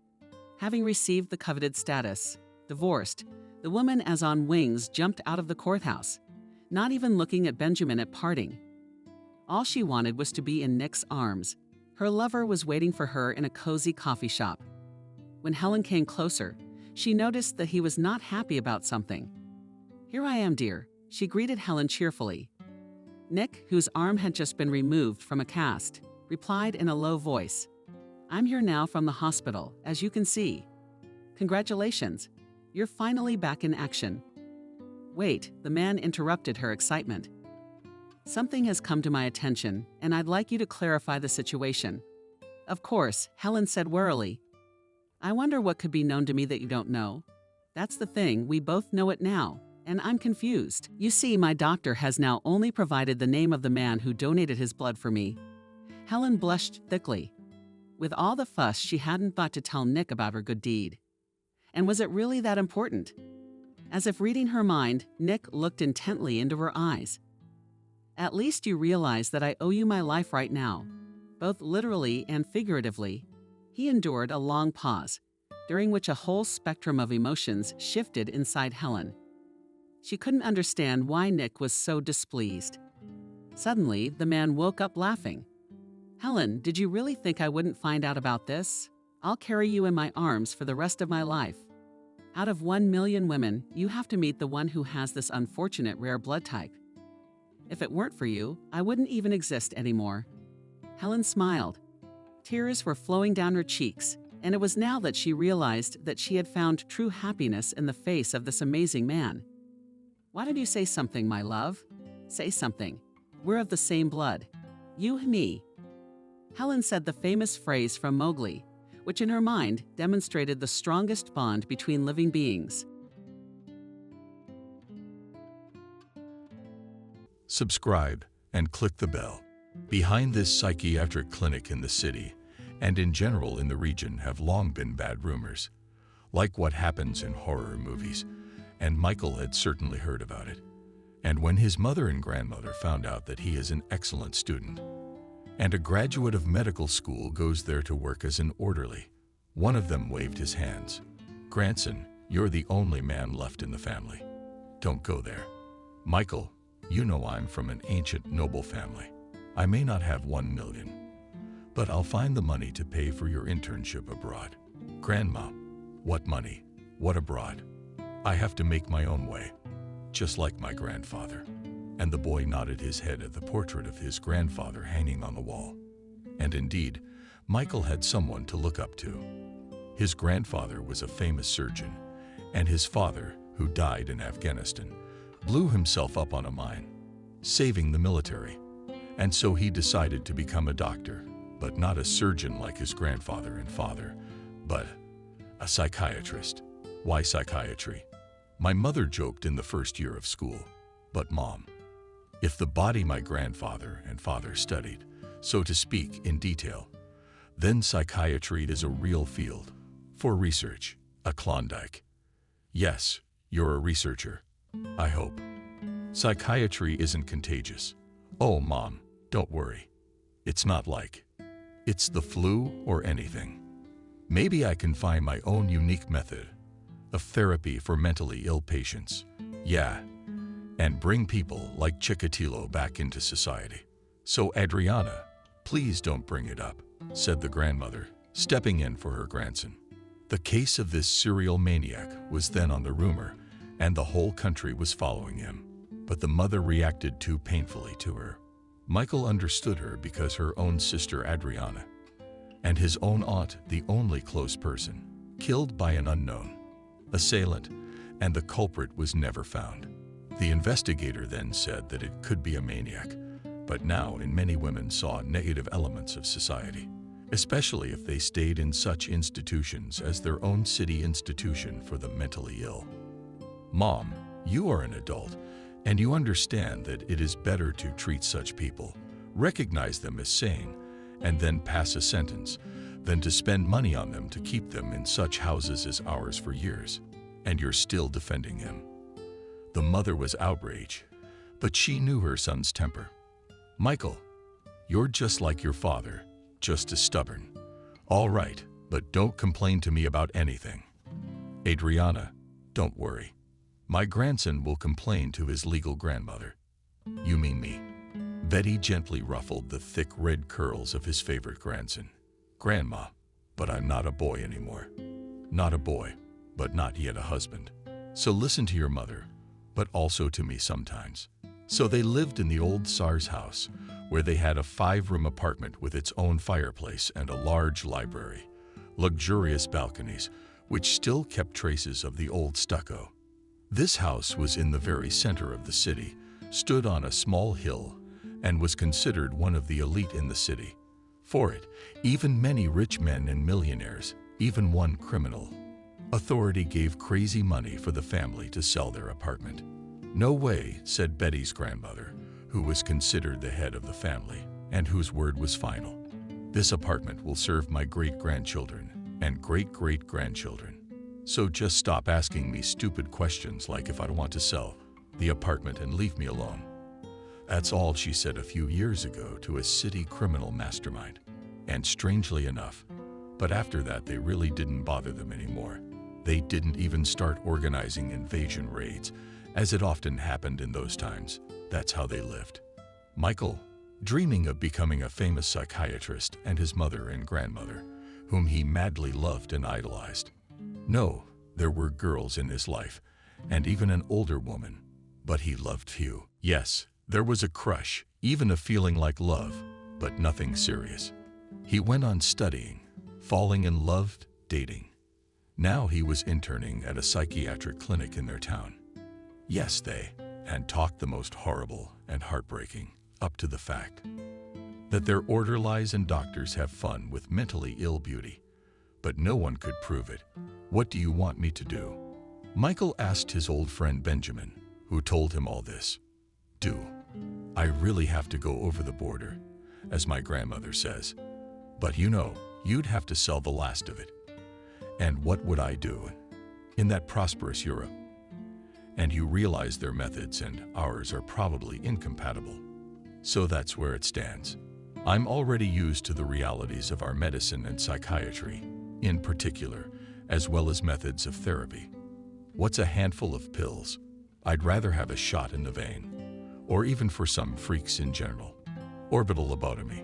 Having received the coveted status, divorced, the woman as on wings jumped out of the courthouse, not even looking at Benjamin at parting. All she wanted was to be in Nick's arms. Her lover was waiting for her in a cozy coffee shop. When Helen came closer, she noticed that he was not happy about something. "Here I am, dear," she greeted Helen cheerfully. Nick, whose arm had just been removed from a cast, replied in a low voice, "I'm here now from the hospital, as you can see. Congratulations, you're finally back in action." "Wait," the man interrupted her excitement. "Something has come to my attention, and I'd like you to clarify the situation." "Of course," Helen said warily. "I wonder what could be known to me that you don't know. That's the thing, we both know it now, and I'm confused. You see, my doctor has now only provided the name of the man who donated his blood for me." Helen blushed thickly. With all the fuss, she hadn't thought to tell Nick about her good deed. And was it really that important? As if reading her mind, Nick looked intently into her eyes. "At least you realize that I owe you my life right now, both literally and figuratively." He endured a long pause, during which a whole spectrum of emotions shifted inside Helen. She couldn't understand why Nick was so displeased. Suddenly, the man woke up laughing. "Helen, did you really think I wouldn't find out about this? I'll carry you in my arms for the rest of my life. Out of 1,000,000 women, you have to meet the one who has this unfortunate rare blood type. If it weren't for you, I wouldn't even exist anymore." Helen smiled. Tears were flowing down her cheeks, and it was now that she realized that she had found true happiness in the face of this amazing man. "Why don't you say something, my love? Say something. We're of the same blood. You and me." Helen said the famous phrase from Mowgli, which in her mind demonstrated the strongest bond between living beings. Subscribe and click the bell. Behind this psychiatric clinic in the city, and in general in the region, have long been bad rumors, like what happens in horror movies, and Michael had certainly heard about it. And when his mother and grandmother found out that he is an excellent student, and a graduate of medical school goes there to work as an orderly, One of them waved his hands. "Grandson, you're the only man left in the family. Don't go there." "Michael, you know I'm from an ancient noble family. I may not have 1 million, but I'll find the money to pay for your internship abroad." "Grandma, what money? What abroad? I have to make my own way, just like my grandfather." And the boy nodded his head at the portrait of his grandfather hanging on the wall. And indeed, Michael had someone to look up to. His grandfather was a famous surgeon, and his father, who died in Afghanistan, blew himself up on a mine, saving the military. And so he decided to become a doctor, but not a surgeon like his grandfather and father, but a psychiatrist. Why psychiatry? My mother joked in the first year of school. But Mom, if the body my grandfather and father studied, so to speak, in detail, then psychiatry is a real field for research, a Klondike. Yes, you're a researcher. I hope. Psychiatry isn't contagious. Oh, Mom, don't worry. It's not like it's the flu or anything. Maybe I can find my own unique method of therapy for mentally ill patients. Yeah, and bring people like Chikatilo back into society. So Adriana, please don't bring it up, said the grandmother, stepping in for her grandson. The case of this serial maniac was then on the rumor, and the whole country was following him. But the mother reacted too painfully to her. Michael understood her because her own sister Adriana, and his own aunt, the only close person, killed by an unknown assailant, and the culprit was never found. The investigator then said that it could be a maniac, but now in many women saw negative elements of society, especially if they stayed in such institutions as their own city institution for the mentally ill. Mom, you are an adult, and you understand that it is better to treat such people, recognize them as sane, and then pass a sentence, than to spend money on them to keep them in such houses as ours for years. And you're still defending him. The mother was outraged, but she knew her son's temper. Michael, you're just like your father, just as stubborn. All right, but don't complain to me about anything. Adriana, don't worry. My grandson will complain to his legal grandmother. You mean me? Betty gently ruffled the thick red curls of his favorite grandson. Grandma, but I'm not a boy anymore. Not a boy, but not yet a husband. So listen to your mother, but also to me sometimes. So they lived in the old Tsar's house, where they had a 5-room apartment with its own fireplace and a large library, luxurious balconies, which still kept traces of the old stucco. This house was in the very center of the city, stood on a small hill, and was considered one of the elite in the city. For it, even many rich men and millionaires, even one criminal authority gave crazy money for the family to sell their apartment. No way, said Betty's grandmother, who was considered the head of the family and whose word was final. This apartment will serve my great-grandchildren and great-great-grandchildren. So just stop asking me stupid questions like if I want to sell the apartment and leave me alone. That's all she said a few years ago to a city criminal mastermind. And strangely enough, but after that they really didn't bother them anymore. They didn't even start organizing invasion raids, as it often happened in those times. That's how they lived. Michael, dreaming of becoming a famous psychiatrist, and his mother and grandmother, whom he madly loved and idolized. No, there were girls in his life, and even an older woman, but he loved few. Yes, there was a crush, even a feeling like love, but nothing serious. He went on studying, falling in love, dating. Now he was interning at a psychiatric clinic in their town. Yes, they had talked the most horrible and heartbreaking, up to the fact that their orderlies and doctors have fun with mentally ill beauty. But no one could prove it. What do you want me to do? Michael asked his old friend Benjamin, who told him all this. Do. I really have to go over the border, as my grandmother says. But you know, you'd have to sell the last of it. And what would I do in that prosperous Europe? And you realize their methods and ours are probably incompatible. So that's where it stands. I'm already used to the realities of our medicine and psychiatry, in particular, as well as methods of therapy. What's a handful of pills? I'd rather have a shot in the vein. Or even for some freaks in general. Orbital lobotomy.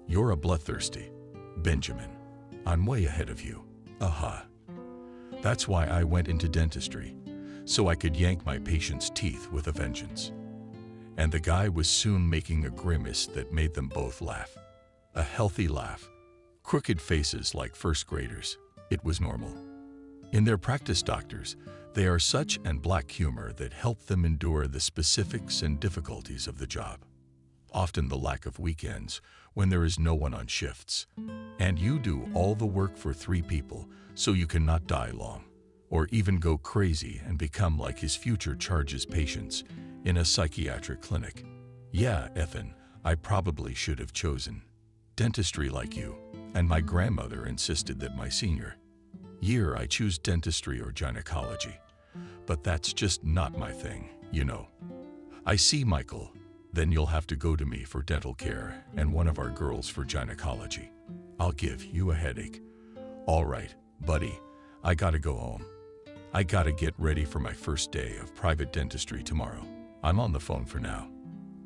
You're a bloodthirsty. Benjamin, I'm way ahead of you. Aha. That's why I went into dentistry, so I could yank my patient's teeth with a vengeance. And the guy was soon making a grimace that made them both laugh. A healthy laugh. Crooked faces like first graders. It was normal. In their practice, doctors, they are such and black humor that help them endure the specifics and difficulties of the job. Often the lack of weekends when there is no one on shifts. And you do all the work for 3 people so you cannot die long, or even go crazy and become like his future charges patients in a psychiatric clinic. Yeah, Ethan, I probably should have chosen dentistry like you, and my grandmother insisted that my senior year I choose dentistry or gynecology. But that's just not my thing, you know. I see, Michael. Then you'll have to go to me for dental care and one of our girls for gynecology. I'll give you a headache. All right, buddy, I gotta go home. I gotta get ready for my first day of private dentistry tomorrow. I'm on the phone for now.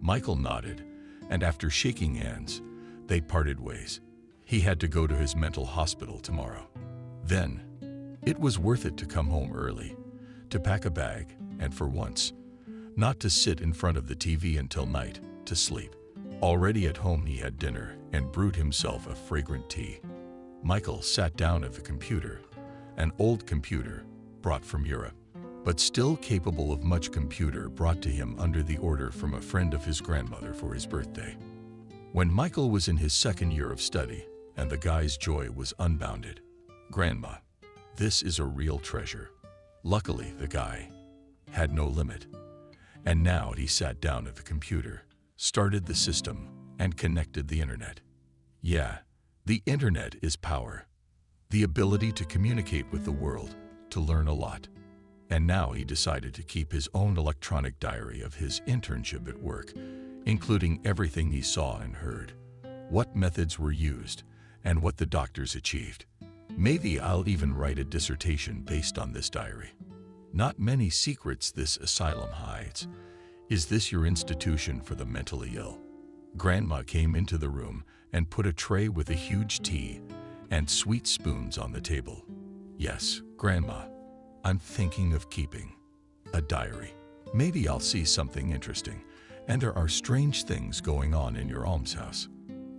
Michael nodded, and after shaking hands, they parted ways. He had to go to his mental hospital tomorrow. Then, it was worth it to come home early, to pack a bag, and for once, not to sit in front of the TV until night to sleep. Already at home he had dinner and brewed himself a fragrant tea. Michael sat down at the computer, an old computer brought from Europe, but still capable of much computer brought to him under the order from a friend of his grandmother for his birthday. When Michael was in his 2nd year of study, and the guy's joy was unbounded. Grandma, this is a real treasure. Luckily, the guy had no limit. And now he sat down at the computer, started the system, and connected the internet. Yeah, the internet is power. The ability to communicate with the world, to learn a lot. And now he decided to keep his own electronic diary of his internship at work, including everything he saw and heard, what methods were used, and what the doctors achieved. Maybe I'll even write a dissertation based on this diary. Not many secrets this asylum hides. Is this your institution for the mentally ill? Grandma came into the room and put a tray with a huge tea and sweet spoons on the table. Yes, Grandma, I'm thinking of keeping a diary. Maybe I'll see something interesting, and there are strange things going on in your almshouse.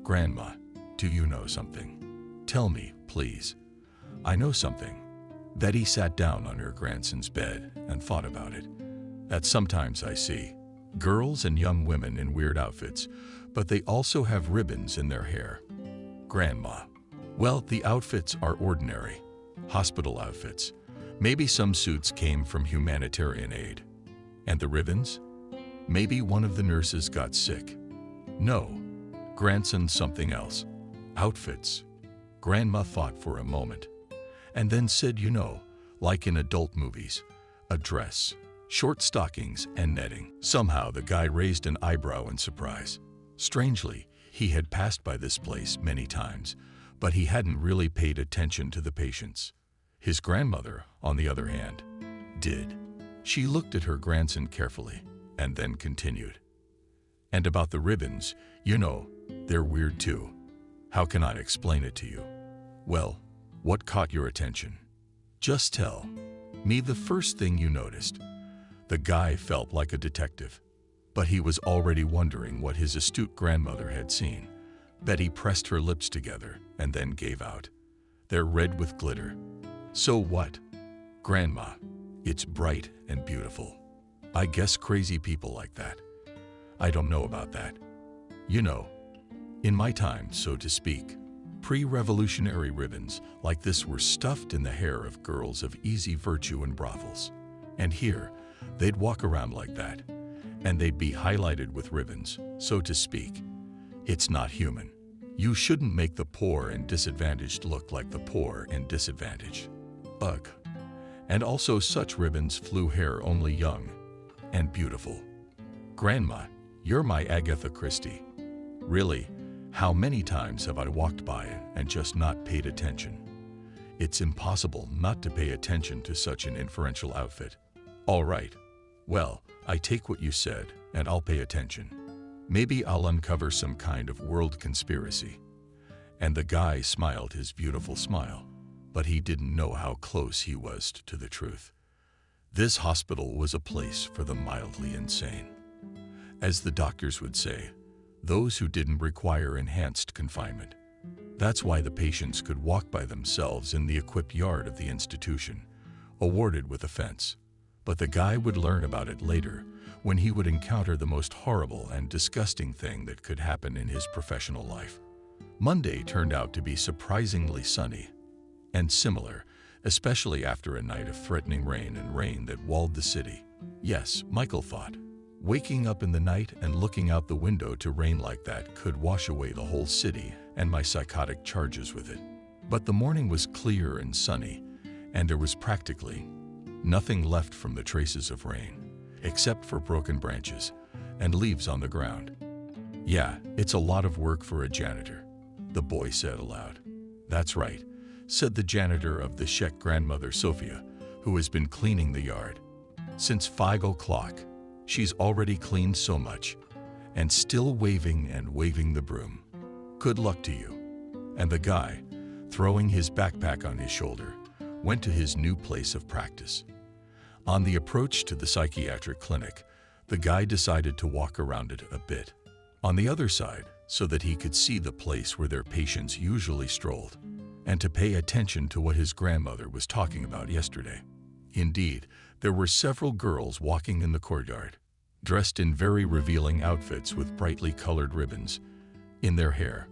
Grandma, do you know something? Tell me, please. I know something. Betty sat down on her grandson's bed and thought about it. That sometimes I see girls and young women in weird outfits, but they also have ribbons in their hair. Grandma, well, the outfits are ordinary, hospital outfits. Maybe some suits came from humanitarian aid. And the ribbons? Maybe one of the nurses got sick. No, grandson, something else. Outfits. Grandma thought for a moment, and then said, you know, like in adult movies, a dress, short stockings, and netting. Somehow the guy raised an eyebrow in surprise. Strangely, he had passed by this place many times, but he hadn't really paid attention to the patients. His grandmother, on the other hand, did. She looked at her grandson carefully and then continued. And about the ribbons, you know, they're weird too. How can I explain it to you? Well, what caught your attention? Just tell me the first thing you noticed. The guy felt like a detective, but he was already wondering what his astute grandmother had seen. Betty pressed her lips together and then gave out. They're red with glitter. So what? Grandma, it's bright and beautiful. I guess crazy people like that. I don't know about that. You know, in my time, so to speak, pre-revolutionary ribbons like this were stuffed in the hair of girls of easy virtue in brothels. And here, they'd walk around like that, and they'd be highlighted with ribbons, so to speak. It's not human. You shouldn't make the poor and disadvantaged look like the poor and disadvantaged. Ugh. And also such ribbons flew hair only young and beautiful. Grandma, you're my Agatha Christie. Really, how many times have I walked by and just not paid attention? It's impossible not to pay attention to such an inferential outfit. All right. Well, I take what you said, and I'll pay attention. Maybe I'll uncover some kind of world conspiracy. And the guy smiled his beautiful smile, but he didn't know how close he was to the truth. This hospital was a place for the mildly insane. As the doctors would say, those who didn't require enhanced confinement. That's why the patients could walk by themselves in the equipped yard of the institution, awarded with a fence. But the guy would learn about it later, when he would encounter the most horrible and disgusting thing that could happen in his professional life. Monday turned out to be surprisingly sunny and similar, especially after a night of threatening rain and rain that walled the city. Yes, Michael thought. Waking up in the night and looking out the window to rain like that could wash away the whole city and my psychotic charges with it. But the morning was clear and sunny, and there was practically nothing left from the traces of rain, except for broken branches and leaves on the ground. Yeah, it's a lot of work for a janitor, the boy said aloud. That's right, said the janitor of the Sheck grandmother Sophia, who has been cleaning the yard. Since 5 o'clock, she's already cleaned so much, and still waving and waving the broom. Good luck to you. And the guy, throwing his backpack on his shoulder, went to his new place of practice. On the approach to the psychiatric clinic, the guy decided to walk around it a bit, on the other side, so that he could see the place where their patients usually strolled, and to pay attention to what his grandmother was talking about yesterday. Indeed, there were several girls walking in the courtyard, dressed in very revealing outfits with brightly colored ribbons in their hair.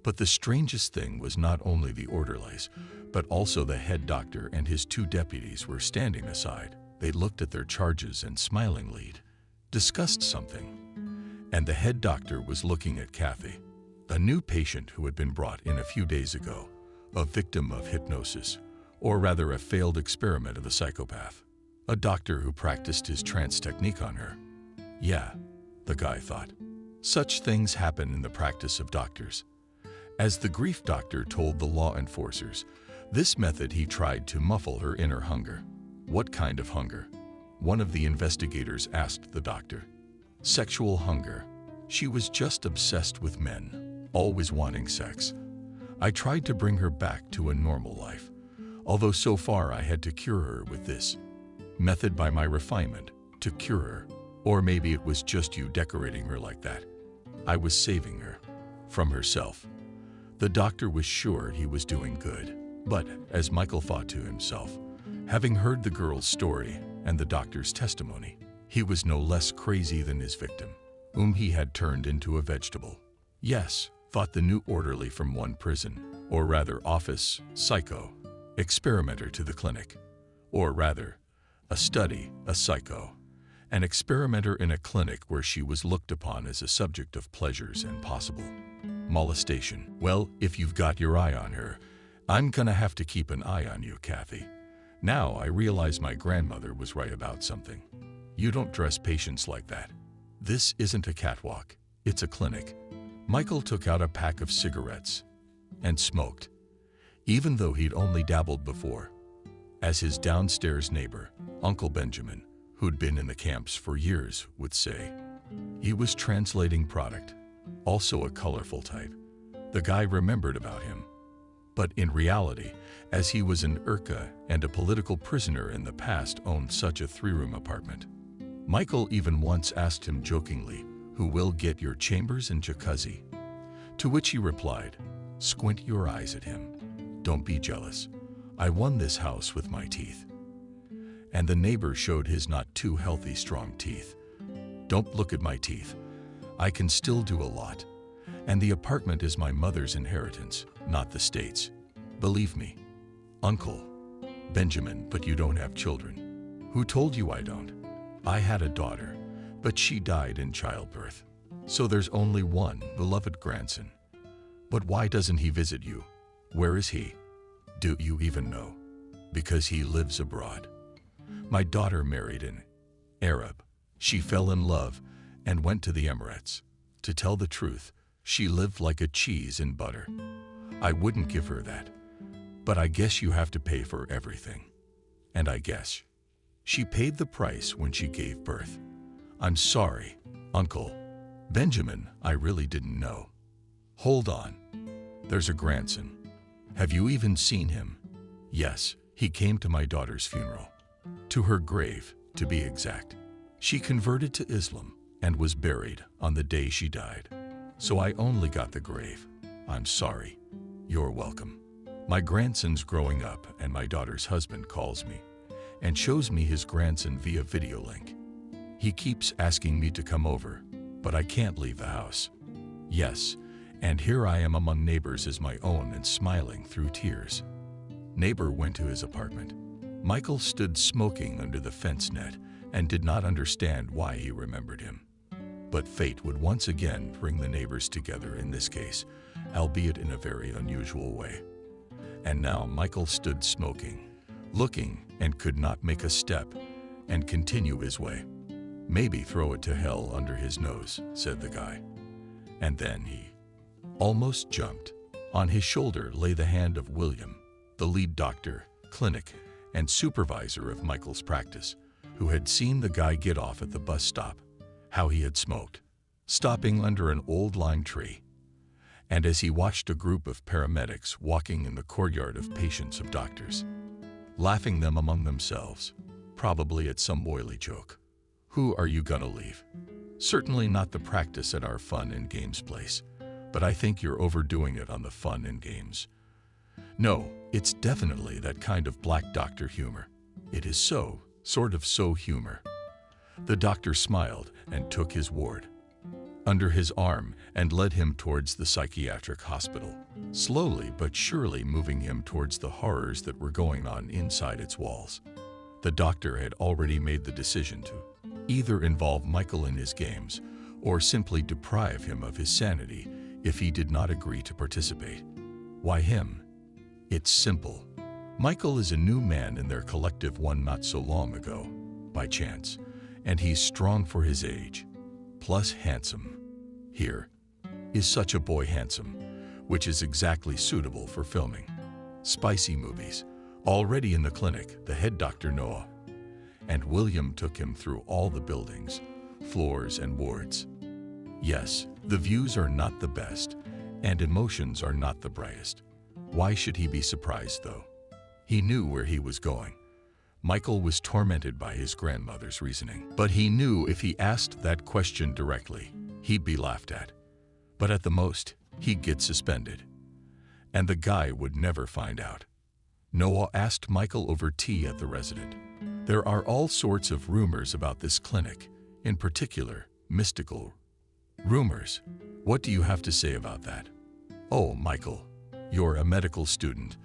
But the strangest thing was not only the orderlies, but also the head doctor and his 2 deputies were standing aside. They looked at their charges and smilingly discussed something. And the head doctor was looking at Kathy, a new patient who had been brought in a few days ago, a victim of hypnosis, or rather a failed experiment of a psychopath, a doctor who practiced his trance technique on her. Yeah, the guy thought. Such things happen in the practice of doctors. As the grief doctor told the law enforcers, this method he tried to muffle her inner hunger. What kind of hunger? One of the investigators asked the doctor. Sexual hunger. She was just obsessed with men, always wanting sex. I tried to bring her back to a normal life, although so far I had to cure her with this method by my refinement, to cure her. Or maybe it was just you decorating her like that. I was saving her from herself. The doctor was sure he was doing good. But, as Michael thought to himself, having heard the girl's story and the doctor's testimony, he was no less crazy than his victim, whom he had turned into a vegetable. Yes, thought the new orderly from one prison, or rather office, psycho, experimenter to the clinic. Or rather, a study, a psycho, an experimenter in a clinic where she was looked upon as a subject of pleasures and possible molestation. Well, if you've got your eye on her, I'm gonna have to keep an eye on you, Kathy. Now I realize my grandmother was right about something. You don't dress patients like that. This isn't a catwalk, it's a clinic. Michael took out a pack of cigarettes and smoked, even though he'd only dabbled before. As his downstairs neighbor, Uncle Benjamin, who'd been in the camps for years, would say, he was translating product, also a colorful type. The guy remembered about him. But in reality, as he was an Urka and a political prisoner in the past owned such a 3-room apartment. Michael even once asked him jokingly, who will get your chambers and jacuzzi? To which he replied, squint your eyes at him. Don't be jealous. I won this house with my teeth. And the neighbor showed his not too healthy strong teeth. Don't look at my teeth. I can still do a lot. And the apartment is my mother's inheritance, not the state's. Believe me. Uncle Benjamin, but you don't have children. Who told you I don't? I had a daughter, but she died in childbirth. So there's only one beloved grandson. But why doesn't he visit you? Where is he? Do you even know? Because he lives abroad. My daughter married an Arab. She fell in love and went to the Emirates. To tell the truth, she lived like a cheese in butter. I wouldn't give her that. But I guess you have to pay for everything. And I guess she paid the price when she gave birth. I'm sorry, Uncle Benjamin, I really didn't know. Hold on. There's a grandson. Have you even seen him? Yes, he came to my daughter's funeral. To her grave, to be exact. She converted to Islam and was buried on the day she died. So I only got the grave. I'm sorry. You're welcome. My grandson's growing up and my daughter's husband calls me and shows me his grandson via video link. He keeps asking me to come over, but I can't leave the house. Yes, and here I am among neighbors as my own and smiling through tears. Neighbor went to his apartment. Michael stood smoking under the fence net and did not understand why he remembered him. But fate would once again bring the neighbors together in this case, albeit in a very unusual way. And now Michael stood smoking, looking, and could not make a step and continue his way. Maybe throw it to hell under his nose, said the guy. And then he almost jumped. On his shoulder lay the hand of William, the lead doctor, clinic, and supervisor of Michael's practice, who had seen the guy get off at the bus stop, how he had smoked, stopping under an old lime tree. And as he watched a group of paramedics walking in the courtyard of patients of doctors, laughing them among themselves, probably at some oily joke. Who are you gonna leave? Certainly not the practice at our fun and games place, but I think you're overdoing it on the fun and games. No, it's definitely that kind of black doctor humor. It is so, sort of so humor. The doctor smiled and took his ward under his arm and led him towards the psychiatric hospital, slowly but surely moving him towards the horrors that were going on inside its walls. The doctor had already made the decision to either involve Michael in his games or simply deprive him of his sanity if he did not agree to participate. Why him? It's simple. Michael is a new man in their collective one not so long ago, by chance, and he's strong for his age, plus handsome. Here is such a boy handsome, which is exactly suitable for filming spicy movies. Already in the clinic, the head doctor Noah and William took him through all the buildings, floors, and wards. Yes, the views are not the best, and emotions are not the brightest. Why should he be surprised, though? He knew where he was going. Michael was tormented by his grandmother's reasoning, but he knew if he asked that question directly, he'd be laughed at. But at the most, he'd get suspended. And the guy would never find out. Noah asked Michael over tea at the resident. There are all sorts of rumors about this clinic, in particular, mystical rumors. What do you have to say about that? Oh, Michael, you're a medical student,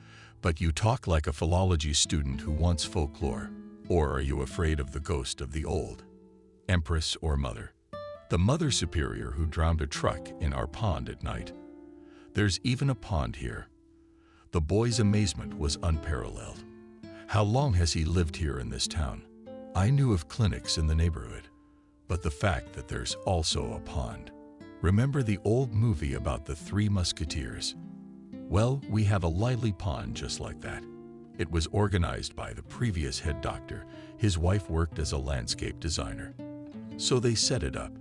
but you talk like a philology student who wants folklore. Or are you afraid of the ghost of the old empress or mother? The mother superior who drowned a truck in our pond at night. There's even a pond here. The boy's amazement was unparalleled. How long has he lived here in this town? I knew of clinics in the neighborhood, but the fact that there's also a pond. Remember the old movie about the Three Musketeers? Well, we have a lively pond just like that. It was organized by the previous head doctor. His wife worked as a landscape designer. So they set it up.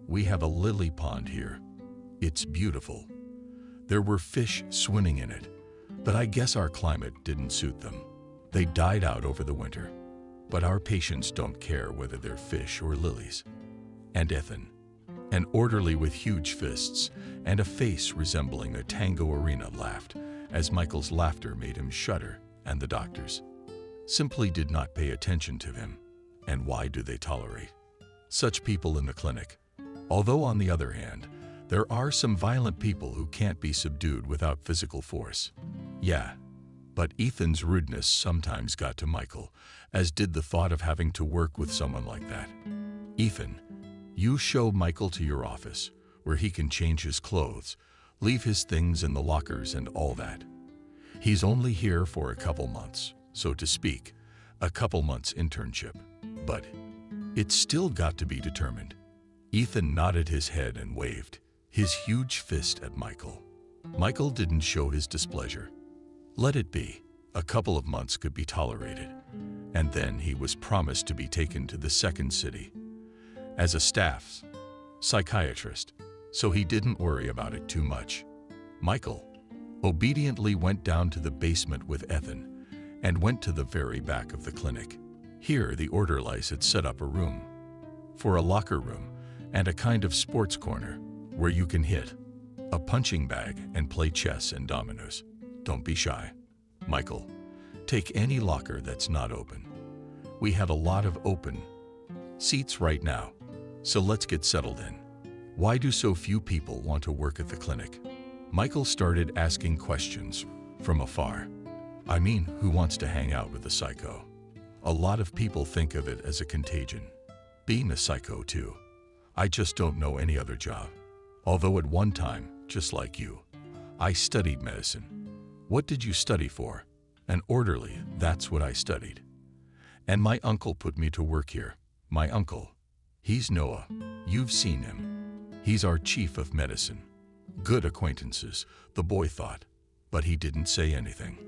We have a lily pond here. It's beautiful. There were fish swimming in it, but I guess our climate didn't suit them. They died out over the winter. But our patients don't care whether they're fish or lilies. And Ethan, an orderly with huge fists and a face resembling a tango arena, laughed as Michael's laughter made him shudder, and the doctors simply did not pay attention to him. And why do they tolerate such people in the clinic? Although on the other hand, there are some violent people who can't be subdued without physical force. Yeah, but Ethan's rudeness sometimes got to Michael, as did the thought of having to work with someone like that. Ethan, you show Michael to your office, where he can change his clothes, leave his things in the lockers and all that. He's only here for a couple months, so to speak, a couple months internship. But it's still got to be determined. Ethan nodded his head and waved his huge fist at Michael. Michael didn't show his displeasure. Let it be. A couple of months could be tolerated, and then he was promised to be taken to the second city as a staff psychiatrist, so he didn't worry about it too much. Michael obediently went down to the basement with Ethan and went to the very back of the clinic. Here, the orderlies had set up a room for a locker room and a kind of sports corner where you can hit a punching bag and play chess and dominoes. Don't be shy, Michael. Take any locker that's not open. We have a lot of open seats right now, so let's get settled in. Why do so few people want to work at the clinic? Michael started asking questions from afar. I mean, who wants to hang out with a psycho? A lot of people think of it as a contagion. Being a psycho too. I just don't know any other job. Although at one time, just like you, I studied medicine. What did you study for? An orderly, that's what I studied. And my uncle put me to work here. My uncle. He's Noah. You've seen him. He's our chief of medicine. Good acquaintances, the boy thought, but he didn't say anything.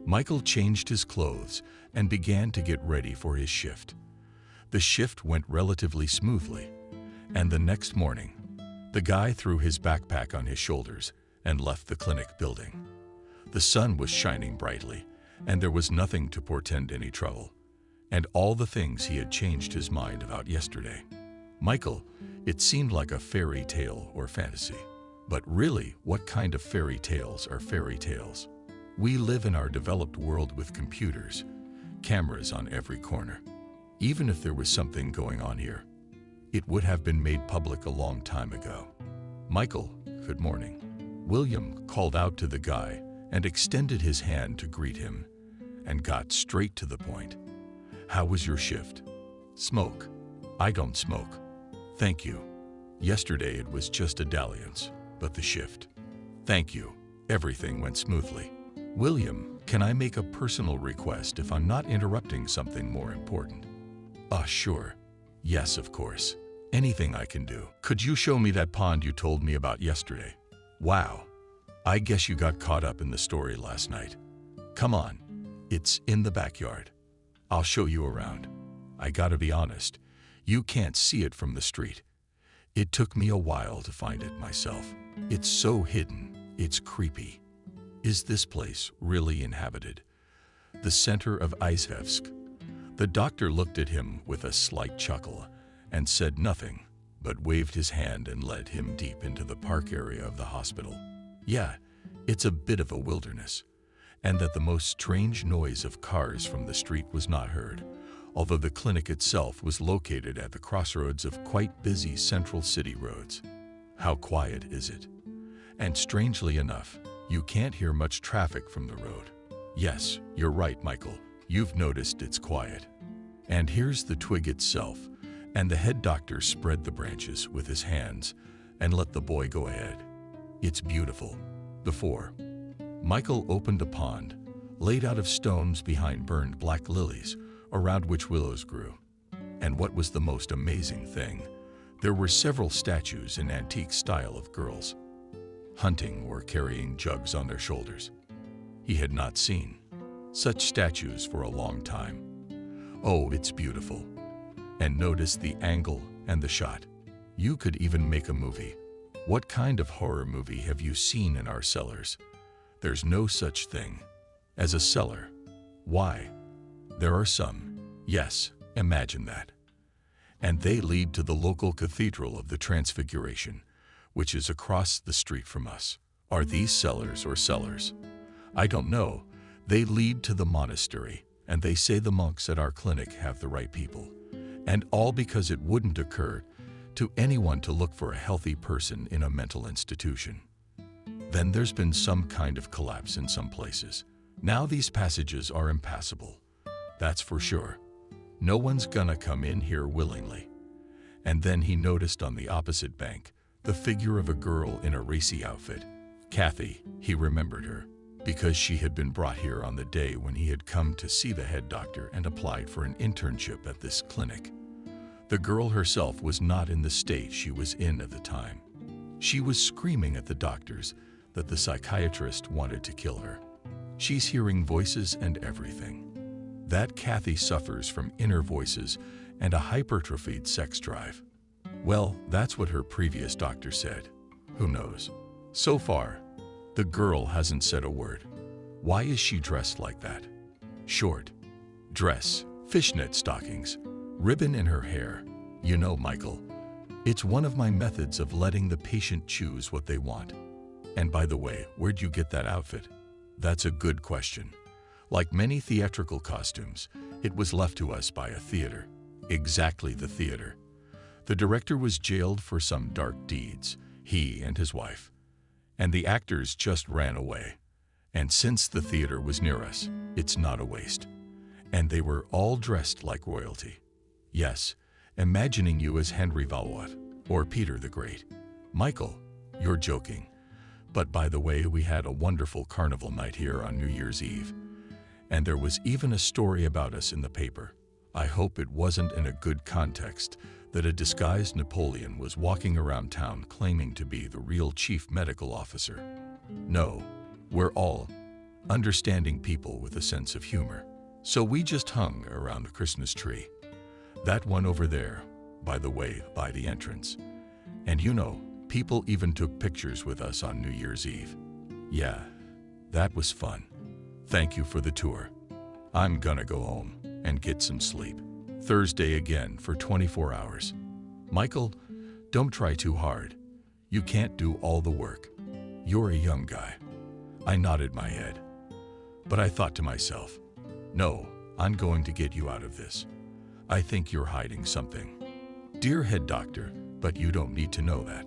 Michael changed his clothes and began to get ready for his shift. The shift went relatively smoothly, and the next morning, the guy threw his backpack on his shoulders and left the clinic building. The sun was shining brightly, and there was nothing to portend any trouble, and all the things he had changed his mind about yesterday. Michael, it seemed like a fairy tale or fantasy. But really, what kind of fairy tales are fairy tales? We live in our developed world with computers, cameras on every corner. Even if there was something going on here, it would have been made public a long time ago. Michael, good morning. William called out to the guy and extended his hand to greet him and got straight to the point. How was your shift? Smoke. I don't smoke. Thank you. Yesterday it was just a dalliance, but the shift. Thank you. Everything went smoothly. William, can I make a personal request if I'm not interrupting something more important? Sure. Yes, of course. Anything I can do. Could you show me that pond you told me about yesterday? Wow. I guess you got caught up in the story last night. Come on. It's in the backyard. I'll show you around. I gotta be honest, you can't see it from the street. It took me a while to find it myself. It's so hidden, it's creepy. Is this place really inhabited? The center of Izhevsk. The doctor looked at him with a slight chuckle and said nothing, but waved his hand and led him deep into the park area of the hospital. Yeah, it's a bit of a wilderness, and that the most strange noise of cars from the street was not heard, although the clinic itself was located at the crossroads of quite busy central city roads. How quiet is it? And strangely enough, you can't hear much traffic from the road. Yes, you're right, Michael. You've noticed it's quiet. And here's the twig itself, and the head doctor spread the branches with his hands and let the boy go ahead. It's beautiful. Before, Michael opened a pond, laid out of stones behind burned black lilies, around which willows grew. And what was the most amazing thing? There were several statues in antique style of girls, hunting or carrying jugs on their shoulders. He had not seen such statues for a long time. Oh, it's beautiful. And notice the angle and the shot. You could even make a movie. What kind of horror movie have you seen in our cellars? There's no such thing as a cellar. Why? There are some. Yes, imagine that. And they lead to the local cathedral of the Transfiguration, which is across the street from us. Are these cellars or cellars? I don't know. They lead to the monastery, and they say the monks at our clinic have the right people. And all because it wouldn't occur to anyone to look for a healthy person in a mental institution. Then there's been some kind of collapse in some places. Now these passages are impassable. That's for sure. No one's gonna come in here willingly. And then he noticed on the opposite bank the figure of a girl in a racy outfit. Kathy, he remembered her, because she had been brought here on the day when he had come to see the head doctor and applied for an internship at this clinic. The girl herself was not in the state she was in at the time. She was screaming at the doctors that the psychiatrist wanted to kill her. She's hearing voices and everything. That Kathy suffers from inner voices and a hypertrophied sex drive. Well, that's what her previous doctor said. Who knows? So far, the girl hasn't said a word. Why is she dressed like that? Short dress, fishnet stockings, ribbon in her hair. You know, Michael, it's one of my methods of letting the patient choose what they want. And by the way, where'd you get that outfit? That's a good question. Like many theatrical costumes, it was left to us by a theater. Exactly the theater. The director was jailed for some dark deeds, he and his wife. And the actors just ran away. And since the theater was near us, it's not a waste. And they were all dressed like royalty. Yes, imagining you as Henry Valois or Peter the Great. Michael, you're joking. But by the way, we had a wonderful carnival night here on New Year's Eve. And there was even a story about us in the paper. I hope it wasn't in a good context that a disguised Napoleon was walking around town claiming to be the real chief medical officer. No, we're all understanding people with a sense of humor. So we just hung around the Christmas tree. That one over there, by the way, by the entrance. And you know, people even took pictures with us on New Year's Eve. Yeah, that was fun. Thank you for the tour. I'm gonna go home and get some sleep. Thursday again for 24 hours. Michael, don't try too hard. You can't do all the work. You're a young guy. I nodded my head. But I thought to myself, no, I'm going to get you out of this. I think you're hiding something. Dear head doctor, but you don't need to know that.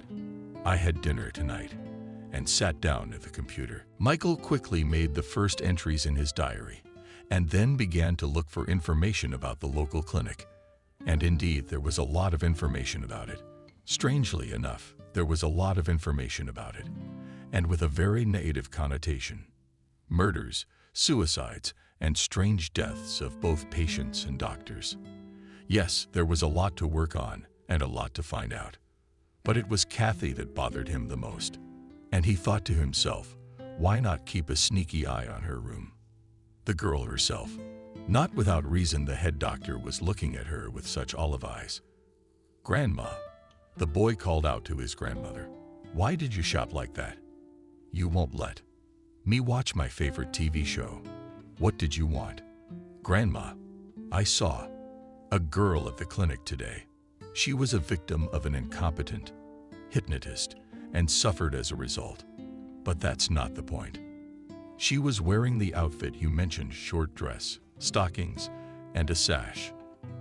I had dinner tonight and sat down at the computer. Michael quickly made the first entries in his diary and then began to look for information about the local clinic. And indeed, there was a lot of information about it. Strangely enough, there was a lot of information about it, and with a very negative connotation. Murders, suicides, and strange deaths of both patients and doctors. Yes, there was a lot to work on and a lot to find out. But it was Kathy that bothered him the most. And he thought to himself, why not keep a sneaky eye on her room? The girl herself. Not without reason the head doctor was looking at her with such olive eyes. Grandma, the boy called out to his grandmother. Why did you shop like that? You won't let me watch my favorite TV show. What did you want? Grandma, I saw a girl at the clinic today. She was a victim of an incompetent hypnotist and suffered as a result. But that's not the point. She was wearing the outfit you mentioned, short dress, stockings, and a sash.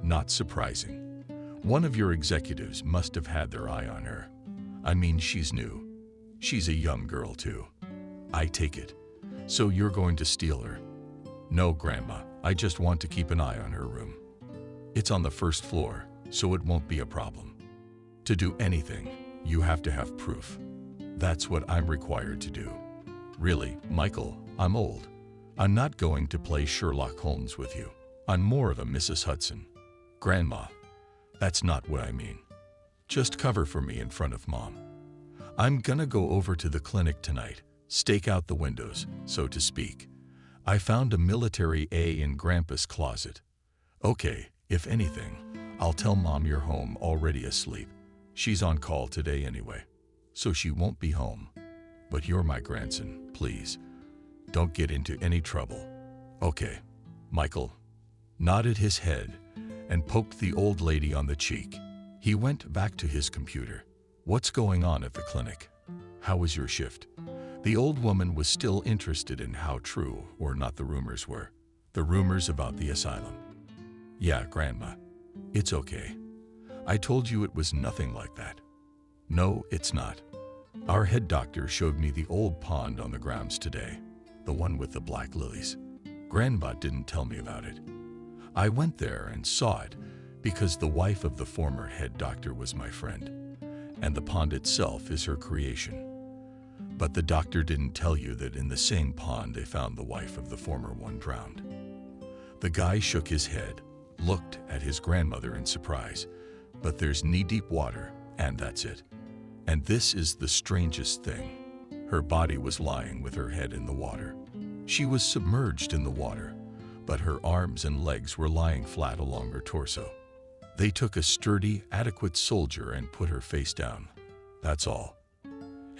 Not surprising. One of your executives must have had their eye on her. I mean, she's new. She's a young girl too. I take it. So you're going to steal her? No, Grandma, I just want to keep an eye on her room. It's on the first floor, so it won't be a problem. To do anything, you have to have proof. That's what I'm required to do. Really, Michael, I'm old. I'm not going to play Sherlock Holmes with you. I'm more of a Mrs. Hudson. Grandma, that's not what I mean. Just cover for me in front of Mom. I'm gonna go over to the clinic tonight, stake out the windows, so to speak. I found a military A in Grandpa's closet. Okay, if anything, I'll tell Mom you're home already asleep. She's on call today anyway, so she won't be home. But you're my grandson, please. Don't get into any trouble. Okay. Michael nodded his head and poked the old lady on the cheek. He went back to his computer. What's going on at the clinic? How was your shift? The old woman was still interested in how true or not the rumors were. The rumors about the asylum. Yeah, Grandma. It's okay. I told you it was nothing like that. No, it's not. Our head doctor showed me the old pond on the grounds today, the one with the black lilies. Grandma didn't tell me about it. I went there and saw it because the wife of the former head doctor was my friend, and the pond itself is her creation. But the doctor didn't tell you that in the same pond they found the wife of the former one drowned. The guy shook his head, looked at his grandmother in surprise, but there's knee-deep water, and that's it. And this is the strangest thing. Her body was lying with her head in the water. She was submerged in the water, but her arms and legs were lying flat along her torso. They took a sturdy, adequate soldier and put her face down. That's all.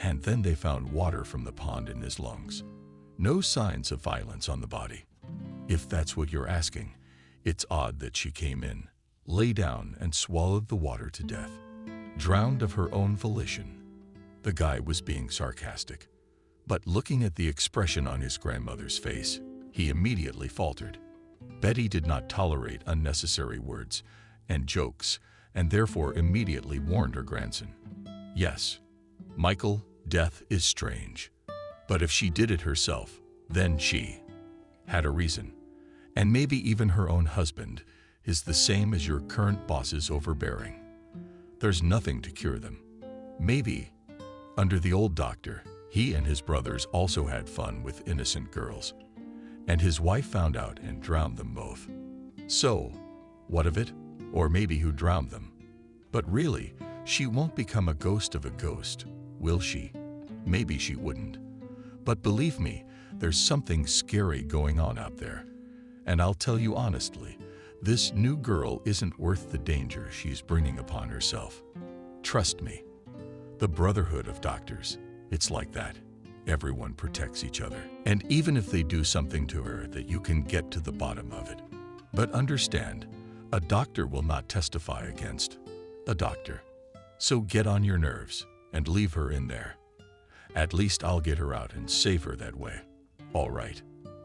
And then they found water from the pond in his lungs. No signs of violence on the body. If that's what you're asking, it's odd that she came in, lay down, and swallowed the water to death. Drowned of her own volition. The guy was being sarcastic, but looking at the expression on his grandmother's face, he immediately faltered. Betty did not tolerate unnecessary words and jokes, and therefore immediately warned her grandson. Yes, Michael, death is strange. But if she did it herself, then she had a reason. And maybe even her own husband is the same as your current boss's overbearing. There's nothing to cure them. Maybe, under the old doctor, he and his brothers also had fun with innocent girls. And his wife found out and drowned them both. So, what of it? Or maybe who drowned them? But really, she won't become a ghost of a ghost, will she? Maybe she wouldn't. But believe me, there's something scary going on out there. And I'll tell you honestly, this new girl isn't worth the danger she's bringing upon herself. Trust me. The Brotherhood of Doctors, it's like that. Everyone protects each other. And even if they do something to her, that you can get to the bottom of it. But understand, a doctor will not testify against a doctor. So get on your nerves and leave her in there. At least I'll get her out and save her that way. All right.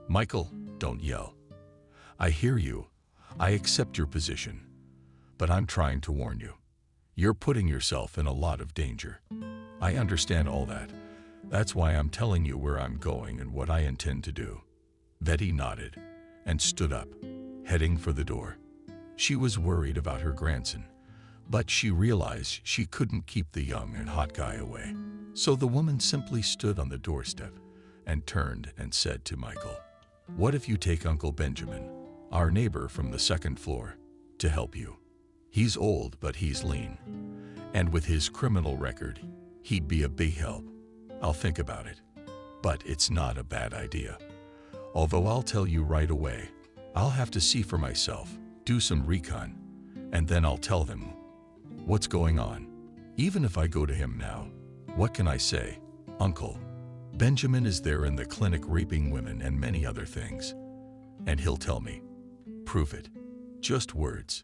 Michael, don't yell. I hear you. I accept your position. But I'm trying to warn you. You're putting yourself in a lot of danger. I understand all that. That's why I'm telling you where I'm going and what I intend to do. Betty nodded and stood up, heading for the door. She was worried about her grandson, but she realized she couldn't keep the young and hot guy away. So the woman simply stood on the doorstep and turned and said to Michael, "What if you take Uncle Benjamin, our neighbor from the second floor, to help you? He's old, but he's lean. And with his criminal record, he'd be a big help. I'll think about it. But it's not a bad idea. Although I'll tell you right away, I'll have to see for myself, do some recon, and then I'll tell them what's going on. Even if I go to him now, what can I say? Uncle Benjamin is there in the clinic raping women and many other things. And he'll tell me. Prove it. Just words.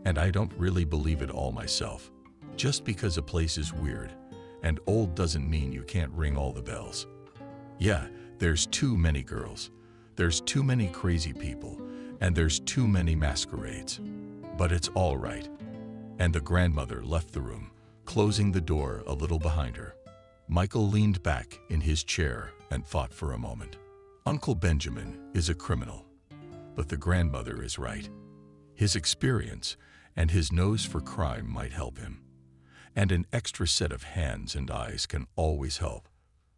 And I don't really believe it all myself. Just because a place is weird and old doesn't mean you can't ring all the bells. Yeah, there's too many girls. There's too many crazy people. And there's too many masquerades. But it's all right." And the grandmother left the room, closing the door a little behind her. Michael leaned back in his chair and thought for a moment. Uncle Benjamin is a criminal, but the grandmother is right. His experience and his nose for crime might help him. And an extra set of hands and eyes can always help.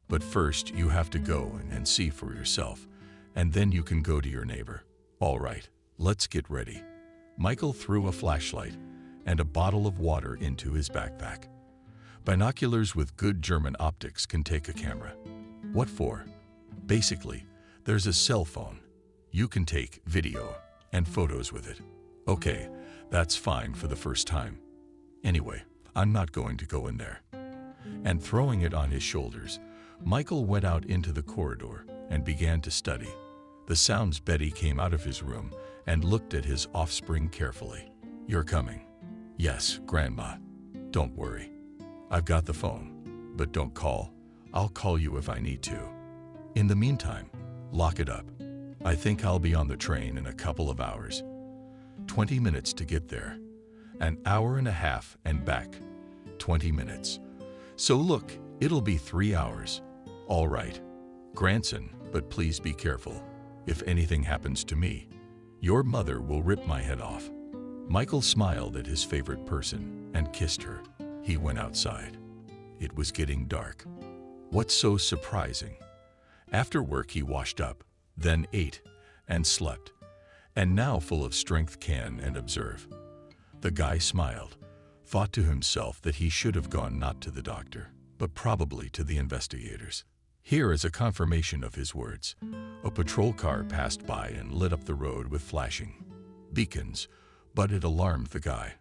But first you have to go and see for yourself, and then you can go to your neighbor. All right, let's get ready. Michael threw a flashlight and a bottle of water into his backpack. Binoculars with good German optics can take a camera. What for? Basically, there's a cell phone. You can take video and photos with it. Okay, that's fine for the first time. Anyway, I'm not going to go in there. And throwing it on his shoulders, Michael went out into the corridor and began to study. The sounds Betty came out of his room and looked at his offspring carefully. You're coming. Yes, Grandma. Don't worry. I've got the phone, but don't call. I'll call you if I need to. In the meantime, lock it up. I think I'll be on the train in a couple of hours. 20 minutes to get there. An hour and a half and back. 20 minutes. So look, it'll be 3 hours. All right. Grandson, but please be careful. If anything happens to me, your mother will rip my head off." Michael smiled at his favorite person and kissed her. He went outside. It was getting dark. What's so surprising? After work he washed up, then ate and slept, and now full of strength can and observe. The guy smiled, thought to himself that he should have gone not to the doctor, but probably to the investigators. Here is a confirmation of his words. A patrol car passed by and lit up the road with flashing beacons, but it alarmed the guy.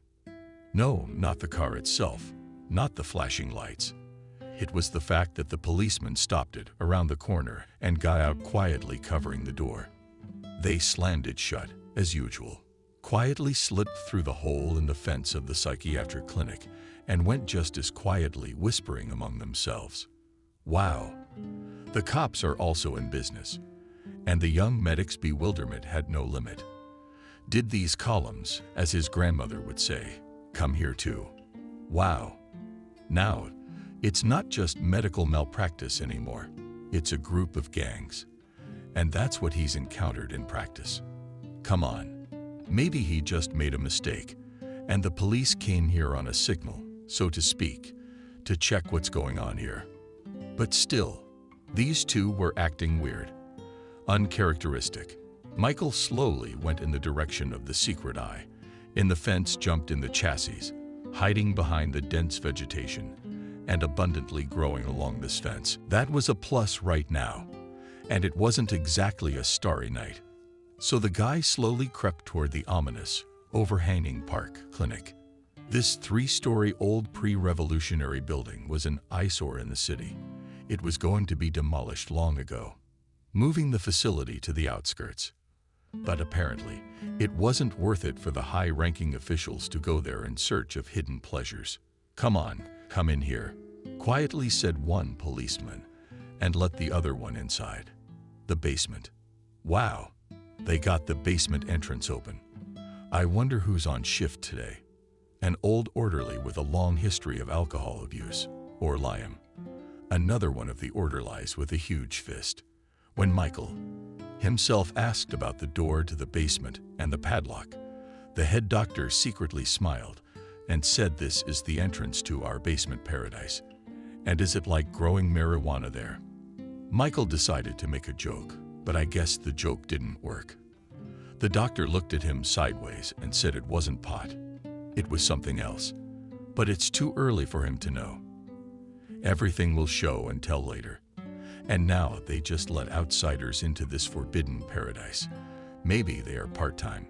No, not the car itself, not the flashing lights. It was the fact that the policeman stopped it around the corner and got out quietly, covering the door. They slammed it shut, as usual, quietly slipped through the hole in the fence of the psychiatric clinic, and went just as quietly, whispering among themselves. Wow, the cops are also in business. And the young medic's bewilderment had no limit. Did these columns, as his grandmother would say, come here too? Wow. Now, it's not just medical malpractice anymore. It's a group of gangs. And that's what he's encountered in practice. Come on. Maybe he just made a mistake, and the police came here on a signal, so to speak, to check what's going on here. But still, these two were acting weird, uncharacteristic. Michael slowly went in the direction of the secret eye. In the fence, jumped in the chassis, hiding behind the dense vegetation, and abundantly growing along this fence. That was a plus right now, and it wasn't exactly a starry night. So the guy slowly crept toward the ominous, overhanging park clinic. This 3-story old pre-revolutionary building was an eyesore in the city. It was going to be demolished long ago, moving the facility to the outskirts. But apparently, it wasn't worth it for the high-ranking officials to go there in search of hidden pleasures. Come on, come in here, quietly said one policeman, and let the other one inside. The basement. Wow, they got the basement entrance open. I wonder who's on shift today. An old orderly with a long history of alcohol abuse, or lying. Another one of the orderlies with a huge fist. When Michael himself asked about the door to the basement and the padlock, the head doctor secretly smiled and said, "This is the entrance to our basement paradise. And is it like growing marijuana there?" Michael decided to make a joke, but I guess the joke didn't work. The doctor looked at him sideways and said it wasn't pot. It was something else, but it's too early for him to know. Everything will show and tell later. And now they just let outsiders into this forbidden paradise. Maybe they are part-time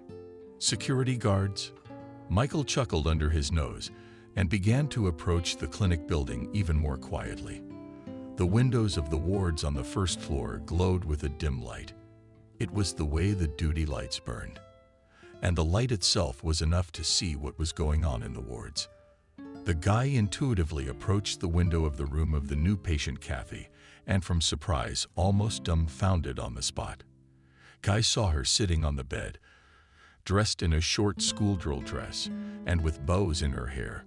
security guards. Michael chuckled under his nose and began to approach the clinic building even more quietly. The windows of the wards on the first floor glowed with a dim light. It was the way the duty lights burned. And the light itself was enough to see what was going on in the wards. The guy intuitively approached the window of the room of the new patient, Kathy, and from surprise, almost dumbfounded on the spot. Guy saw her sitting on the bed, dressed in a short school drill dress and with bows in her hair.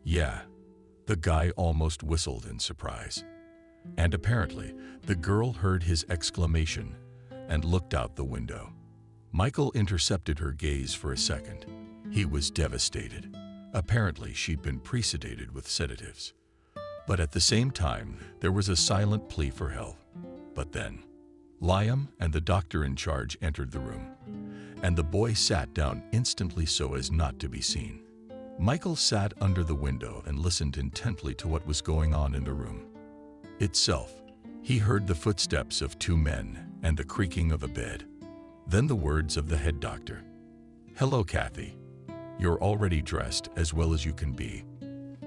Yeah, the guy almost whistled in surprise. And apparently, the girl heard his exclamation and looked out the window. Michael intercepted her gaze for a second. He was devastated. Apparently, she'd been pre-sedated with sedatives. But at the same time, there was a silent plea for help. But then, Liam and the doctor in charge entered the room, and the boy sat down instantly so as not to be seen. Michael sat under the window and listened intently to what was going on in the room itself. He heard the footsteps of 2 men and the creaking of a bed. Then the words of the head doctor. "Hello, Kathy. You're already dressed as well as you can be.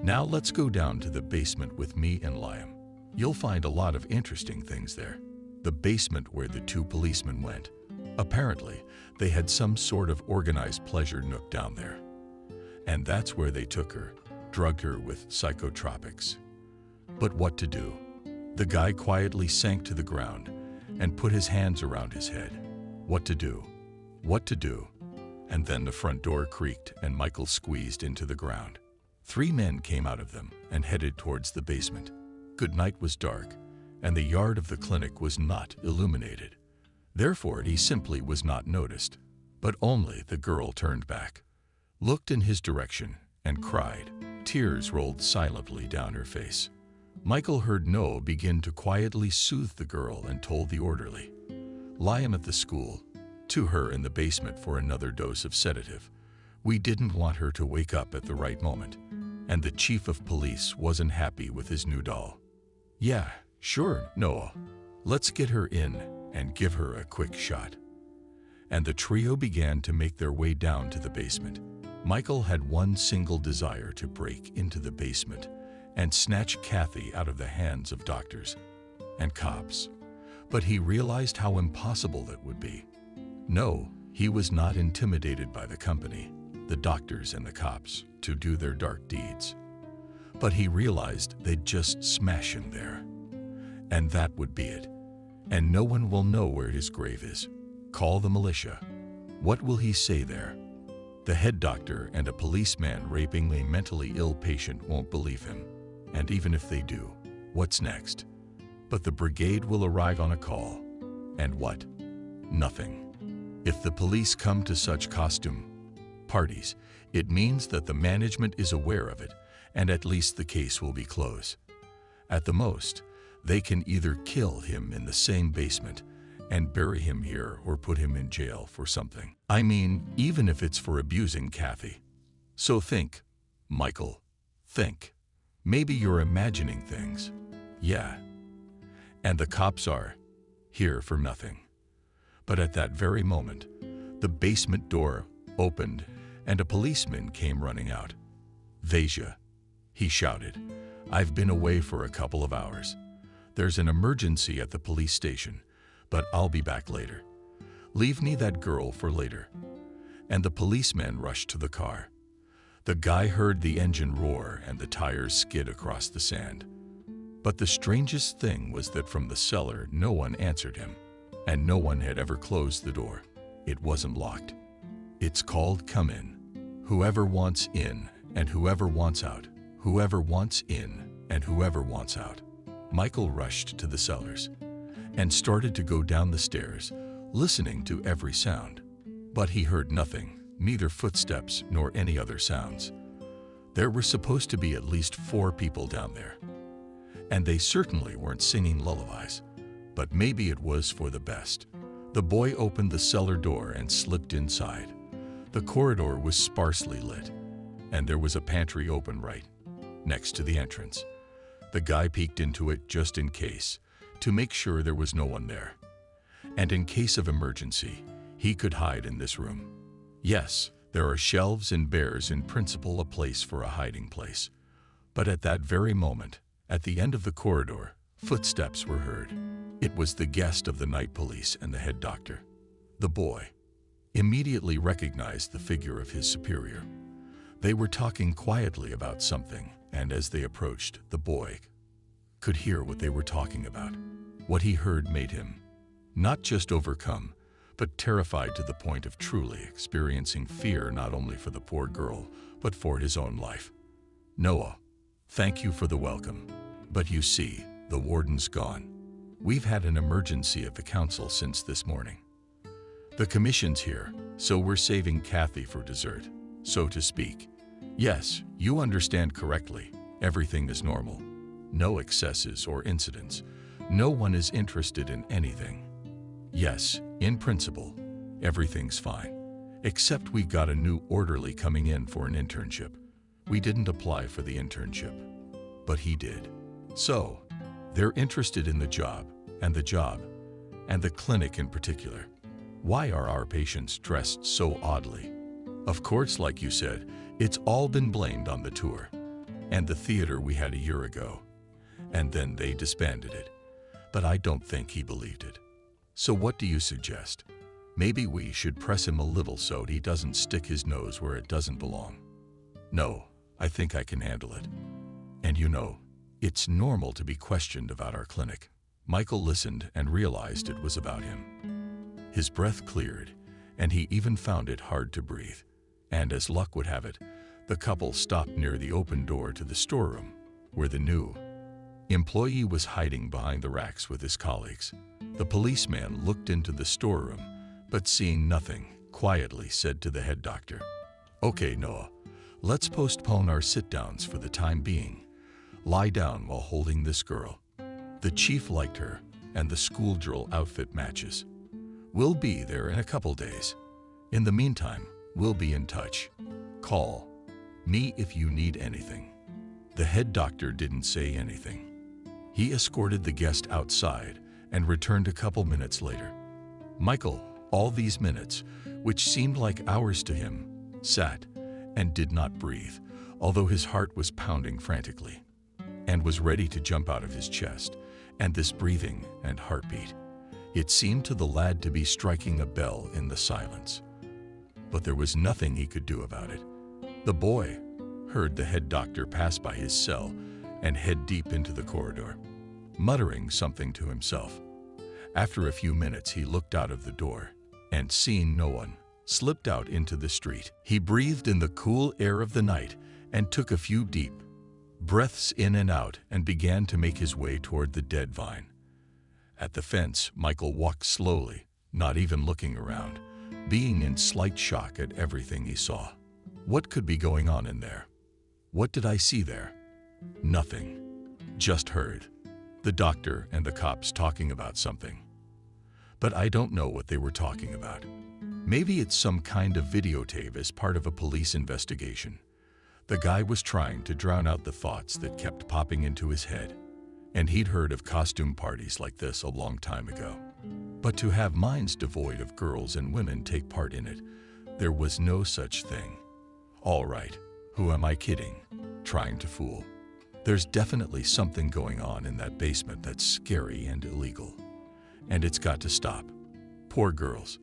Now let's go down to the basement with me and Liam. You'll find a lot of interesting things there." The basement where the 2 policemen went. Apparently, they had some sort of organized pleasure nook down there. And that's where they took her, drugged her with psychotropics. But what to do? The guy quietly sank to the ground and put his hands around his head. What to do? What to do? And then the front door creaked and Michael squeezed into the ground. 3 men came out of them and headed towards the basement. Good night was dark, and the yard of the clinic was not illuminated. Therefore, he simply was not noticed. But only the girl turned back, looked in his direction, and cried. Tears rolled silently down her face. Michael heard Noah begin to quietly soothe the girl and told the orderly, "Liam at the school, to her in the basement for another dose of sedative. We didn't want her to wake up at the right moment, and the chief of police wasn't happy with his new doll. Yeah, Sure, Noah. Let's get her in and give her a quick shot. And the trio began to make their way down to the basement. Michael had one single desire: to break into the basement and snatch Kathy out of the hands of doctors and cops. But he realized how impossible that would be. No, he was not intimidated by the company, the doctors and the cops, to do their dark deeds. But he realized they'd just smash him there. And that would be it. And no one will know where his grave is. Call the militia. What will he say there? The head doctor and a policeman raping a mentally ill patient won't believe him. And even if they do, what's next? But the brigade will arrive on a call. And what? Nothing. If the police come to such costume parties, it means that the management is aware of it, and at least the case will be closed. At the most, they can either kill him in the same basement and bury him here, or put him in jail for something. I mean, even if it's for abusing Kathy. So think, Michael, think. Maybe you're imagining things. Yeah. And the cops are here for nothing. But at that very moment, the basement door opened and a policeman came running out. "Vasia," he shouted, "I've been away for a couple of hours. There's an emergency at the police station, but I'll be back later. Leave me that girl for later." And the policeman rushed to the car. The guy heard the engine roar and the tires skid across the sand. But the strangest thing was that from the cellar no one answered him, and no one had ever closed the door. It wasn't locked. It's called come in. Whoever wants in and whoever wants out. Whoever wants in and whoever wants out. Michael rushed to the cellars and started to go down the stairs, listening to every sound. But he heard nothing, neither footsteps nor any other sounds. There were supposed to be at least 4 people down there. And they certainly weren't singing lullabies. But maybe it was for the best. The boy opened the cellar door and slipped inside. The corridor was sparsely lit, and there was a pantry open right next to the entrance. The guy peeked into it just in case, to make sure there was no one there. And in case of emergency, he could hide in this room. Yes, there are shelves and bears in principle a place for a hiding place. But at that very moment, at the end of the corridor, footsteps were heard. It was the guest of the night police and the head doctor. The boy immediately recognized the figure of his superior. They were talking quietly about something, and as they approached, the boy could hear what they were talking about. What he heard made him not just overcome, but terrified to the point of truly experiencing fear, not only for the poor girl, but for his own life. "Noah, thank you for the welcome. But you see, the warden's gone. We've had an emergency at the council since this morning. The commission's here, so we're saving Kathy for dessert, so to speak. Yes, you understand correctly. Everything is normal. No excesses or incidents. No one is interested in anything. Yes, in principle, everything's fine. Except we got a new orderly coming in for an internship. We didn't apply for the internship, but he did. So, they're interested in the job, and the clinic in particular. Why are our patients dressed so oddly? Of course, like you said, it's all been blamed on the tour and the theater we had a year ago. And then they disbanded it. But I don't think he believed it. So what do you suggest? Maybe we should press him a little so he doesn't stick his nose where it doesn't belong. No, I think I can handle it. And you know, it's normal to be questioned about our clinic. Michael listened and realized it was about him. His breath cleared, and he even found it hard to breathe. And as luck would have it, the couple stopped near the open door to the storeroom, where the new employee was hiding behind the racks with his colleagues. The policeman looked into the storeroom, but seeing nothing, quietly said to the head doctor, "Okay, Noah, let's postpone our sit-downs for the time being. Lie down while holding this girl. The chief liked her, and the school drill outfit matches. We'll be there in a couple days. In the meantime, we'll be in touch. Call me if you need anything." The head doctor didn't say anything. He escorted the guest outside and returned a couple minutes later. Michael, all these minutes, which seemed like hours to him, sat and did not breathe, although his heart was pounding frantically and was ready to jump out of his chest. And this breathing and heartbeat, it seemed to the lad to be striking a bell in the silence. But there was nothing he could do about it. The boy heard the head doctor pass by his cell and head deep into the corridor, muttering something to himself. After a few minutes, he looked out of the door and, seeing no one, slipped out into the street. He breathed in the cool air of the night and took a few deep breaths in and out and began to make his way toward the dead vine. At the fence, Michael walked slowly, not even looking around, being in slight shock at everything he saw. What could be going on in there? What did I see there? Nothing. Just heard the doctor and the cops talking about something. But I don't know what they were talking about. Maybe it's some kind of videotape as part of a police investigation. The guy was trying to drown out the thoughts that kept popping into his head, and he'd heard of costume parties like this a long time ago. But to have minds devoid of girls and women take part in it, there was no such thing. All right, who am I kidding? Trying to fool. There's definitely something going on in that basement that's scary and illegal, and it's got to stop. Poor girls.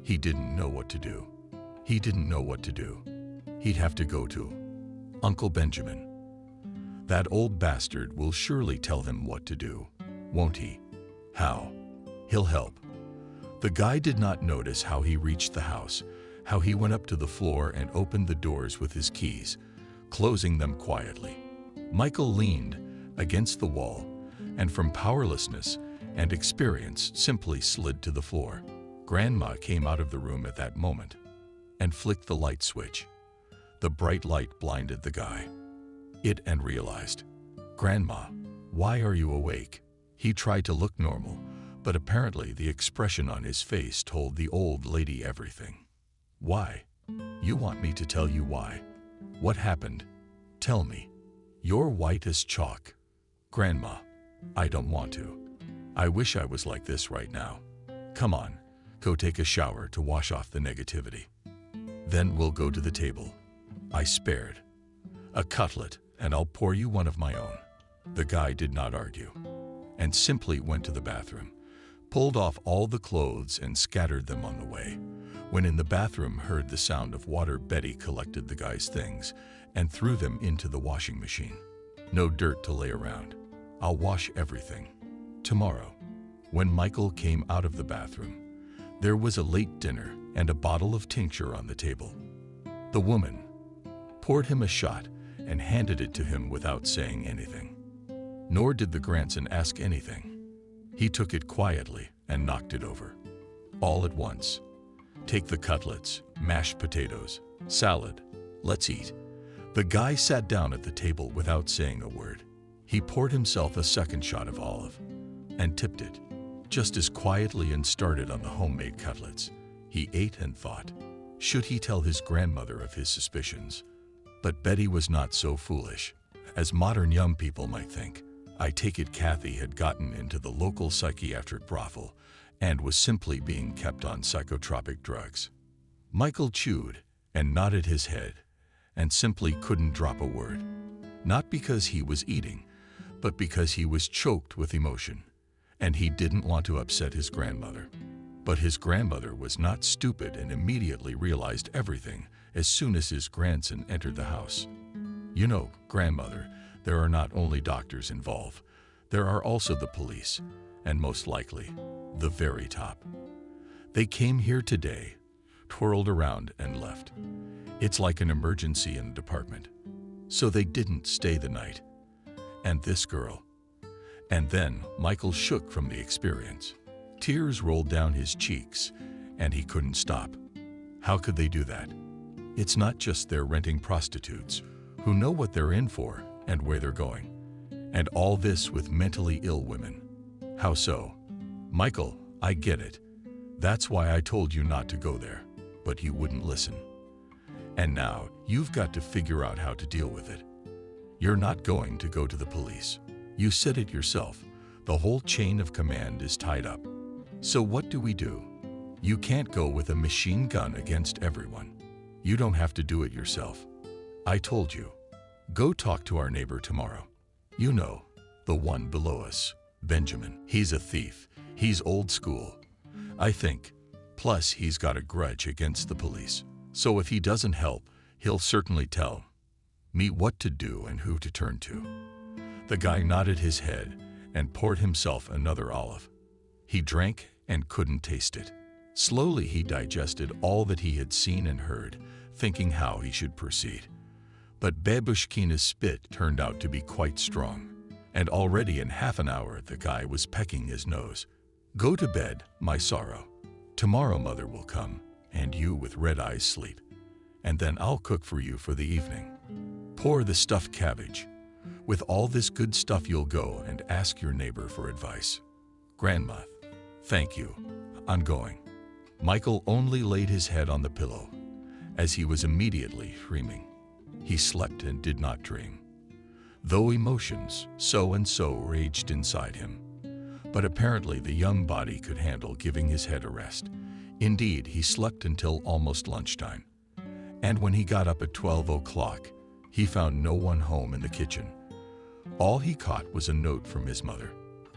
He didn't know what to do. He didn't know what to do. He'd have to go to Uncle Benjamin. That old bastard will surely tell him what to do, won't he? How? He'll help. The guy did not notice how he reached the house, how he went up to the floor and opened the doors with his keys, closing them quietly. Michael leaned against the wall and from powerlessness and experience simply slid to the floor. Grandma came out of the room at that moment and flicked the light switch. The bright light blinded the guy. And realized, "Grandma, why are you awake?" He tried to look normal, but apparently the expression on his face told the old lady everything. "Why? You want me to tell you why? What happened? Tell me." "You're white as chalk." "Grandma, I don't want to. I wish I was like this right now. Come on, go take a shower to wash off the negativity. Then we'll go to the table. I spared a cutlet, and I'll pour you one of my own." The guy did not argue, and simply went to the bathroom, pulled off all the clothes and scattered them on the way. When in the bathroom heard the sound of water, Betty collected the guy's things and threw them into the washing machine. "No dirt to lay around. I'll wash everything tomorrow." When Michael came out of the bathroom, there was a late dinner and a bottle of tincture on the table. The woman poured him a shot and handed it to him without saying anything. Nor did the grandson ask anything. He took it quietly and knocked it over. All at once. "Take the cutlets, mashed potatoes, salad. Let's eat." The guy sat down at the table without saying a word. He poured himself a second shot of olive and tipped it just as quietly and started on the homemade cutlets. He ate and thought, should he tell his grandmother of his suspicions? But Betty was not so foolish, as modern young people might think. I take it Kathy had gotten into the local psychiatric brothel and was simply being kept on psychotropic drugs. Michael chewed and nodded his head and simply couldn't drop a word. Not because he was eating, but because he was choked with emotion, and he didn't want to upset his grandmother. But his grandmother was not stupid and immediately realized everything as soon as his grandson entered the house. "You know, grandmother, there are not only doctors involved, there are also the police, and most likely, the very top. They came here today, twirled around and left. It's like an emergency in the department. So they didn't stay the night. And this girl." And then Michael shook from the experience. Tears rolled down his cheeks, and he couldn't stop. How could they do that? It's not just they're renting prostitutes, who know what they're in for and where they're going. And all this with mentally ill women. How so? "Michael, I get it. That's why I told you not to go there, but you wouldn't listen. And now you've got to figure out how to deal with it. You're not going to go to the police. You said it yourself. The whole chain of command is tied up. So what do we do? You can't go with a machine gun against everyone. You don't have to do it yourself. I told you. Go talk to our neighbor tomorrow. You know, the one below us, Benjamin. He's a thief. He's old school, I think. Plus, he's got a grudge against the police. So if he doesn't help, he'll certainly tell me what to do and who to turn to. The guy nodded his head and poured himself another olive. He drank and couldn't taste it. Slowly he digested all that he had seen and heard, thinking how he should proceed. But Babushkina's spit turned out to be quite strong, and already in half an hour the guy was pecking his nose. Go to bed, my sorrow. Tomorrow mother will come, and you with red eyes sleep. And then I'll cook for you for the evening. Pour the stuffed cabbage. With all this good stuff you'll go and ask your neighbor for advice. Grandma, thank you. I'm going. Michael only laid his head on the pillow, as he was immediately dreaming. He slept and did not dream, though emotions so and so raged inside him. But apparently the young body could handle giving his head a rest. Indeed, he slept until almost lunchtime. And when he got up at 12 o'clock, he found no one home in the kitchen. All he caught was a note from his mother.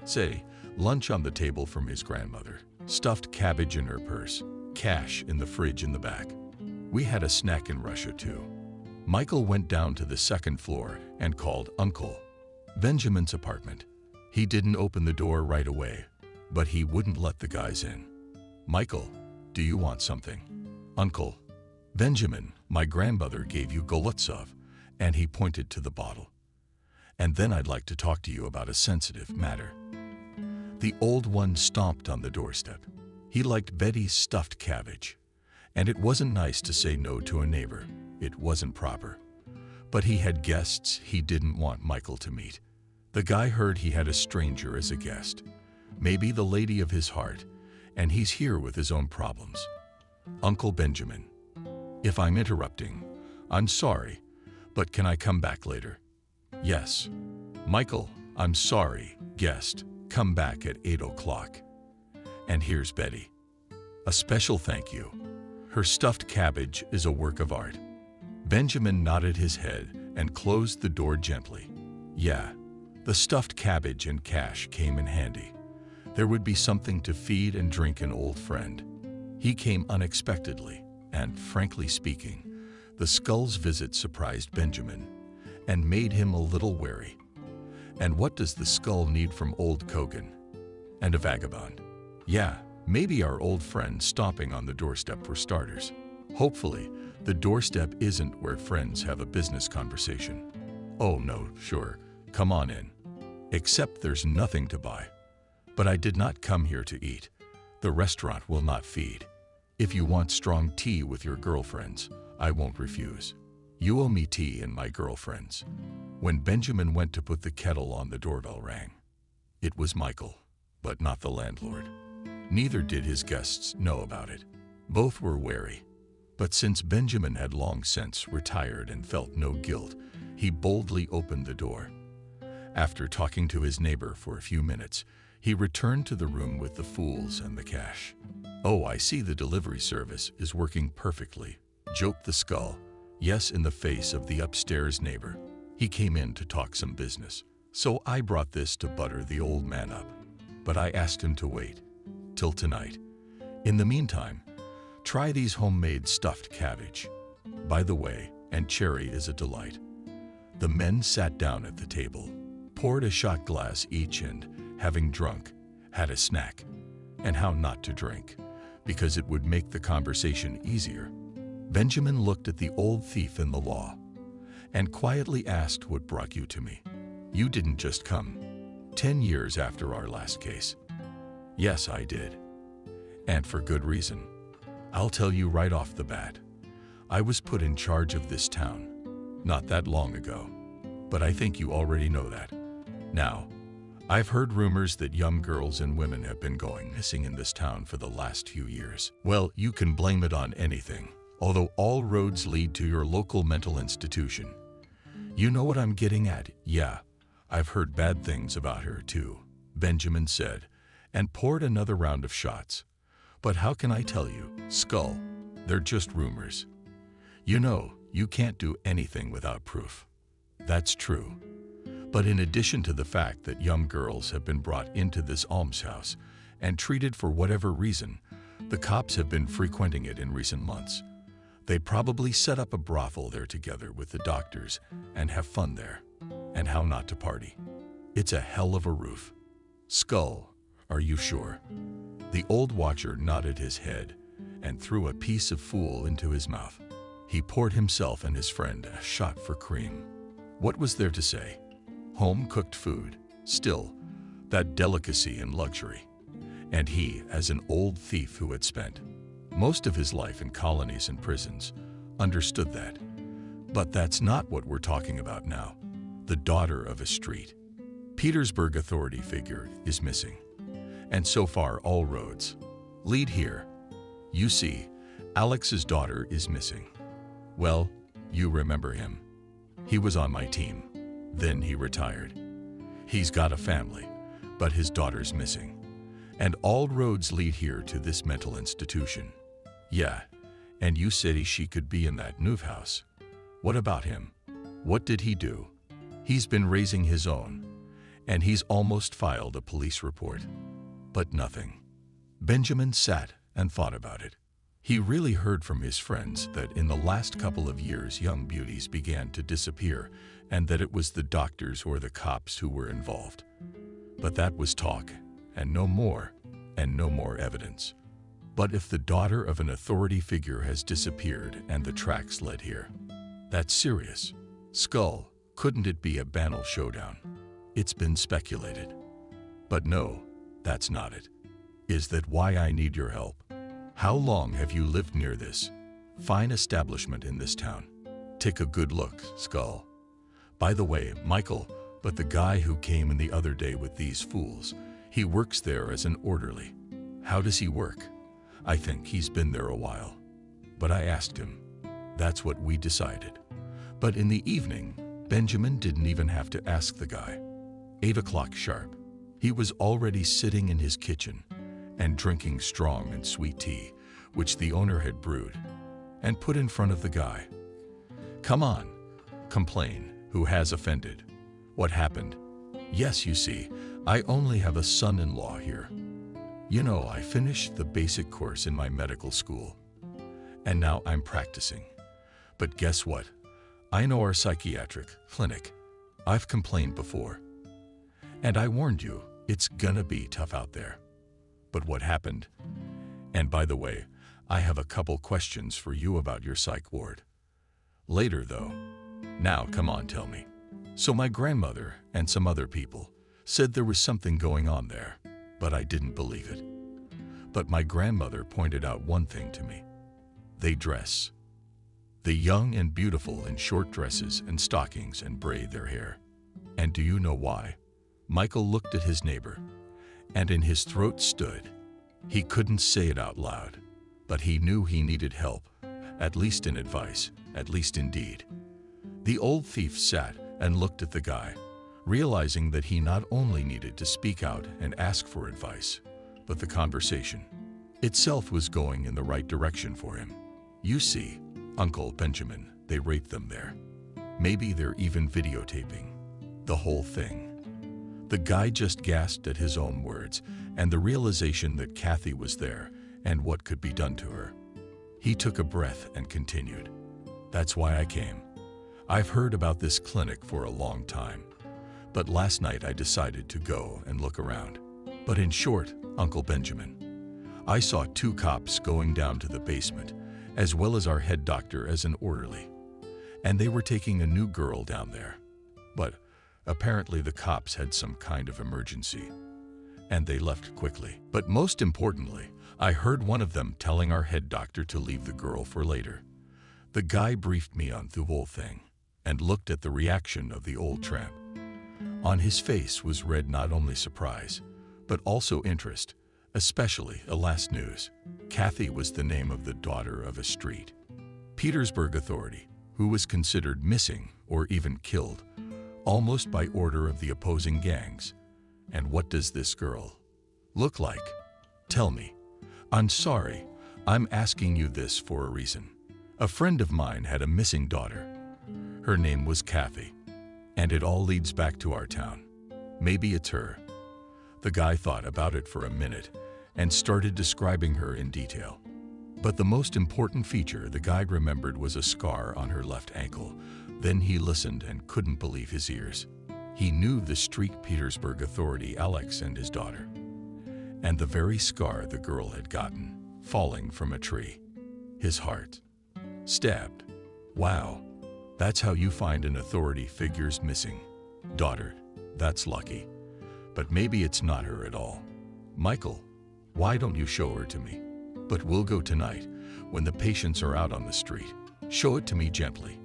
Say, lunch on the table from his grandmother, stuffed cabbage in her purse, cash in the fridge in the back. We had a snack in Russia too. Michael went down to the second floor and called Uncle Benjamin's apartment. He didn't open the door right away, but he wouldn't let the guys in. Michael, do you want something? Uncle Benjamin, my grandmother gave you Golutsov, and he pointed to the bottle. And then I'd like to talk to you about a sensitive matter. The old one stomped on the doorstep. He liked Betty's stuffed cabbage, and it wasn't nice to say no to a neighbor. It wasn't proper. But he had guests he didn't want Michael to meet. The guy heard he had a stranger as a guest, maybe the lady of his heart, and he's here with his own problems. Uncle Benjamin, if I'm interrupting, I'm sorry, but can I come back later? Yes. Michael, I'm sorry, guest, come back at 8 o'clock. And here's Betty. A special thank you. Her stuffed cabbage is a work of art. Benjamin nodded his head and closed the door gently. Yeah, the stuffed cabbage and cash came in handy. There would be something to feed and drink an old friend. He came unexpectedly, and frankly speaking, the skull's visit surprised Benjamin and made him a little wary. And what does the skull need from old Kogan? And a vagabond. Yeah, maybe our old friend stomping on the doorstep for starters. Hopefully, the doorstep isn't where friends have a business conversation. Oh no, sure, come on in. Except there's nothing to buy. But I did not come here to eat. The restaurant will not feed. If you want strong tea with your girlfriends, I won't refuse. You owe me tea and my girlfriends. When Benjamin went to put the kettle on, the doorbell rang. It was Michael, but not the landlord. Neither did his guests know about it. Both were wary. But since Benjamin had long since retired and felt no guilt, he boldly opened the door. After talking to his neighbor for a few minutes, he returned to the room with the fools and the cash. Oh, I see the delivery service is working perfectly, joked the skull. Yes, in the face of the upstairs neighbor. He came in to talk some business. So I brought this to butter the old man up. But I asked him to wait till tonight. In the meantime, try these homemade stuffed cabbage. By the way, and cherry is a delight. The men sat down at the table, poured a shot glass each, and, having drunk, had a snack. And how not to drink, because it would make the conversation easier. Benjamin looked at the old thief in the law and quietly asked what brought you to me. You didn't just come 10 years after our last case. Yes, I did. And for good reason. I'll tell you right off the bat. I was put in charge of this town not that long ago, but I think you already know that. Now, I've heard rumors that young girls and women have been going missing in this town for the last few years. Well, you can blame it on anything, although all roads lead to your local mental institution. You know what I'm getting at? Yeah, I've heard bad things about her, too, Benjamin said, and poured another round of shots. But how can I tell you, Skull? They're just rumors. You know, you can't do anything without proof. That's true. But in addition to the fact that young girls have been brought into this almshouse and treated for whatever reason, the cops have been frequenting it in recent months. They probably set up a brothel there together with the doctors and have fun there. And how not to party? It's a hell of a roof. Skull, are you sure? The old watcher nodded his head and threw a piece of fool into his mouth. He poured himself and his friend a shot for cream. What was there to say? Home-cooked food, still, that delicacy and luxury. And he, as an old thief who had spent most of his life in colonies and prisons, understood that. But that's not what we're talking about now. The daughter of a street Petersburg authority figure is missing. And so far, all roads lead here. You see, Alex's daughter is missing. Well, you remember him. He was on my team. Then he retired. He's got a family, but his daughter's missing. And all roads lead here to this mental institution. Yeah, and you said she could be in that Nouveau house. What about him? What did he do? He's been raising his own, and he's almost filed a police report. But nothing. Benjamin sat and thought about it. He really heard from his friends that in the last couple of years young beauties began to disappear and that it was the doctors or the cops who were involved. But that was talk, and no more evidence. But if the daughter of an authority figure has disappeared and the tracks led here, that's serious. Skull, couldn't it be a banal showdown? It's been speculated. But no, that's not it. Is that why I need your help? How long have you lived near this fine establishment in this town? Take a good look, Skull. By the way, Michael, but the guy who came in the other day with these fools, he works there as an orderly. How does he work? I think he's been there a while. But I asked him. That's what we decided. But in the evening, Benjamin didn't even have to ask the guy. 8 o'clock sharp. He was already sitting in his kitchen and drinking strong and sweet tea, which the owner had brewed and put in front of the guy. Come on, complain. Who has offended? What happened? Yes, you see, I only have a son-in-law here. You know, I finished the basic course in my medical school, and now I'm practicing. But guess what? I know our psychiatric clinic. I've complained before. And I warned you, it's gonna be tough out there. But what happened? And by the way, I have a couple questions for you about your psych ward. Later, though. Now, come on, tell me. So my grandmother and some other people said there was something going on there, but I didn't believe it. But my grandmother pointed out one thing to me. They dress. The young and beautiful in short dresses and stockings and braid their hair. And do you know why? Michael looked at his neighbor, and in his throat stood. He couldn't say it out loud, but he knew he needed help, at least in advice, at least in deed. The old thief sat and looked at the guy, realizing that he not only needed to speak out and ask for advice, but the conversation itself was going in the right direction for him. You see, Uncle Benjamin, they rape them there. Maybe they're even videotaping the whole thing. The guy just gasped at his own words and the realization that Kathy was there and what could be done to her. He took a breath and continued. That's why I came. I've heard about this clinic for a long time, but last night I decided to go and look around. But in short, Uncle Benjamin, I saw 2 cops going down to the basement, as well as our head doctor as an orderly. And they were taking a new girl down there. But apparently the cops had some kind of emergency, and they left quickly. But most importantly, I heard one of them telling our head doctor to leave the girl for later. The guy briefed me on the whole thing and looked at the reaction of the old tramp. On his face was read not only surprise, but also interest, especially a last news. Kathy was the name of the daughter of a street Petersburg authority who was considered missing or even killed, almost by order of the opposing gangs. And what does this girl look like? Tell me. I'm sorry, I'm asking you this for a reason. A friend of mine had a missing daughter. Her name was Kathy. And it all leads back to our town. Maybe it's her. The guy thought about it for a minute and started describing her in detail. But the most important feature the guide remembered was a scar on her left ankle. Then he listened and couldn't believe his ears. He knew the St. Petersburg authority, Alex and his daughter, and the very scar the girl had gotten, falling from a tree. His heart stabbed. Wow, that's how you find an authority figure's missing daughter. That's lucky. But maybe it's not her at all. Michael, why don't you show her to me? But we'll go tonight, when the patients are out on the street. Show it to me gently.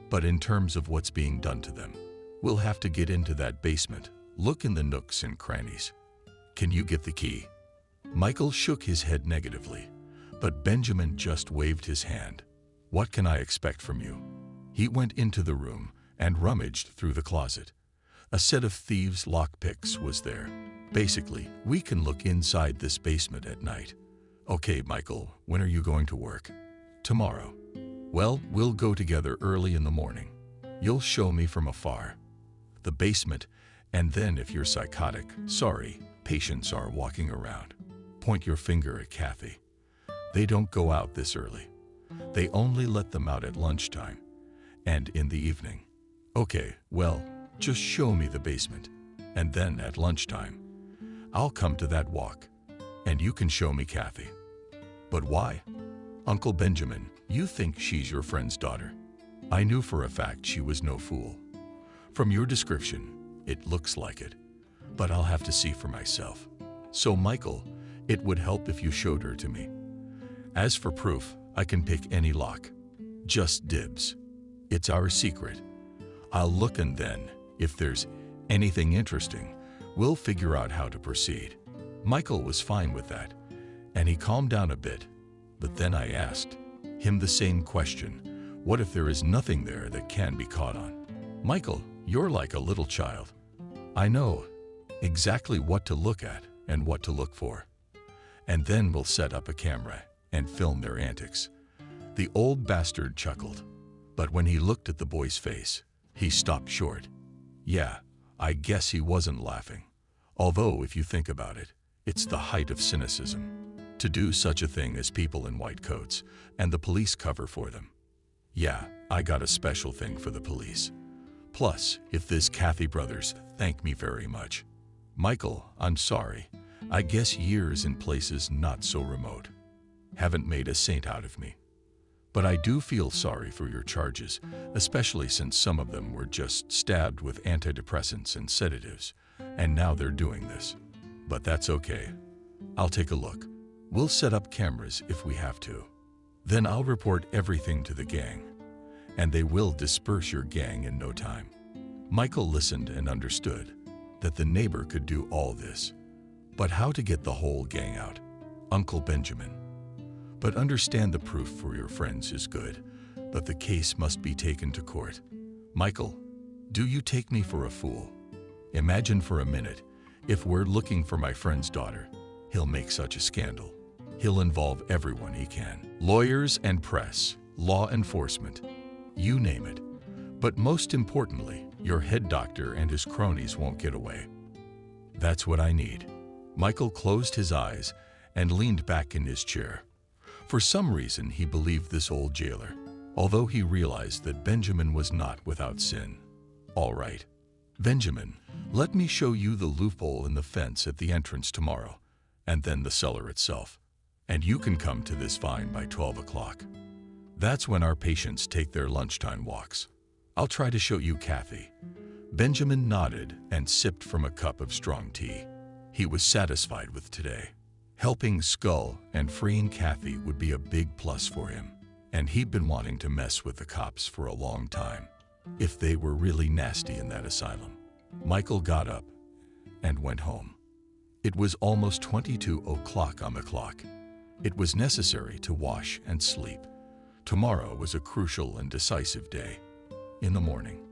But in terms of what's being done to them, we'll have to get into that basement, look in the nooks and crannies. Can you get the key? Michael shook his head negatively, but Benjamin just waved his hand. What can I expect from you? He went into the room and rummaged through the closet. A set of thieves' lockpicks was there. Basically, we can look inside this basement at night. Okay, Michael, when are you going to work? Tomorrow. Well, we'll go together early in the morning. You'll show me from afar the basement, and then if you're psychotic, sorry, patients are walking around. Point your finger at Kathy. They don't go out this early. They only let them out at lunchtime and in the evening. Okay, well, just show me the basement, and then at lunchtime, I'll come to that walk, and you can show me Kathy. But why? Uncle Benjamin, you think she's your friend's daughter. I knew for a fact she was no fool. From your description, it looks like it, but I'll have to see for myself. So Michael, it would help if you showed her to me. As for proof, I can pick any lock. Just dibs. It's our secret. I'll look, and then, if there's anything interesting, we'll figure out how to proceed. Michael was fine with that, and he calmed down a bit. But then I asked him the same question. What if there is nothing there that can be caught on? Michael, you're like a little child. I know exactly what to look at and what to look for. And then we'll set up a camera and film their antics. The old bastard chuckled, but when he looked at the boy's face, he stopped short. Yeah, I guess he wasn't laughing. Although, if you think about it, it's the height of cynicism to do such a thing as people in white coats and the police cover for them. Yeah, I got a special thing for the police. Plus, if this Kathy brothers thank me very much. Michael, I'm sorry. I guess years in places not so remote haven't made a saint out of me. But I do feel sorry for your charges, especially since some of them were just stabbed with antidepressants and sedatives, and now they're doing this. But that's okay. I'll take a look. We'll set up cameras if we have to. Then I'll report everything to the gang, and they will disperse your gang in no time. Michael listened and understood that the neighbor could do all this. But how to get the whole gang out? Uncle Benjamin. But understand the proof for your friends is good, but the case must be taken to court. Michael, do you take me for a fool? Imagine for a minute, if we're looking for my friend's daughter, he'll make such a scandal. He'll involve everyone he can. Lawyers and press, law enforcement, you name it. But most importantly, your head doctor and his cronies won't get away. That's what I need. Michael closed his eyes and leaned back in his chair. For some reason, he believed this old jailer, although he realized that Benjamin was not without sin. All right, Benjamin, let me show you the loophole in the fence at the entrance tomorrow, and then the cellar itself. And you can come to this vine by 12 o'clock. That's when our patients take their lunchtime walks. I'll try to show you Kathy. Benjamin nodded and sipped from a cup of strong tea. He was satisfied with today. Helping Skull and freeing Kathy would be a big plus for him, and he'd been wanting to mess with the cops for a long time, if they were really nasty in that asylum. Michael got up and went home. It was almost 22 o'clock on the clock. It was necessary to wash and sleep. Tomorrow was a crucial and decisive day. In the morning,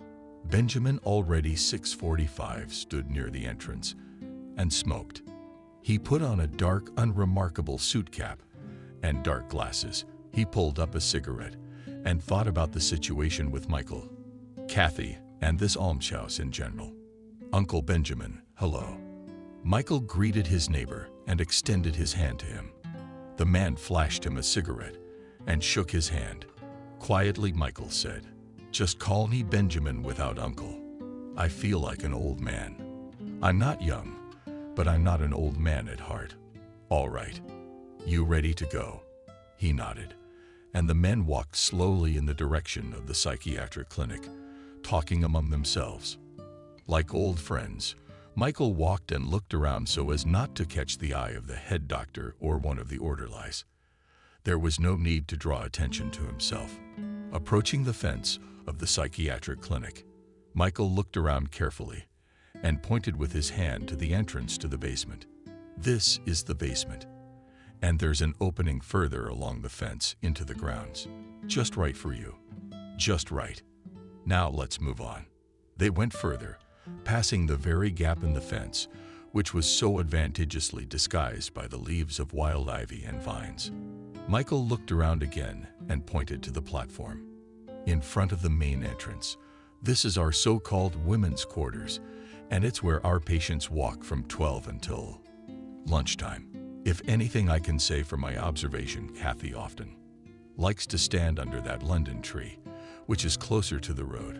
Benjamin, already 6:45, stood near the entrance and smoked. He put on a dark, unremarkable suit cap and dark glasses. He pulled up a cigarette and thought about the situation with Michael, Kathy, and this almshouse in general. "Uncle Benjamin, hello." Michael greeted his neighbor and extended his hand to him. The man flashed him a cigarette and shook his hand. Quietly, Michael said, "Just call me Benjamin without uncle. I feel like an old man. I'm not young, but I'm not an old man at heart." "All right. You ready to go?" He nodded, and the men walked slowly in the direction of the psychiatric clinic, talking among themselves. Like old friends, Michael walked and looked around so as not to catch the eye of the head doctor or one of the orderlies. There was no need to draw attention to himself. Approaching the fence of the psychiatric clinic, Michael looked around carefully and pointed with his hand to the entrance to the basement. "This is the basement, and there's an opening further along the fence into the grounds. Just right for you. Just right. Now let's move on." They went further, passing the very gap in the fence, which was so advantageously disguised by the leaves of wild ivy and vines. Michael looked around again and pointed to the platform. "In front of the main entrance. This is our so-called women's quarters, and it's where our patients walk from 12 until lunchtime. If anything, I can say from my observation, Kathy often likes to stand under that London tree, which is closer to the road.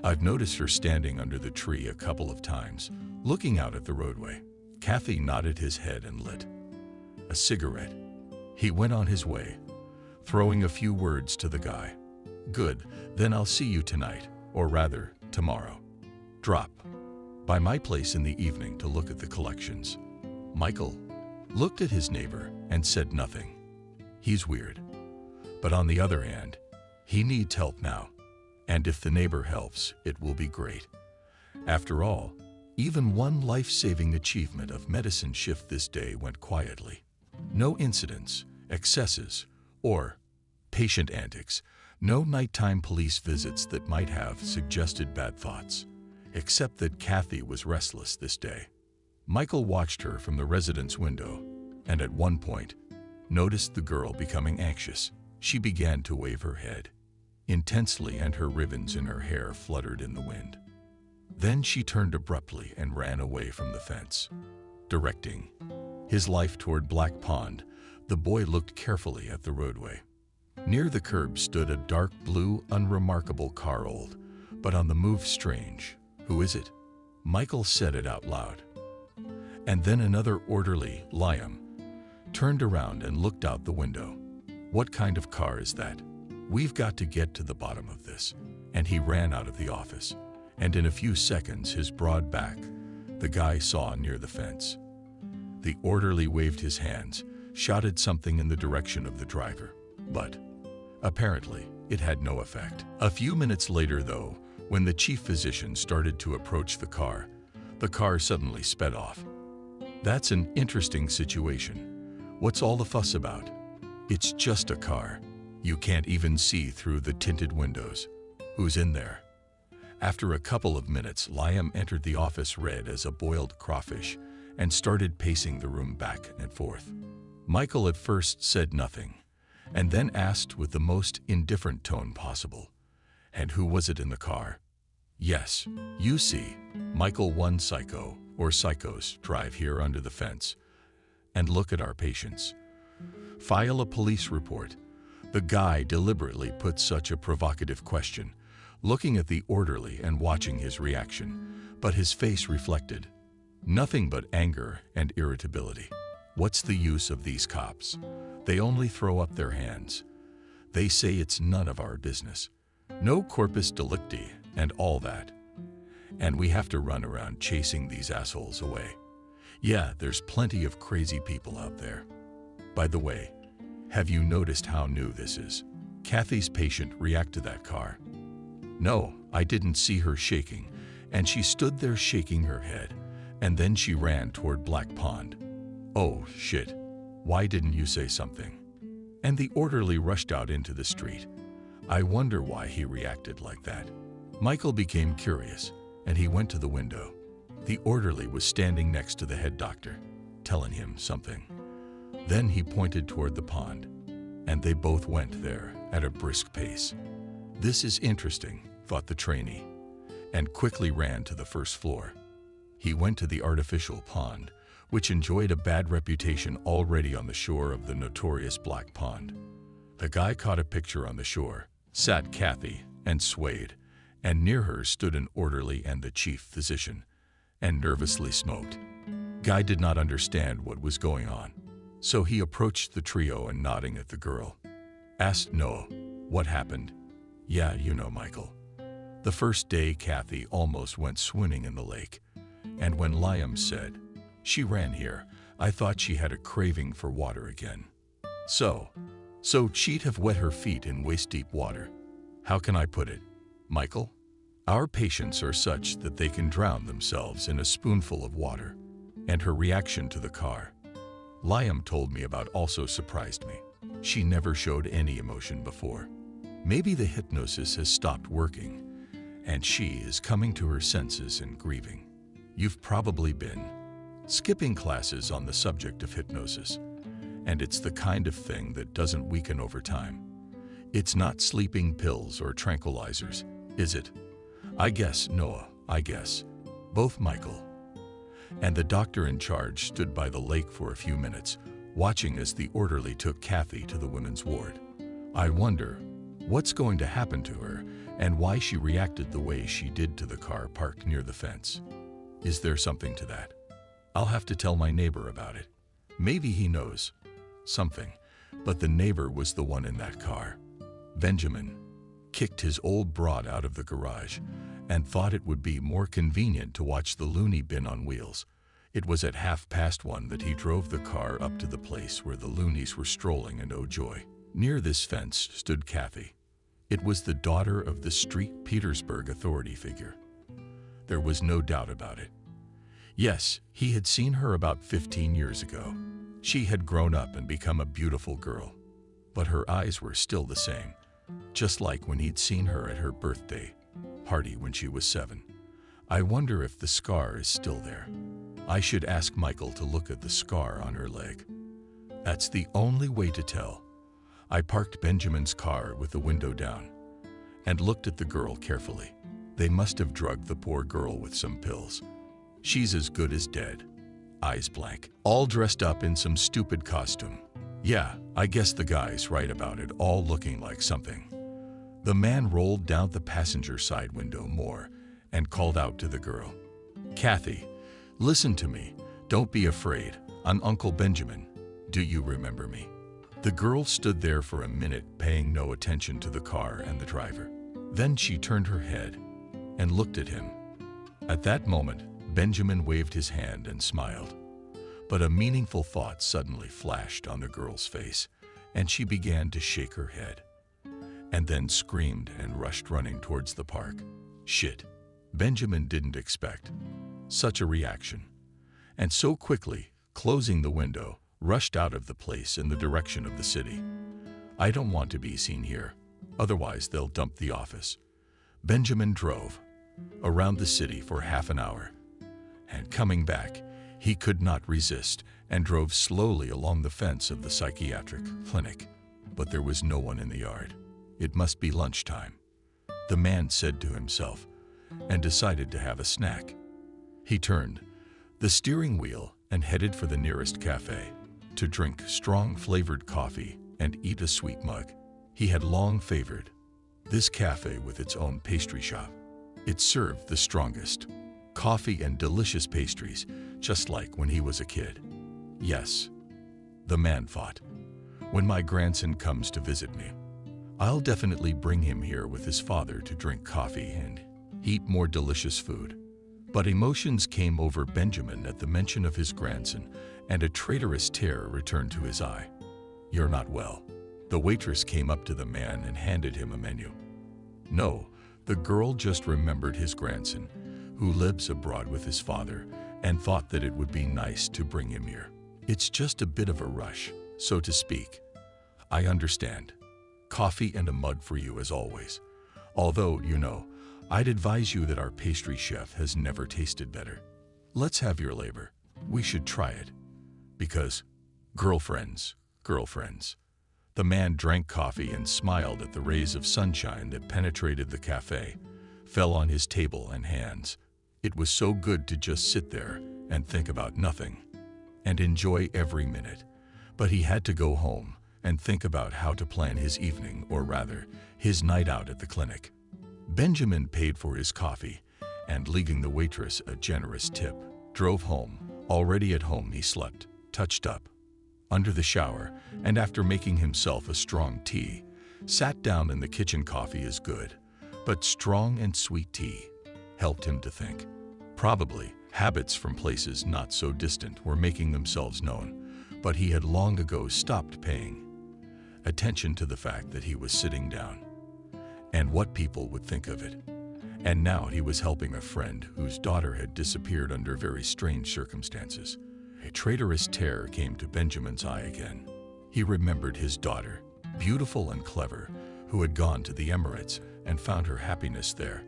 I've noticed her standing under the tree a couple of times, looking out at the roadway." Kathy nodded his head and lit a cigarette. He went on his way, throwing a few words to the guy. "Good, then I'll see you tonight, or rather, tomorrow. Drop by my place in the evening to look at the collections." Michael looked at his neighbor and said nothing. He's weird. But on the other hand, he needs help now. And if the neighbor helps, it will be great. After all, even one life-saving achievement of medicine shift this day went quietly. No incidents, excesses, or patient antics. No nighttime police visits that might have suggested bad thoughts. Except that Kathy was restless this day. Michael watched her from the residence window, and at one point, noticed the girl becoming anxious. She began to wave her head intensely, and her ribbons in her hair fluttered in the wind. Then she turned abruptly and ran away from the fence. Directing his life toward Black Pond, the boy looked carefully at the roadway. Near the curb stood a dark blue, unremarkable car, old, but on the move. Strange. "Who is it?" Michael said it out loud. And then another orderly, Liam, turned around and looked out the window. "What kind of car is that? We've got to get to the bottom of this." And he ran out of the office, and in a few seconds his broad back the guy saw near the fence. The orderly waved his hands, shouted something in the direction of the driver, but apparently it had no effect. A few minutes later, though, when the chief physician started to approach the car suddenly sped off. "That's an interesting situation. What's all the fuss about? It's just a car. You can't even see through the tinted windows. Who's in there?" After a couple of minutes, Liam entered the office red as a boiled crawfish and started pacing the room back and forth. Michael at first said nothing, and then asked with the most indifferent tone possible, "And who was it in the car?" "Yes, you see, Michael, one psycho or psychos drive here under the fence and look at our patients. File a police report." The guy deliberately put such a provocative question, looking at the orderly and watching his reaction, but his face reflected nothing but anger and irritability. "What's the use of these cops? They only throw up their hands. They say it's none of our business. No corpus delicti and all that. And we have to run around chasing these assholes away. Yeah, there's plenty of crazy people out there. By the way, have you noticed how new this is? Kathy's patient react to that car?" "No, I didn't see her shaking, and she stood there shaking her head, and then she ran toward Black Pond." "Oh, shit. Why didn't you say something?" And the orderly rushed out into the street. "I wonder why he reacted like that. Michael became curious, and he went to the window. The orderly was standing next to the head doctor, telling him something. Then he pointed toward the pond, and they both went there at a brisk pace. "This is interesting," thought the trainee, and quickly ran to the first floor. He went to the artificial pond, which enjoyed a bad reputation already on the shore of the notorious Black Pond. The guy caught a picture on the shore, sat Kathy, and swayed, and near her stood an orderly and the chief physician, and nervously smoked. Guy did not understand what was going on, so he approached the trio and nodding at the girl, asked Noah, "What happened?" "Yeah, you know, Michael. The first day Kathy almost went swimming in the lake, and when Liam said she ran here, I thought she had a craving for water again. So she'd have wet her feet in waist-deep water. How can I put it, Michael? Our patients are such that they can drown themselves in a spoonful of water, and her reaction to the car Liam told me about also surprised me. She never showed any emotion before. Maybe the hypnosis has stopped working, and she is coming to her senses and grieving. You've probably been skipping classes on the subject of hypnosis, and it's the kind of thing that doesn't weaken over time. It's not sleeping pills or tranquilizers, is it? I guess, Noah, I guess. Both Michael and the doctor in charge stood by the lake for a few minutes, watching as the orderly took Kathy to the women's ward. I wonder what's going to happen to her and why she reacted the way she did to the car parked near the fence. Is there something to that? I'll have to tell my neighbor about it. Maybe he knows something, but the neighbor was the one in that car. Benjamin kicked his old broad out of the garage and thought it would be more convenient to watch the loony bin on wheels. It was at 1:30 that he drove the car up to the place where the loonies were strolling, and oh joy, near this fence stood Kathy. It was the daughter of the St. Petersburg authority figure. There was no doubt about it. Yes, he had seen her about 15 years ago. She had grown up and become a beautiful girl, but her eyes were still the same, just like when he'd seen her at her birthday party when she was 7. I wonder if the scar is still there. I should ask Michael to look at the scar on her leg. That's the only way to tell. I parked Benjamin's car with the window down and looked at the girl carefully. They must have drugged the poor girl with some pills. She's as good as dead. Eyes blank, all dressed up in some stupid costume. Yeah, I guess the guy's right about it all looking like something. The man rolled down the passenger side window more and called out to the girl, "Kathy, listen to me. Don't be afraid. I'm Uncle Benjamin. Do you remember me?" The girl stood there for a minute, paying no attention to the car and the driver. Then she turned her head and looked at him. At that moment, Benjamin waved his hand and smiled. But a meaningful thought suddenly flashed on the girl's face, and she began to shake her head, and then screamed and rushed running towards the park. Shit. Benjamin didn't expect such a reaction, and so quickly, closing the window, rushed out of the place in the direction of the city. I don't want to be seen here, otherwise they'll dump the office. Benjamin drove around the city for half an hour, and coming back, he could not resist and drove slowly along the fence of the psychiatric clinic. But there was no one in the yard. It must be lunchtime, the man said to himself, and decided to have a snack. He turned the steering wheel and headed for the nearest cafe to drink strong flavored coffee and eat a sweet mug. He had long favored this cafe with its own pastry shop. It served the strongest coffee and delicious pastries, just like when he was a kid. Yes, the man thought, when my grandson comes to visit me, I'll definitely bring him here with his father to drink coffee and eat more delicious food. But emotions came over Benjamin at the mention of his grandson, and a traitorous terror returned to his eye. You're not well. The waitress came up to the man and handed him a menu. No, the girl just remembered his grandson, who lives abroad with his father, and thought that it would be nice to bring him here. It's just a bit of a rush, so to speak. I understand. Coffee and a mug for you as always. Although, you know, I'd advise you that our pastry chef has never tasted better. Let's have your labor. We should try it. Because, girlfriends. The man drank coffee and smiled at the rays of sunshine that penetrated the cafe, fell on his table and hands. It was so good to just sit there and think about nothing and enjoy every minute. But he had to go home and think about how to plan his evening, or rather, his night out at the clinic. Benjamin paid for his coffee and, leaving the waitress a generous tip, drove home. Already at home, he slept, touched up, under the shower, and after making himself a strong tea, sat down in the kitchen. Coffee is good, but strong and sweet tea helped him to think. Probably habits from places not so distant were making themselves known, but he had long ago stopped paying attention to the fact that he was sitting down and what people would think of it. And now he was helping a friend whose daughter had disappeared under very strange circumstances. A traitorous terror came to Benjamin's eye again. He remembered his daughter, beautiful and clever, who had gone to the Emirates and found her happiness there.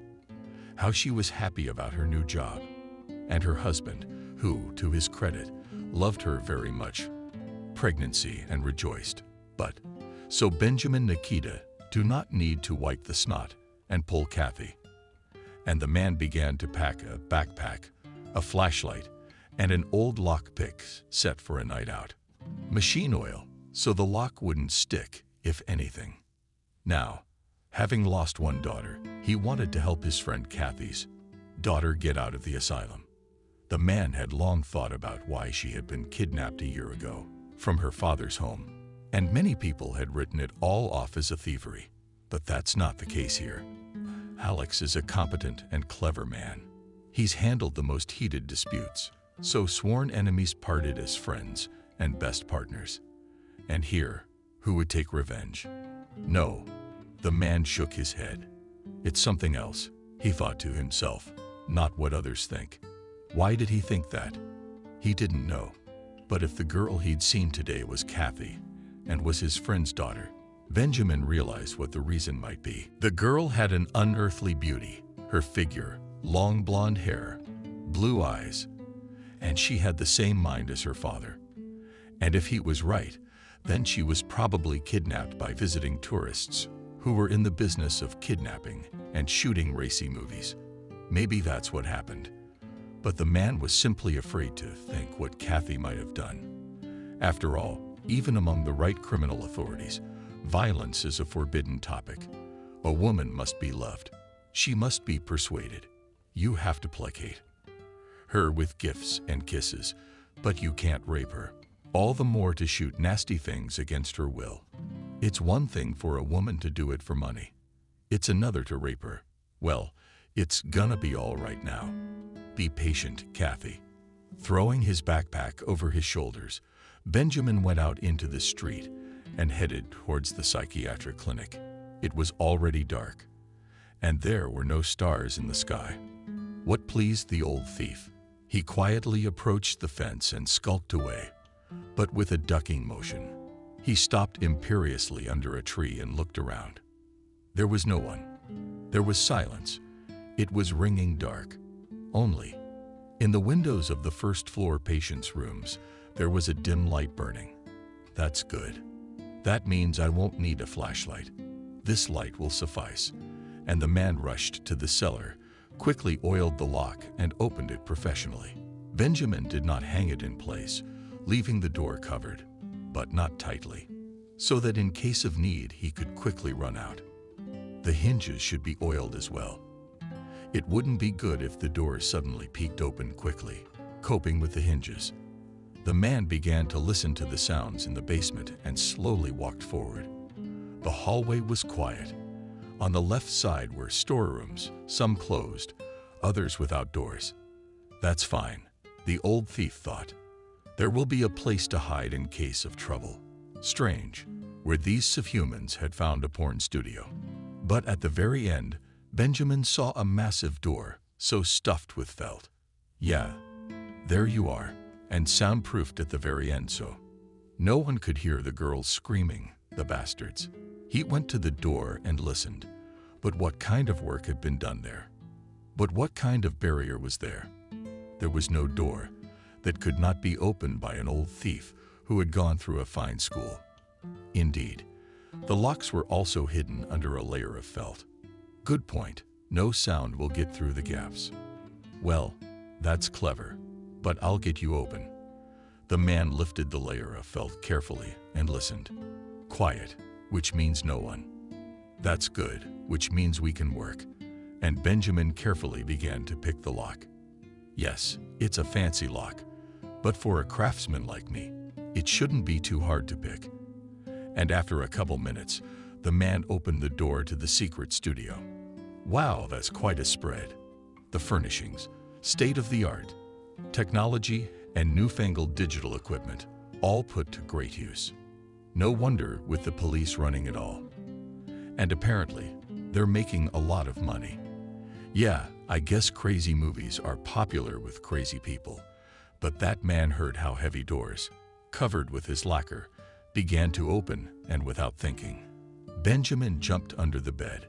How she was happy about her new job. And her husband, who, to his credit, loved her very much. Pregnancy and rejoiced. But, so Benjamin Nikita do not need to wipe the snot and pull Kathy. And the man began to pack a backpack, a flashlight, and an old lockpick set for a night out. Machine oil, so the lock wouldn't stick, if anything. Now, having lost one daughter, he wanted to help his friend Kathy's daughter get out of the asylum. The man had long thought about why she had been kidnapped a year ago from her father's home, and many people had written it all off as a thievery. But that's not the case here. Alex is a competent and clever man. He's handled the most heated disputes, so sworn enemies parted as friends and best partners. And here, who would take revenge? No, the man shook his head. It's something else, he thought to himself, not what others think. Why did he think that? He didn't know. But if the girl he'd seen today was Kathy and was his friend's daughter, Benjamin realized what the reason might be. The girl had an unearthly beauty, her figure, long blonde hair, blue eyes, and she had the same mind as her father. And if he was right, then she was probably kidnapped by visiting tourists who were in the business of kidnapping and shooting racy movies. Maybe that's what happened. But the man was simply afraid to think what Kathy might have done. After all, even among the right criminal authorities, violence is a forbidden topic. A woman must be loved. She must be persuaded. You have to placate her with gifts and kisses, but you can't rape her. All the more to shoot nasty things against her will. It's one thing for a woman to do it for money. It's another to rape her. Well, it's gonna be all right now. Be patient, Kathy. Throwing his backpack over his shoulders, Benjamin went out into the street and headed towards the psychiatric clinic. It was already dark, and there were no stars in the sky. What pleased the old thief? He quietly approached the fence and skulked away, but with a ducking motion. He stopped imperiously under a tree and looked around. There was no one. There was silence. It was ringing dark. Only, in the windows of the first-floor patients' rooms, there was a dim light burning. That's good. That means I won't need a flashlight. This light will suffice. And the man rushed to the cellar, quickly oiled the lock, and opened it professionally. Benjamin did not hang it in place, leaving the door covered, but not tightly, so that in case of need he could quickly run out. The hinges should be oiled as well. It wouldn't be good if the door suddenly peeked open quickly, coping with the hinges. The man began to listen to the sounds in the basement and slowly walked forward. The hallway was quiet. On the left side were storerooms, some closed, others without doors. That's fine, the old thief thought. There will be a place to hide in case of trouble. Strange, where these subhumans had found a porn studio. But at the very end, Benjamin saw a massive door, so stuffed with felt. Yeah, there you are, and soundproofed at the very end so no one could hear the girls screaming, the bastards. He went to the door and listened, but what kind of work had been done there? But what kind of barrier was there? There was no door that could not be opened by an old thief who had gone through a fine school. Indeed, the locks were also hidden under a layer of felt. Good point. No sound will get through the gaps. Well, that's clever, but I'll get you open. The man lifted the layer of felt carefully and listened. Quiet, which means no one. That's good, which means we can work. And Benjamin carefully began to pick the lock. Yes, it's a fancy lock, but for a craftsman like me, it shouldn't be too hard to pick. And after a couple minutes, the man opened the door to the secret studio. Wow, that's quite a spread. The furnishings, state-of-the-art, technology, and newfangled digital equipment, all put to great use. No wonder with the police running it all. And apparently, they're making a lot of money. Yeah, I guess crazy movies are popular with crazy people, but that man heard how heavy doors, covered with his lacquer, began to open, and without thinking, Benjamin jumped under the bed.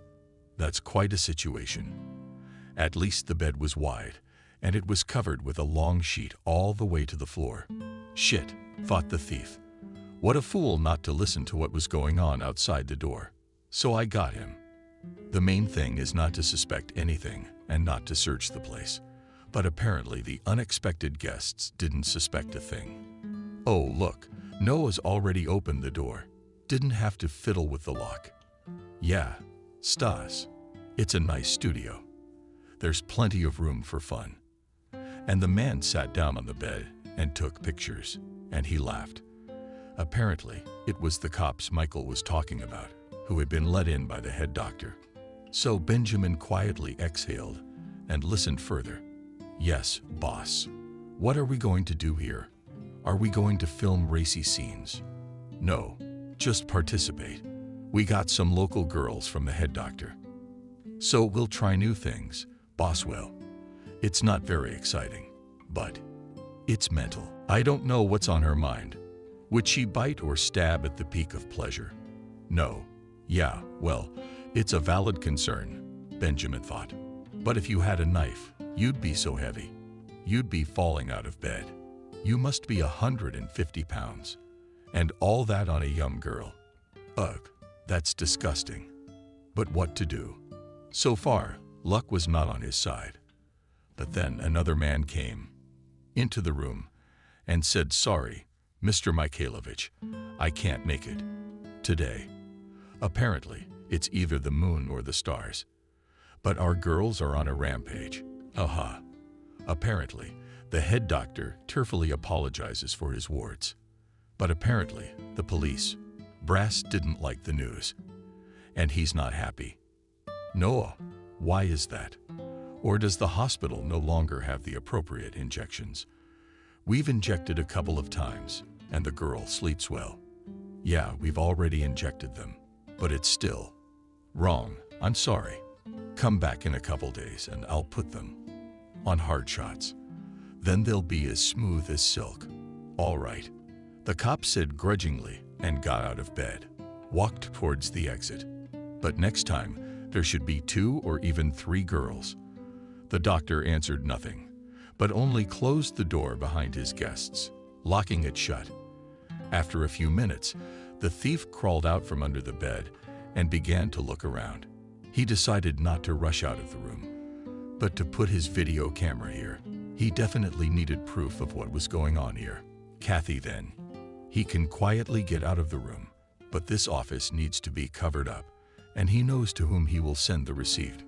That's quite a situation. At least the bed was wide, and it was covered with a long sheet all the way to the floor. Shit, thought the thief. What a fool not to listen to what was going on outside the door. So I got him. The main thing is not to suspect anything and not to search the place. But apparently the unexpected guests didn't suspect a thing. Oh, look, Noah's already opened the door. Didn't have to fiddle with the lock. Yeah, Stas. It's a nice studio. There's plenty of room for fun. And the man sat down on the bed and took pictures, and he laughed. Apparently, it was the cops Michael was talking about, who had been let in by the head doctor. So Benjamin quietly exhaled and listened further. Yes, boss. What are we going to do here? Are we going to film racy scenes? No, just participate. We got some local girls from the head doctor. So we'll try new things, boss will. It's not very exciting, but it's mental. I don't know what's on her mind. Would she bite or stab at the peak of pleasure? No. Yeah, well, it's a valid concern, Benjamin thought. But if you had a knife, you'd be so heavy. You'd be falling out of bed. You must be 150 pounds. And all that on a young girl. Ugh, that's disgusting. But what to do? So far, luck was not on his side. But then another man came into the room and said, "Sorry, Mr. Mikhailovich, I can't make it today. Apparently, it's either the moon or the stars. But our girls are on a rampage. Aha." Apparently, the head doctor tearfully apologizes for his wards. But apparently, the police, brass didn't like the news. And he's not happy. Noah, why is that? Or does the hospital no longer have the appropriate injections? We've injected a couple of times, and the girl sleeps well. Yeah, we've already injected them, but it's still wrong. I'm sorry. Come back in a couple days and I'll put them on hard shots. Then they'll be as smooth as silk. All right. The cop said grudgingly and got out of bed, walked towards the exit. But next time, there should be 2 or even 3 girls. The doctor answered nothing, but only closed the door behind his guests, locking it shut. After a few minutes, the thief crawled out from under the bed and began to look around. He decided not to rush out of the room, but to put his video camera here. He definitely needed proof of what was going on here. Kathy then. He can quietly get out of the room, but this office needs to be covered up, and he knows to whom he will send the received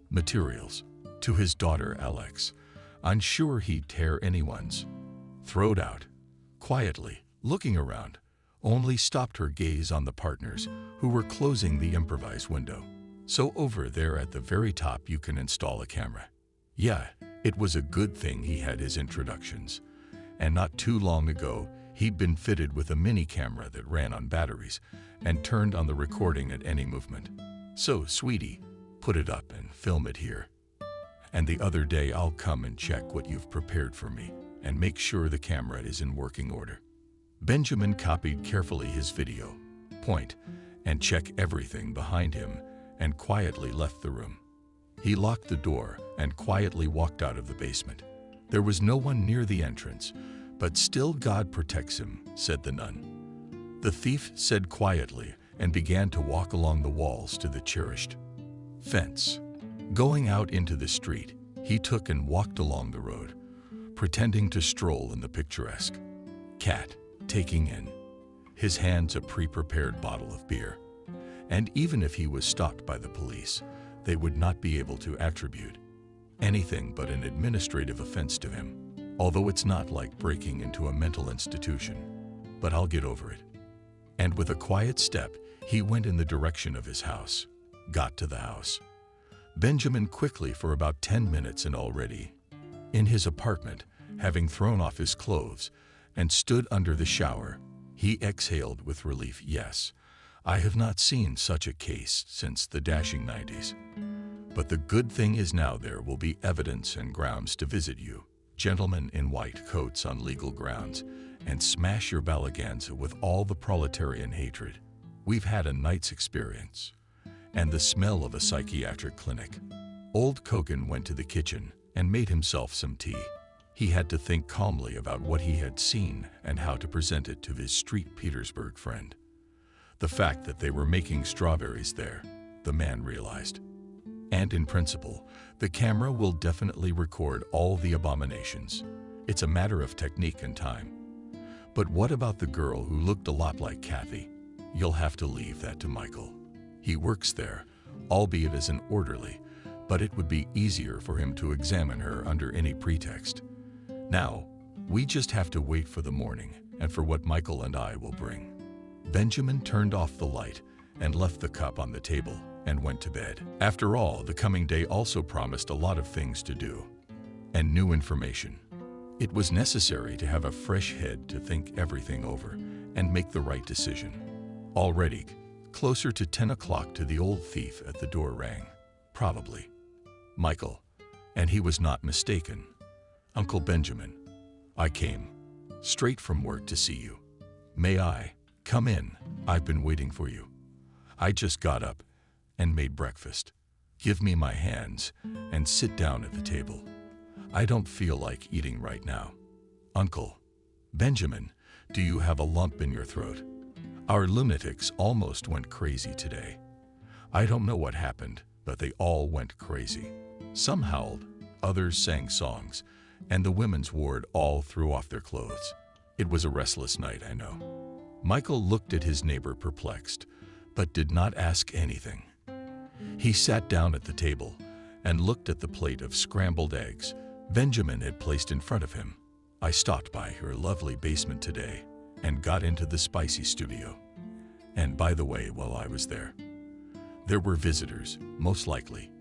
materials. To his daughter Alex. I'm sure he'd tear anyone's throat out. Quietly, looking around, only stopped her gaze on the partners who were closing the improvised window. So over there at the very top you can install a camera. Yeah, it was a good thing he had his introductions. And not too long ago, he'd been fitted with a mini camera that ran on batteries and turned on the recording at any movement. So, sweetie, put it up and film it here. And the other day I'll come and check what you've prepared for me and make sure the camera is in working order. Benjamin copied carefully his video, point, and check everything behind him and quietly left the room. He locked the door and quietly walked out of the basement. There was no one near the entrance, but still God protects him, said the nun. The thief said quietly and began to walk along the walls to the cherished fence. Going out into the street, he took and walked along the road, pretending to stroll in the picturesque. Cat, taking in his hands a pre-prepared bottle of beer. And even if he was stopped by the police, they would not be able to attribute anything but an administrative offense to him. Although it's not like breaking into a mental institution, but I'll get over it. And with a quiet step, he went in the direction of his house. Got to the house. Benjamin quickly for about 10 minutes and already in his apartment, having thrown off his clothes and stood under the shower, he exhaled with relief. Yes, I have not seen such a case since the dashing 90s. But the good thing is now there will be evidence and grounds to visit you, gentlemen in white coats on legal grounds, and smash your balaganza with all the proletarian hatred. We've had a night's experience, and the smell of a psychiatric clinic. Old Kogan went to the kitchen and made himself some tea. He had to think calmly about what he had seen and how to present it to his street Petersburg friend. The fact that they were making strawberries there, the man realized. And in principle, the camera will definitely record all the abominations. It's a matter of technique and time. But what about the girl who looked a lot like Kathy? You'll have to leave that to Michael. He works there, albeit as an orderly, but it would be easier for him to examine her under any pretext. Now, we just have to wait for the morning and for what Michael and I will bring. Benjamin turned off the light and left the cup on the table and went to bed. After all, the coming day also promised a lot of things to do and new information. It was necessary to have a fresh head to think everything over and make the right decision. Already, closer to 10 o'clock to the old thief at the door rang. Probably Michael, and he was not mistaken. Uncle Benjamin, I came straight from work to see you. May I come in? I've been waiting for you. I just got up and made breakfast. Give me my hands and sit down at the table. I don't feel like eating right now. Uncle Benjamin, do you have a lump in your throat? Our lunatics almost went crazy today. I don't know what happened, but they all went crazy. Some howled, others sang songs, and the women's ward all threw off their clothes. It was a restless night, I know. Michael looked at his neighbor perplexed, but did not ask anything. He sat down at the table and looked at the plate of scrambled eggs Benjamin had placed in front of him. I stopped by your lovely basement today and got into the spicy studio. And by the way, while I was there were visitors, most likely.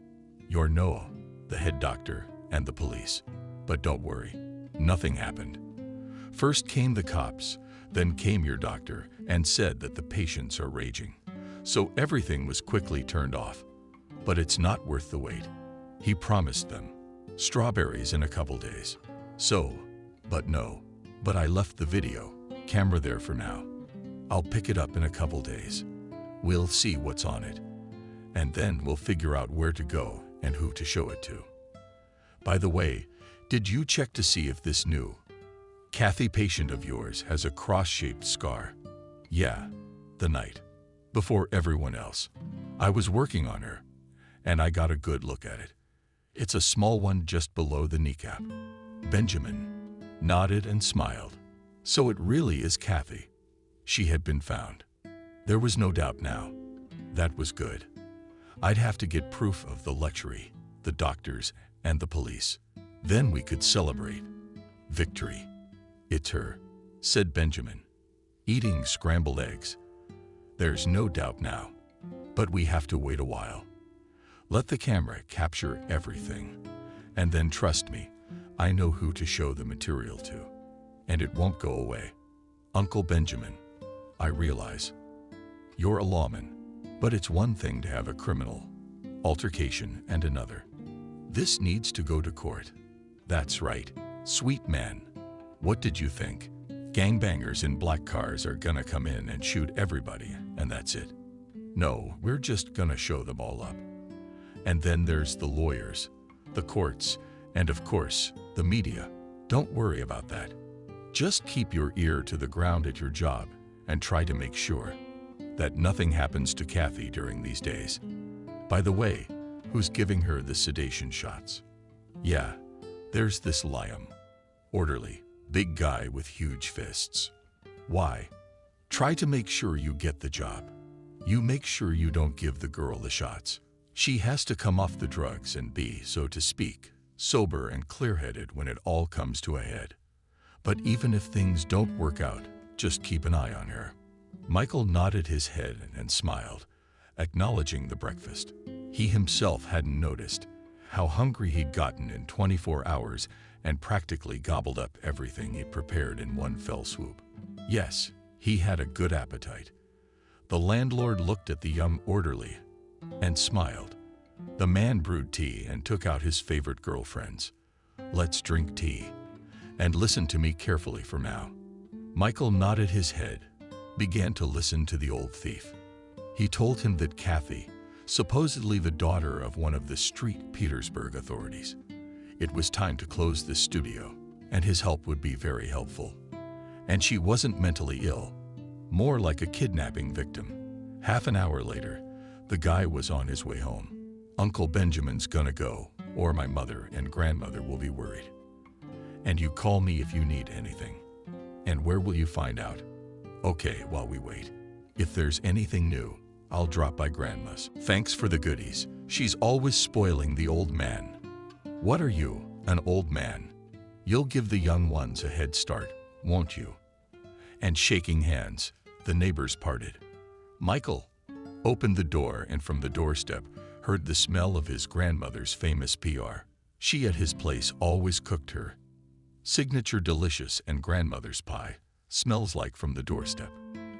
Your Noah, the head doctor, and the police. But don't worry, nothing happened. First came the cops, then came your doctor and said that the patients are raging. So everything was quickly turned off. But it's not worth the wait. He promised them strawberries in a couple days. But I left the video camera there for now. I'll pick it up in a couple days. We'll see what's on it. And then we'll figure out where to go and who to show it to. By the way, did you check to see if this new Kathy patient of yours has a cross-shaped scar? Yeah, the night before everyone else. I was working on her, and I got a good look at it. It's a small one just below the kneecap. Benjamin nodded and smiled. So it really is Kathy. She had been found. There was no doubt now. That was good. I'd have to get proof of the lechery, the doctors, and the police. Then we could celebrate victory. It's her, said Benjamin, eating scrambled eggs. There's no doubt now, but we have to wait a while. Let the camera capture everything, and then trust me, I know who to show the material to, and it won't go away. Uncle Benjamin, I realize you're a lawman, but it's one thing to have a criminal altercation and another. This needs to go to court. That's right, sweet man. What did you think? Gangbangers in black cars are gonna come in and shoot everybody, and that's it. No, we're just gonna show them all up. And then there's the lawyers, the courts, and of course, the media. Don't worry about that. Just keep your ear to the ground at your job and try to make sure that nothing happens to Kathy during these days. By the way, who's giving her the sedation shots? Yeah, there's this Liam. Orderly, big guy with huge fists. Why? Try to make sure you get the job. You make sure you don't give the girl the shots. She has to come off the drugs and be, so to speak, sober and clear-headed when it all comes to a head. But even if things don't work out, just keep an eye on her. Michael nodded his head and smiled, acknowledging the breakfast. He himself hadn't noticed how hungry he'd gotten in 24 hours and practically gobbled up everything he prepared in one fell swoop. Yes, he had a good appetite. The landlord looked at the young orderly and smiled. The man brewed tea and took out his favorite girlfriends. Let's drink tea. And listen to me carefully for now. Michael nodded his head, began to listen to the old thief. He told him that Kathy, supposedly the daughter of one of the street Petersburg authorities, it was time to close the studio, and his help would be very helpful. And she wasn't mentally ill, more like a kidnapping victim. Half an hour later, the guy was on his way home. Uncle Benjamin's gonna go, or my mother and grandmother will be worried. And you call me if you need anything. And where will you find out? Okay, while we wait. If there's anything new, I'll drop by Grandma's. Thanks for the goodies. She's always spoiling the old man. What are you, an old man? You'll give the young ones a head start, won't you? And shaking hands, the neighbors parted. Michael opened the door and from the doorstep heard the smell of his grandmother's famous PR. She at his place always cooked her signature delicious and grandmother's pie. Smells like from the doorstep.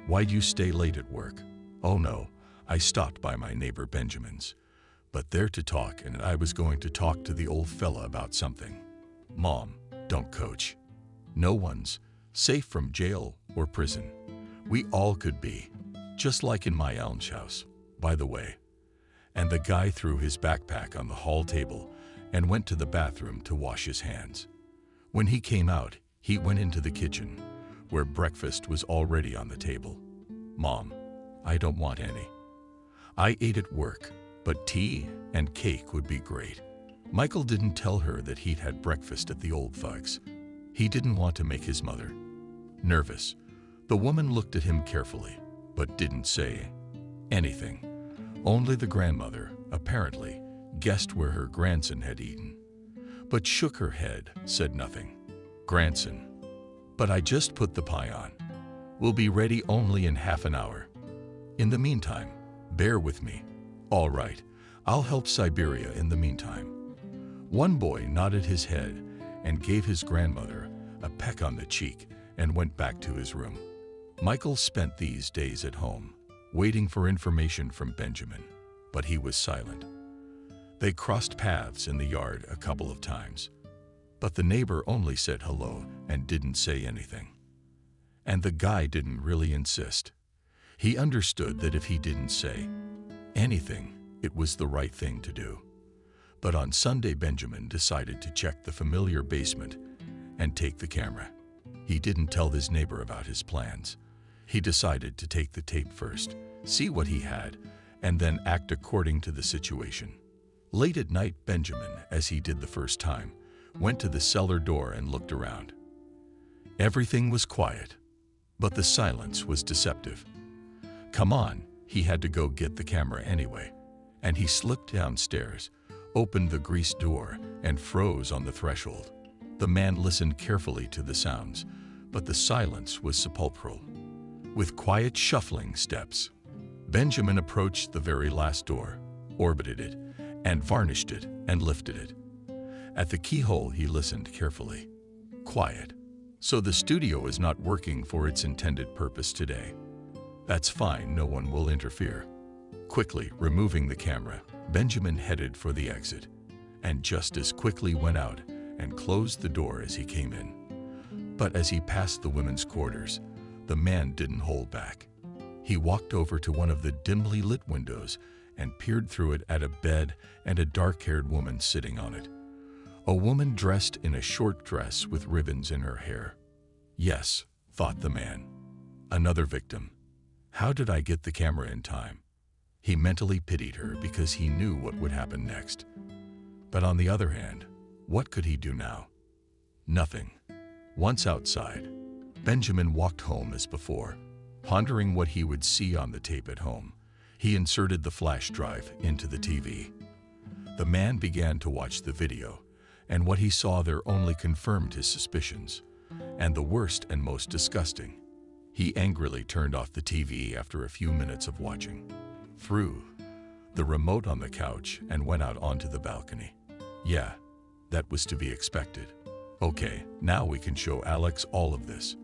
Why'd you stay late at work? Oh no, I stopped by my neighbor Benjamin's. But they're to talk and I was going to talk to the old fella about something. Mom, don't coach. No one's safe from jail or prison. We all could be, just like in my Elm's house, by the way. And the guy threw his backpack on the hall table and went to the bathroom to wash his hands. When he came out, he went into the kitchen, where breakfast was already on the table. Mom, I don't want any. I ate at work, but tea and cake would be great. Michael didn't tell her that he'd had breakfast at the old thug's. He didn't want to make his mother nervous. The woman looked at him carefully, but didn't say anything. Only the grandmother, apparently, guessed where her grandson had eaten, but shook her head, said nothing. Grandson, but I just put the pie on. We'll be ready only in half an hour. In the meantime, bear with me. All right, I'll help Siberia in the meantime. One boy nodded his head and gave his grandmother a peck on the cheek and went back to his room. Michael spent these days at home, waiting for information from Benjamin, but he was silent. They crossed paths in the yard a couple of times, but the neighbor only said hello and didn't say anything. And the guy didn't really insist. He understood that if he didn't say anything, it was the right thing to do. But on Sunday, Benjamin decided to check the familiar basement and take the camera. He didn't tell his neighbor about his plans. He decided to take the tape first, see what he had, and then act according to the situation. Late at night, Benjamin, as he did the first time, went to the cellar door and looked around. Everything was quiet, but the silence was deceptive. Come on, he had to go get the camera anyway, and he slipped downstairs, opened the greased door, and froze on the threshold. The man listened carefully to the sounds, but the silence was sepulchral. With quiet shuffling steps, Benjamin approached the very last door, orbited it, and varnished it and lifted it. At the keyhole, he listened carefully. Quiet. So the studio is not working for its intended purpose today. That's fine, no one will interfere. Quickly removing the camera, Benjamin headed for the exit, and just as quickly went out and closed the door as he came in. But as he passed the women's quarters, the man didn't hold back. He walked over to one of the dimly lit windows and peered through it at a bed and a dark-haired woman sitting on it. A woman dressed in a short dress with ribbons in her hair. Yes, thought the man. Another victim. How did I get the camera in time? He mentally pitied her because he knew what would happen next. But on the other hand, what could he do now? Nothing. Once outside, Benjamin walked home as before, pondering what he would see on the tape at home. He inserted the flash drive into the TV. The man began to watch the video, and what he saw there only confirmed his suspicions. And the worst and most disgusting, he angrily turned off the TV after a few minutes of watching, threw the remote on the couch, and went out onto the balcony. Yeah, that was to be expected. Okay, now we can show Alex all of this,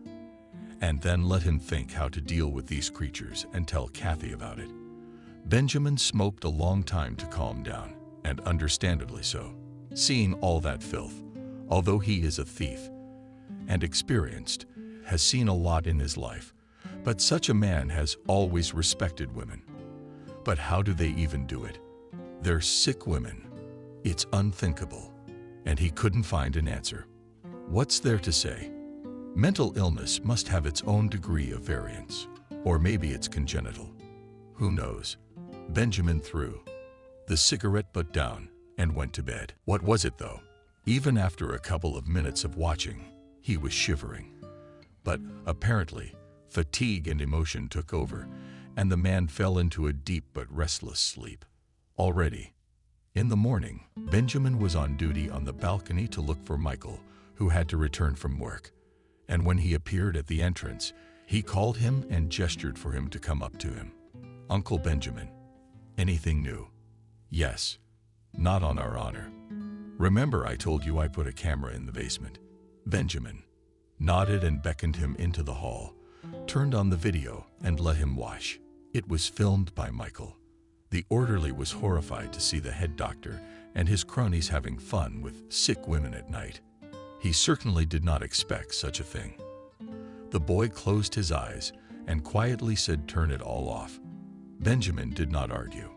and then let him think how to deal with these creatures and tell Kathy about it. Benjamin smoked a long time to calm down, and understandably so, seeing all that filth. Although he is a thief and experienced, has seen a lot in his life, but such a man has always respected women. But how do they even do it? They're sick women. It's unthinkable, and he couldn't find an answer. What's there to say? Mental illness must have its own degree of variance, or maybe it's congenital. Who knows? Benjamin threw the cigarette butt down and went to bed. What was it though? Even after a couple of minutes of watching, he was shivering. But apparently, fatigue and emotion took over, and the man fell into a deep but restless sleep. Already, in the morning, Benjamin was on duty on the balcony to look for Michael, who had to return from work. And when he appeared at the entrance, he called him and gestured for him to come up to him. Uncle Benjamin, anything new? Yes, not on our honor. Remember I told you I put a camera in the basement? Benjamin nodded and beckoned him into the hall, turned on the video, and let him watch. It was filmed by Michael. The orderly was horrified to see the head doctor and his cronies having fun with sick women at night. He certainly did not expect such a thing. The boy closed his eyes and quietly said, "Turn it all off." Benjamin did not argue.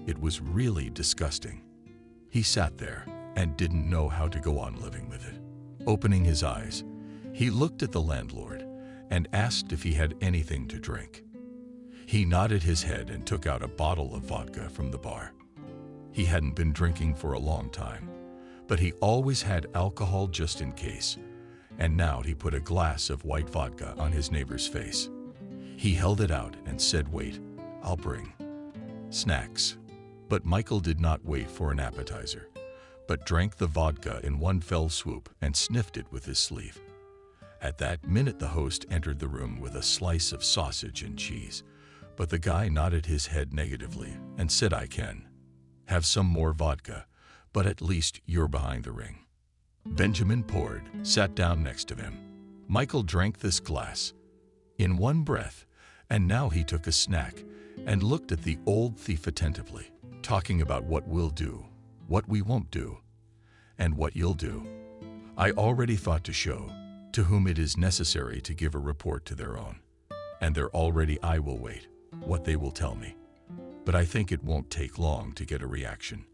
It was really disgusting. He sat there and didn't know how to go on living with it. Opening his eyes, he looked at the landlord and asked if he had anything to drink. He nodded his head and took out a bottle of vodka from the bar. He hadn't been drinking for a long time, but he always had alcohol just in case, and now he put a glass of white vodka on his neighbor's face. He held it out and said, "Wait, I'll bring snacks." But Michael did not wait for an appetizer, but drank the vodka in one fell swoop and sniffed it with his sleeve. At that minute, the host entered the room with a slice of sausage and cheese, but the guy nodded his head negatively and said, "I can have some more vodka, but at least you're behind the ring." Benjamin poured, sat down next to him. Michael drank this glass in one breath, and now he took a snack and looked at the old thief attentively, talking about what we'll do, what we won't do, and what you'll do. I already thought to show to whom it is necessary to give a report to their own, and I will wait what they will tell me. But I think it won't take long to get a reaction.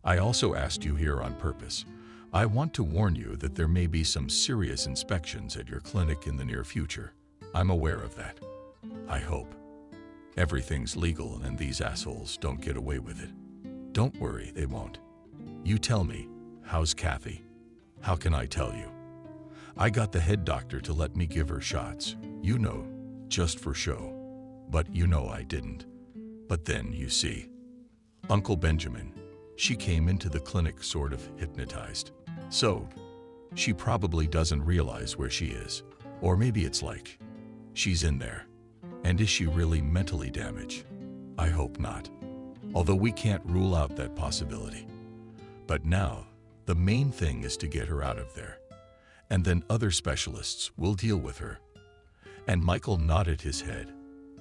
I also asked you here on purpose. I want to warn you that there may be some serious inspections at your clinic in the near future. I'm aware of that. I hope everything's legal and these assholes don't get away with it. Don't worry, they won't. You tell me, how's Kathy? How can I tell you? I got the head doctor to let me give her shots, just for show. But I didn't. But then, you see, Uncle Benjamin, she came into the clinic sort of hypnotized. So, she probably doesn't realize where she is. Or maybe it's like, she's in there. And is she really mentally damaged? I hope not. Although we can't rule out that possibility. But now, the main thing is to get her out of there. And then other specialists will deal with her. And Michael nodded his head.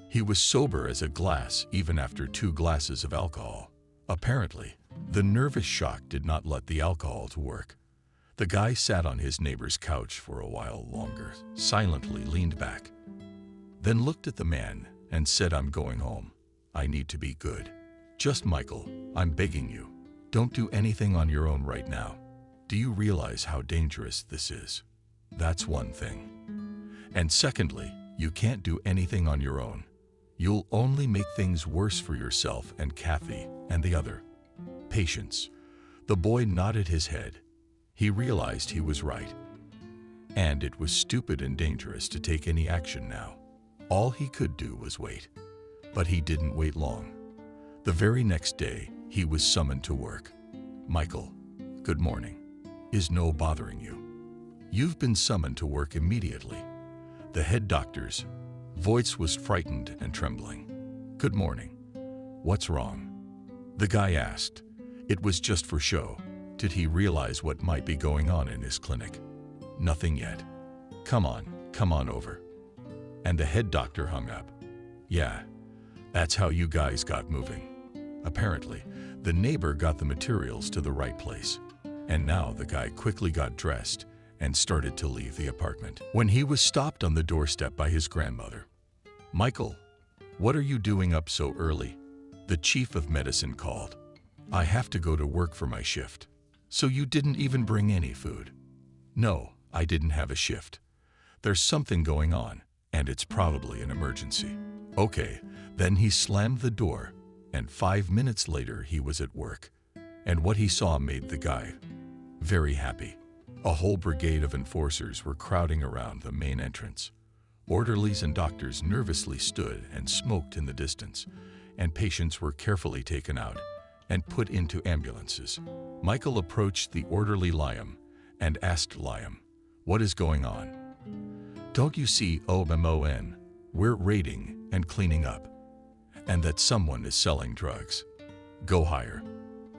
He was sober as a glass even after 2 glasses of alcohol. Apparently, the nervous shock did not let the alcohol to work. The guy sat on his neighbor's couch for a while longer, silently leaned back, then looked at the man and said, "I'm going home. I need to be good. Just Michael, I'm begging you, don't do anything on your own right now. Do you realize how dangerous this is? That's one thing. And secondly, you can't do anything on your own. You'll only make things worse for yourself and Kathy and the other. Patience. The boy nodded his head. He realized he was right. And it was stupid and dangerous to take any action now. All he could do was wait. But he didn't wait long. The very next day, he was summoned to work. Michael, good morning. Is no bothering you? You've been summoned to work immediately. The head doctor's voice was frightened and trembling. Good morning. What's wrong? The guy asked. It was just for show. Did he realize what might be going on in his clinic? Nothing yet. Come on over. And the head doctor hung up. Yeah, that's how you guys got moving. Apparently, the neighbor got the materials to the right place. And now the guy quickly got dressed and started to leave the apartment when he was stopped on the doorstep by his grandmother. Michael, what are you doing up so early? The chief of medicine called. I have to go to work for my shift. So you didn't even bring any food? No, I didn't have a shift. There's something going on, and it's probably an emergency. Okay, then he slammed the door, and 5 minutes later he was at work. And what he saw made the guy very happy. A whole brigade of enforcers were crowding around the main entrance. Orderlies and doctors nervously stood and smoked in the distance, and patients were carefully taken out and put into ambulances. Michael approached the orderly Liam and asked Liam, "What is going on?" "Don't you see, OMON, we're raiding and cleaning up, and that someone is selling drugs. Go higher.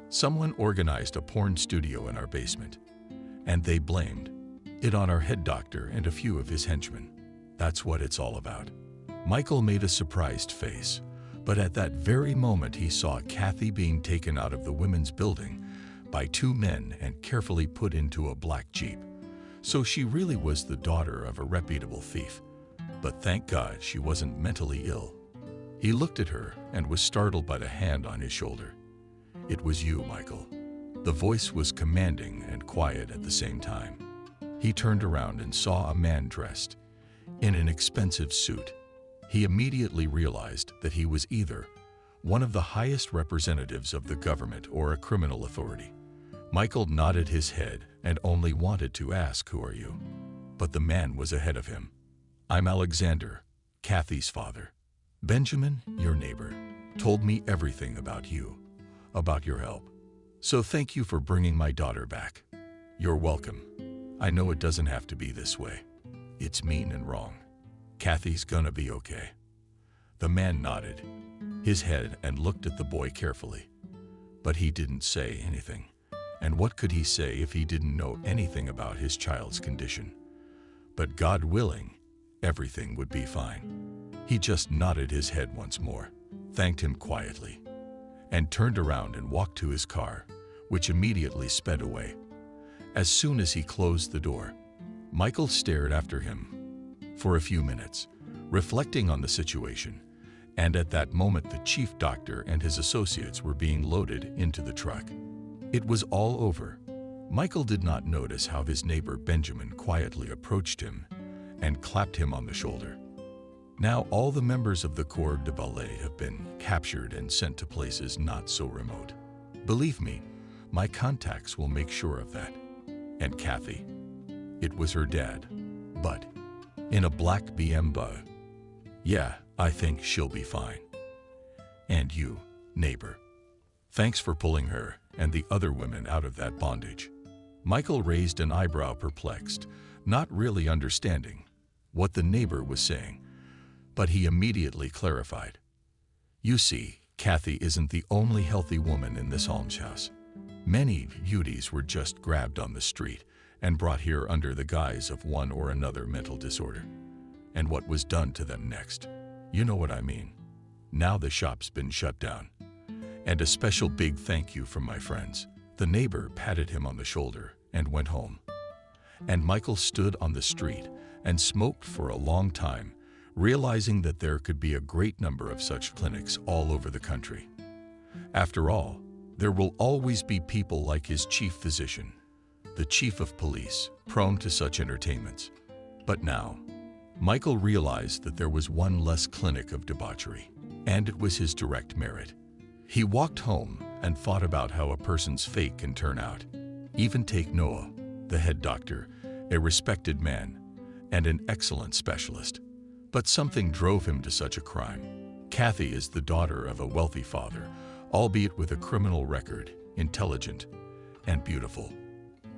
Someone organized a porn studio in our basement, and they blamed it on our head doctor and a few of his henchmen. That's what it's all about." Michael made a surprised face, but at that very moment he saw Kathy being taken out of the women's building by 2 men and carefully put into a black Jeep. So she really was the daughter of a reputable thief. But thank God she wasn't mentally ill. He looked at her and was startled by the hand on his shoulder. "It was you, Michael." The voice was commanding and quiet at the same time. He turned around and saw a man dressed in an expensive suit. He immediately realized that he was either one of the highest representatives of the government or a criminal authority. Michael nodded his head and only wanted to ask, "Who are you?" But the man was ahead of him. "I'm Alexander, Kathy's father. Benjamin, your neighbor, told me everything about you, about your help. So thank you for bringing my daughter back. You're welcome. I know it doesn't have to be this way. It's mean and wrong. Kathy's gonna be okay." The man nodded his head and looked at the boy carefully. But he didn't say anything. And what could he say if he didn't know anything about his child's condition? But God willing, everything would be fine. He just nodded his head once more, thanked him quietly, and turned around and walked to his car, which immediately sped away. As soon as he closed the door, Michael stared after him for a few minutes, reflecting on the situation, and at that moment the chief doctor and his associates were being loaded into the truck. It was all over. Michael did not notice how his neighbor Benjamin quietly approached him and clapped him on the shoulder. Now all the members of the Corps de Ballet have been captured and sent to places not so remote. Believe me, my contacts will make sure of that. And Kathy, it was her dad, but in a black BMW. Yeah, I think she'll be fine. And you, neighbor, thanks for pulling her and the other women out of that bondage. Michael raised an eyebrow, perplexed, not really understanding what the neighbor was saying, but he immediately clarified. You see, Kathy isn't the only healthy woman in this almshouse. Many beauties were just grabbed on the street and brought here under the guise of one or another mental disorder. And what was done to them next? You know what I mean. Now the shop's been shut down. And a special big thank you from my friends. The neighbor patted him on the shoulder and went home. And Michael stood on the street and smoked for a long time, realizing that there could be a great number of such clinics all over the country. After all, there will always be people like his chief physician, the chief of police, prone to such entertainments. But now, Michael realized that there was one less clinic of debauchery, and it was his direct merit. He walked home and thought about how a person's fate can turn out. Even take Noah, the head doctor, a respected man and an excellent specialist. But something drove him to such a crime. Kathy is the daughter of a wealthy father, albeit with a criminal record, intelligent and beautiful.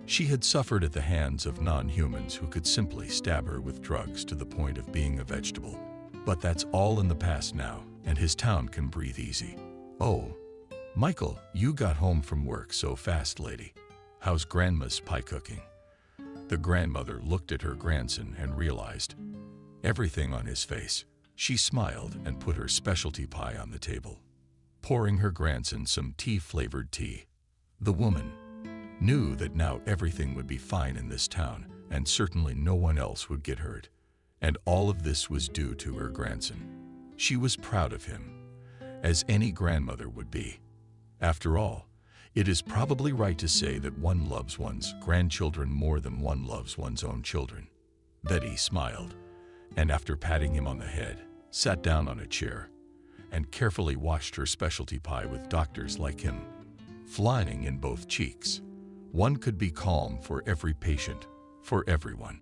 She had suffered at the hands of non-humans who could simply stab her with drugs to the point of being a vegetable. But that's all in the past now, and his town can breathe easy. Oh, Michael, you got home from work so fast, lady. How's Grandma's pie cooking? The grandmother looked at her grandson and realized everything on his face. She smiled and put her specialty pie on the table, pouring her grandson some tea-flavored tea. The woman knew that now everything would be fine in this town, and certainly no one else would get hurt. And all of this was due to her grandson. She was proud of him, as any grandmother would be. After all, it is probably right to say that one loves one's grandchildren more than one loves one's own children. Betty smiled, and after patting him on the head, sat down on a chair and carefully washed her specialty pie with doctors like him flying in both cheeks. One could be calm for every patient, for everyone.